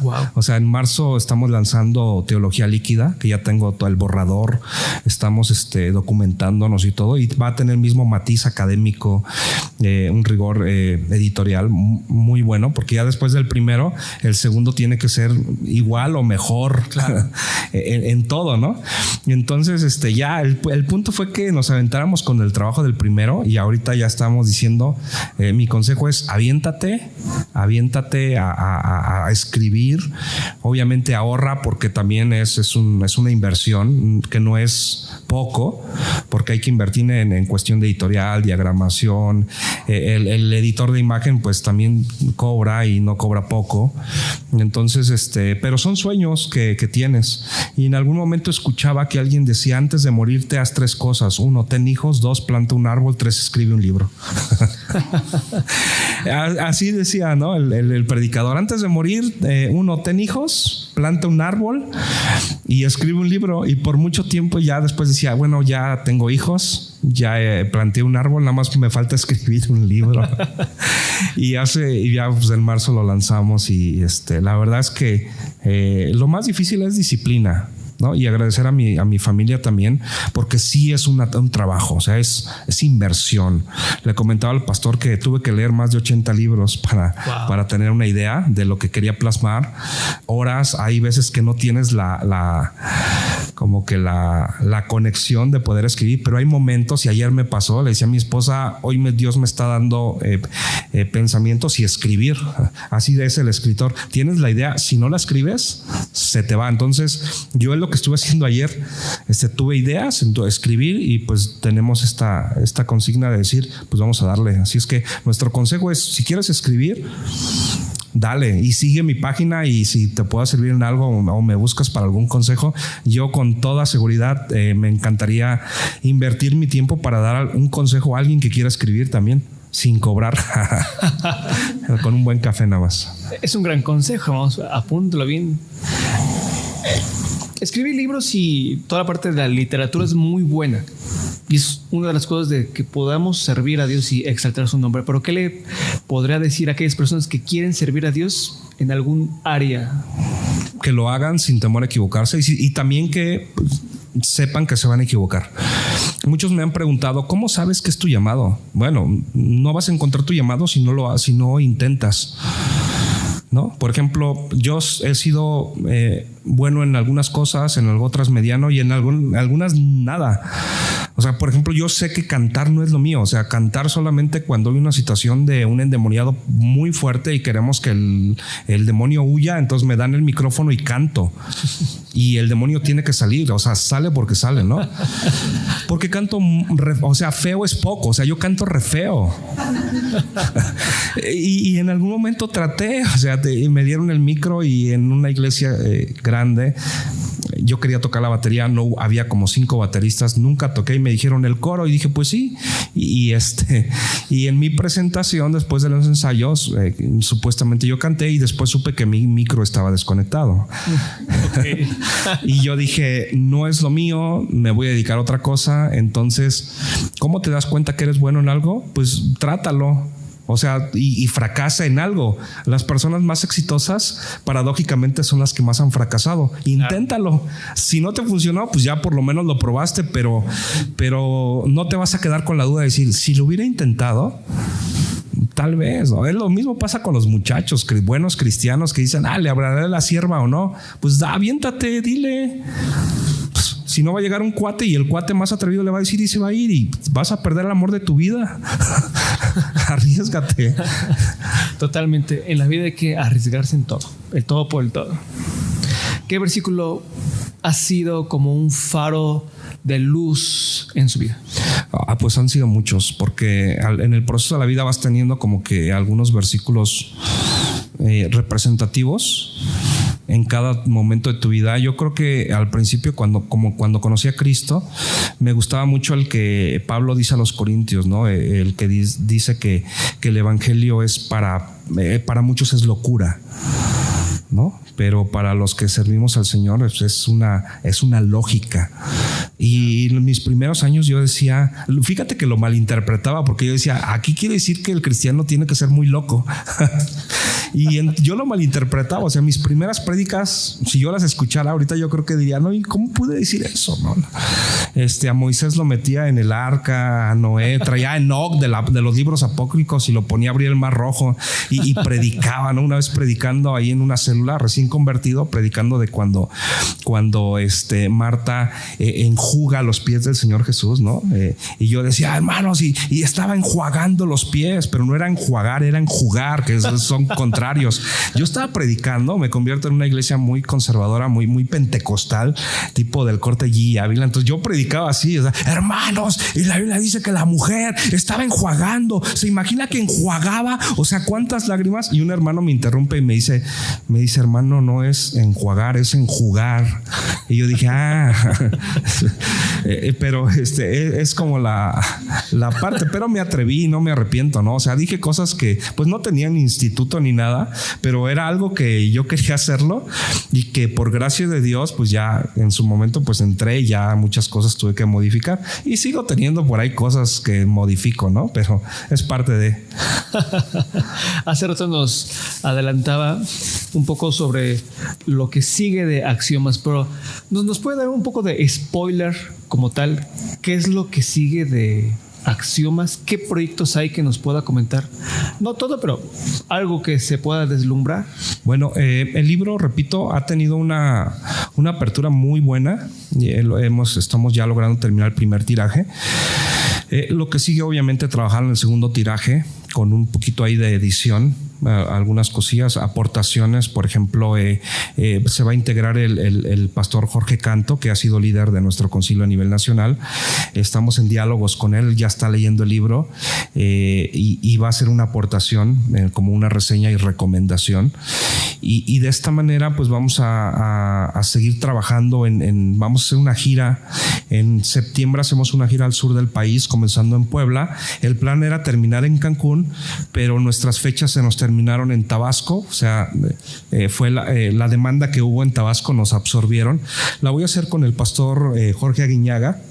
Wow. O sea, en marzo estamos lanzando Teología Líquida, que ya tengo todo el borrador, estamos documentándonos y todo, y va a tener el mismo matiz académico, un rigor editorial muy bueno, porque ya después del primero, el segundo tiene que ser igual o mejor. Claro. en todo, ¿no? Y entonces ya el punto fue que nos aventáramos con el trabajo del primero, y ahorita ya estamos diciendo, mi consejo es aviéntate a escribir. Obviamente ahorra, porque también es una inversión que no es poco, porque hay que invertir en cuestión de editorial, diagramación. El editor de imagen pues también cobra, y no cobra poco. Entonces pero son sueños que tienes. Y en algún momento escuchaba que alguien decía: antes de morirte haz 3 cosas: 1, ten hijos; 2, planta un árbol; 3, escribe un libro. Así decía, ¿no? El predicador. Antes de morir, 1, ten hijos; planta un árbol y escribe un libro. Y por mucho tiempo ya después decía: bueno, ya tengo hijos, ya planté un árbol, nada más me falta escribir un libro. y ya pues en marzo lo lanzamos, y la verdad es que lo más difícil es disciplina, ¿no? Y agradecer a mi familia también, porque sí es un trabajo, o sea, es inversión. Le comentaba al pastor que tuve que leer más de 80 libros para tener una idea de lo que quería plasmar. Horas, hay veces que no tienes la conexión de poder escribir, pero hay momentos, y ayer me pasó, le decía a mi esposa: hoy Dios me está dando pensamientos, y escribir. Así es el escritor, tienes la idea, si no la escribes se te va. Entonces yo lo que estuve haciendo ayer, tuve ideas, entonces escribir, y pues tenemos esta consigna de decir, pues vamos a darle. Así es que nuestro consejo es: si quieres escribir, dale y sigue mi página, y si te puedo servir en algo o me buscas para algún consejo, yo con toda seguridad me encantaría invertir mi tiempo para dar un consejo a alguien que quiera escribir también, sin cobrar, con un buen café nada más. Es un gran consejo, vamos, apúntalo bien. Escribir libros y toda la parte de la literatura es muy buena, y es una de las cosas de que podamos servir a Dios y exaltar su nombre. Pero ¿qué le podría decir a aquellas personas que quieren servir a Dios en algún área? Que lo hagan sin temor a equivocarse, y también que sepan que se van a equivocar. Muchos me han preguntado: ¿cómo sabes que es tu llamado? Bueno, no vas a encontrar tu llamado si no intentas, ¿no? Por ejemplo, yo he sido bueno en algunas cosas, en otras mediano, y en algunas nada. O sea, por ejemplo, yo sé que cantar no es lo mío. O sea, cantar solamente cuando hay una situación de un endemoniado muy fuerte y queremos que el demonio huya, entonces me dan el micrófono y canto. Y el demonio tiene que salir, o sea, sale porque sale, ¿no? Porque canto, o sea, feo es poco, o sea, yo canto re feo. y en algún momento traté, o sea, me dieron el micro, y en una iglesia grande yo quería tocar la batería, no había como 5 bateristas, nunca toqué, y me dijeron el coro, y dije pues sí, y en mi presentación después de los ensayos supuestamente yo canté, y después supe que mi micro estaba desconectado. Okay. Y yo dije, no es lo mío, me voy a dedicar a otra cosa. Entonces, ¿cómo te das cuenta que eres bueno en algo? Pues trátalo. O sea, y fracasa en algo. Las personas más exitosas, paradójicamente, son las que más han fracasado. Inténtalo. Si no te funcionó, pues ya por lo menos lo probaste, pero no te vas a quedar con la duda de decir, si lo hubiera intentado, tal vez, ¿no? Es lo mismo pasa con los muchachos buenos cristianos que dicen, ¿le hablaré la sierva o no? Pues aviéntate, dile. Pues, si no, va a llegar un cuate, y el cuate más atrevido le va a decir y se va a ir, y vas a perder el amor de tu vida. Arriésgate. Totalmente. En la vida hay que arriesgarse en todo. El todo por el todo. ¿Qué versículo ha sido como un faro de luz en su vida? Pues han sido muchos, porque en el proceso de la vida vas teniendo como que algunos versículos representativos. en cada momento de tu vida. Yo creo que al principio, cuando conocí a Cristo, me gustaba mucho el que Pablo dice a los Corintios, ¿no? El que dice que el evangelio es para muchos es locura, ¿no? Pero para los que servimos al Señor es una lógica. Y en mis primeros años yo decía, fíjate que lo malinterpretaba, porque yo decía, aquí quiere decir que el cristiano tiene que ser muy loco. Y yo lo malinterpretaba. O sea, mis primeras prédicas, si yo las escuchara ahorita, yo creo que diría, no, ¿y cómo pude decir eso? No. A Moisés lo metía en el arca, a Noé traía a Enoc de los libros apócrifos y lo ponía a abrir el mar rojo y predicaba, ¿no? Una vez predicando ahí en una célula, recién convertido, predicando de cuando Marta enjuga los pies del Señor Jesús, ¿no? Y yo decía, hermanos, y estaba enjuagando los pies, pero no era enjuagar, era enjugar, que son contrarios. Yo estaba predicando, me convierto en una iglesia muy conservadora, muy, muy pentecostal, tipo del corte G. Ávila. Entonces yo predicaba así, o sea, hermanos, y la Biblia dice que la mujer estaba enjuagando. ¿Se imagina que enjuagaba? O sea, ¿cuántas lágrimas? Y un hermano me interrumpe y me dice, hermano, no es enjuagar, es enjugar. Y yo dije, pero es como la parte, pero me atreví, no me arrepiento, ¿no? O sea, dije cosas que pues no tenían instituto ni nada, pero era algo que yo quería hacerlo y que por gracia de Dios, pues ya en su momento pues entré, ya muchas cosas tuve que modificar y sigo teniendo por ahí cosas que modifico, ¿no? Pero es parte de... Hace rato nos adelantaba un poco sobre lo que sigue de Axiomas, pero ¿nos puede dar un poco de spoiler como tal? ¿Qué es lo que sigue de Axiomas? ¿Qué proyectos hay que nos pueda comentar? No todo, pero algo que se pueda deslumbrar. Bueno, el libro, repito, ha tenido una apertura muy buena. Estamos ya logrando terminar el primer tiraje. Lo que sigue, obviamente, trabajar en el segundo tiraje con un poquito ahí de edición, algunas cosillas, aportaciones. Por ejemplo, se va a integrar el pastor Jorge Canto, que ha sido líder de nuestro concilio a nivel nacional. Estamos en diálogos con él, ya está leyendo el libro y va a hacer una aportación como una reseña y recomendación. Y de esta manera pues vamos a seguir trabajando vamos a hacer una gira. En septiembre hacemos una gira al sur del país, comenzando en Puebla. El plan era terminar en Cancún, pero nuestras fechas se nos terminaron en Tabasco. O sea, fue la demanda que hubo en Tabasco, nos absorbieron. La voy a hacer con el pastor Jorge Aguiñaga,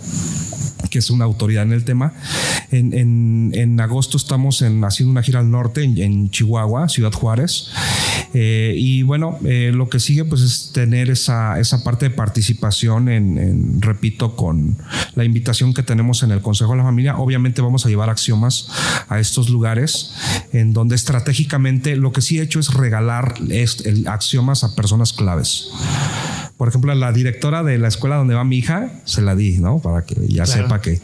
que es una autoridad en el tema. En agosto estamos haciendo una gira al norte en Chihuahua, Ciudad Juárez. Y bueno, lo que sigue pues es tener esa parte de participación repito, con la invitación que tenemos en el Consejo de la Familia. Obviamente vamos a llevar Axiomas a estos lugares en donde estratégicamente lo que sí he hecho es regalar Axiomas a personas claves. Por ejemplo, a la directora de la escuela donde va mi hija, se la di, ¿no? Para que ya sepa que,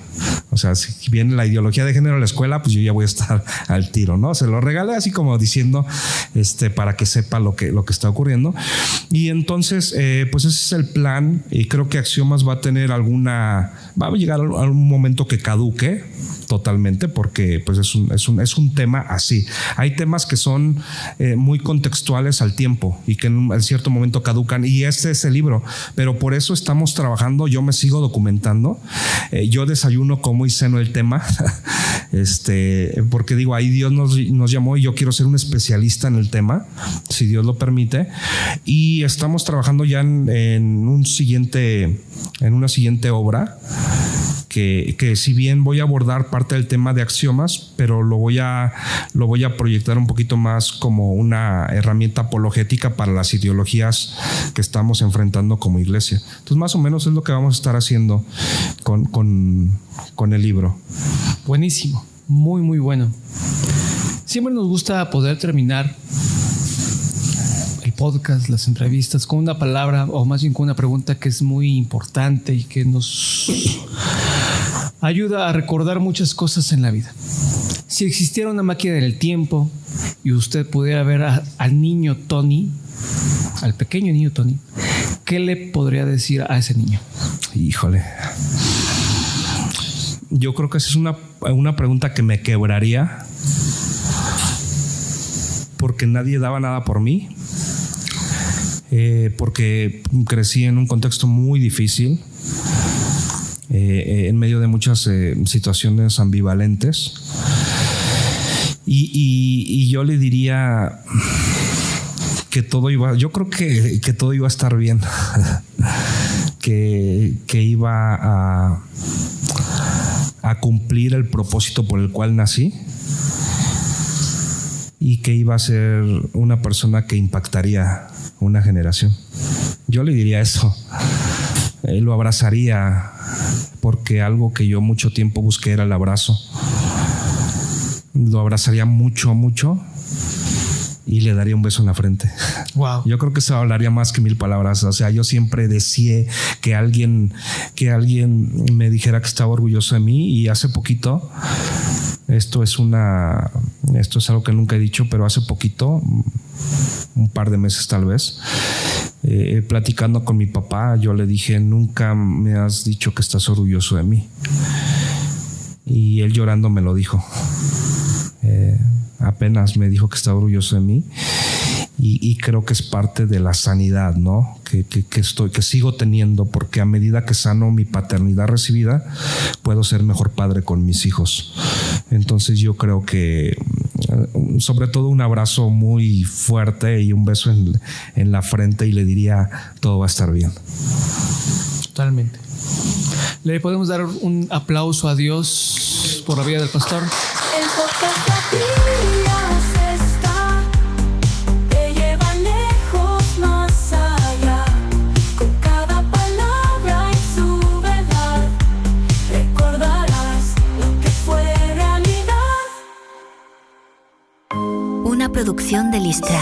o sea, si viene la ideología de género a la escuela, pues yo ya voy a estar al tiro, ¿no? Se lo regalé así como diciendo, para que sepa lo que está ocurriendo. Y entonces, pues ese es el plan. Y creo que Axiomas va a llegar a un momento que caduque totalmente, porque pues es un tema así. Hay temas que son muy contextuales al tiempo y que en cierto momento caducan, y este es el libro. Pero por eso estamos trabajando. Yo me sigo documentando. Yo desayuno, como y ceno el tema. Porque digo, ahí Dios nos llamó y yo quiero ser un especialista en el tema, si Dios lo permite. Y estamos trabajando ya en una siguiente obra que si bien voy a abordar parte del tema de Axiomas, pero lo voy a proyectar un poquito más como una herramienta apologética para las ideologías que estamos enfrentando como iglesia. Entonces, más o menos es lo que vamos a estar haciendo con el libro. Buenísimo, muy muy bueno. Siempre nos gusta poder terminar el podcast, las entrevistas, con una palabra, o más bien con una pregunta que es muy importante y que nos ayuda a recordar muchas cosas en la vida. Si existiera una máquina del tiempo y usted pudiera ver al niño Tony, al pequeño niño Tony, ¿qué le podría decir a ese niño? Híjole. Yo creo que esa es una pregunta que me quebraría, porque nadie daba nada por mí. porque crecí en un contexto muy difícil, en medio de muchas situaciones ambivalentes. Y yo le diría que yo creo que todo iba a estar bien, que iba a cumplir el propósito por el cual nací y que iba a ser una persona que impactaría una generación. Yo le diría eso, lo abrazaría, porque algo que yo mucho tiempo busqué era el abrazo. Lo abrazaría mucho, mucho y le daría un beso en la frente. Wow. Yo creo que eso hablaría más que 1000 palabras. O sea, yo siempre deseé que alguien me dijera que estaba orgulloso de mí, y hace poquito, esto es algo que nunca he dicho, pero hace poquito, un par de meses tal vez, platicando con mi papá, yo le dije: nunca me has dicho que estás orgulloso de mí. Y él llorando me lo dijo. Apenas me dijo que estaba orgulloso de mí, y creo que es parte de la sanidad, ¿no? Que sigo teniendo, porque a medida que sano mi paternidad recibida, puedo ser mejor padre con mis hijos. Entonces yo creo que, sobre todo, un abrazo muy fuerte y un beso en la frente, y le diría: todo va a estar bien. Totalmente. ¿Le podemos dar un aplauso a Dios por la vida del pastor? El podcast La Biblia está, te lleva lejos, más allá, con cada palabra y su verdad, recordarás lo que fue realidad. Una producción de Listra.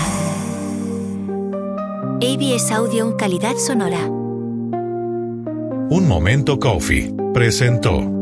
ABS Audio en calidad sonora. Un Momento Coffee presentó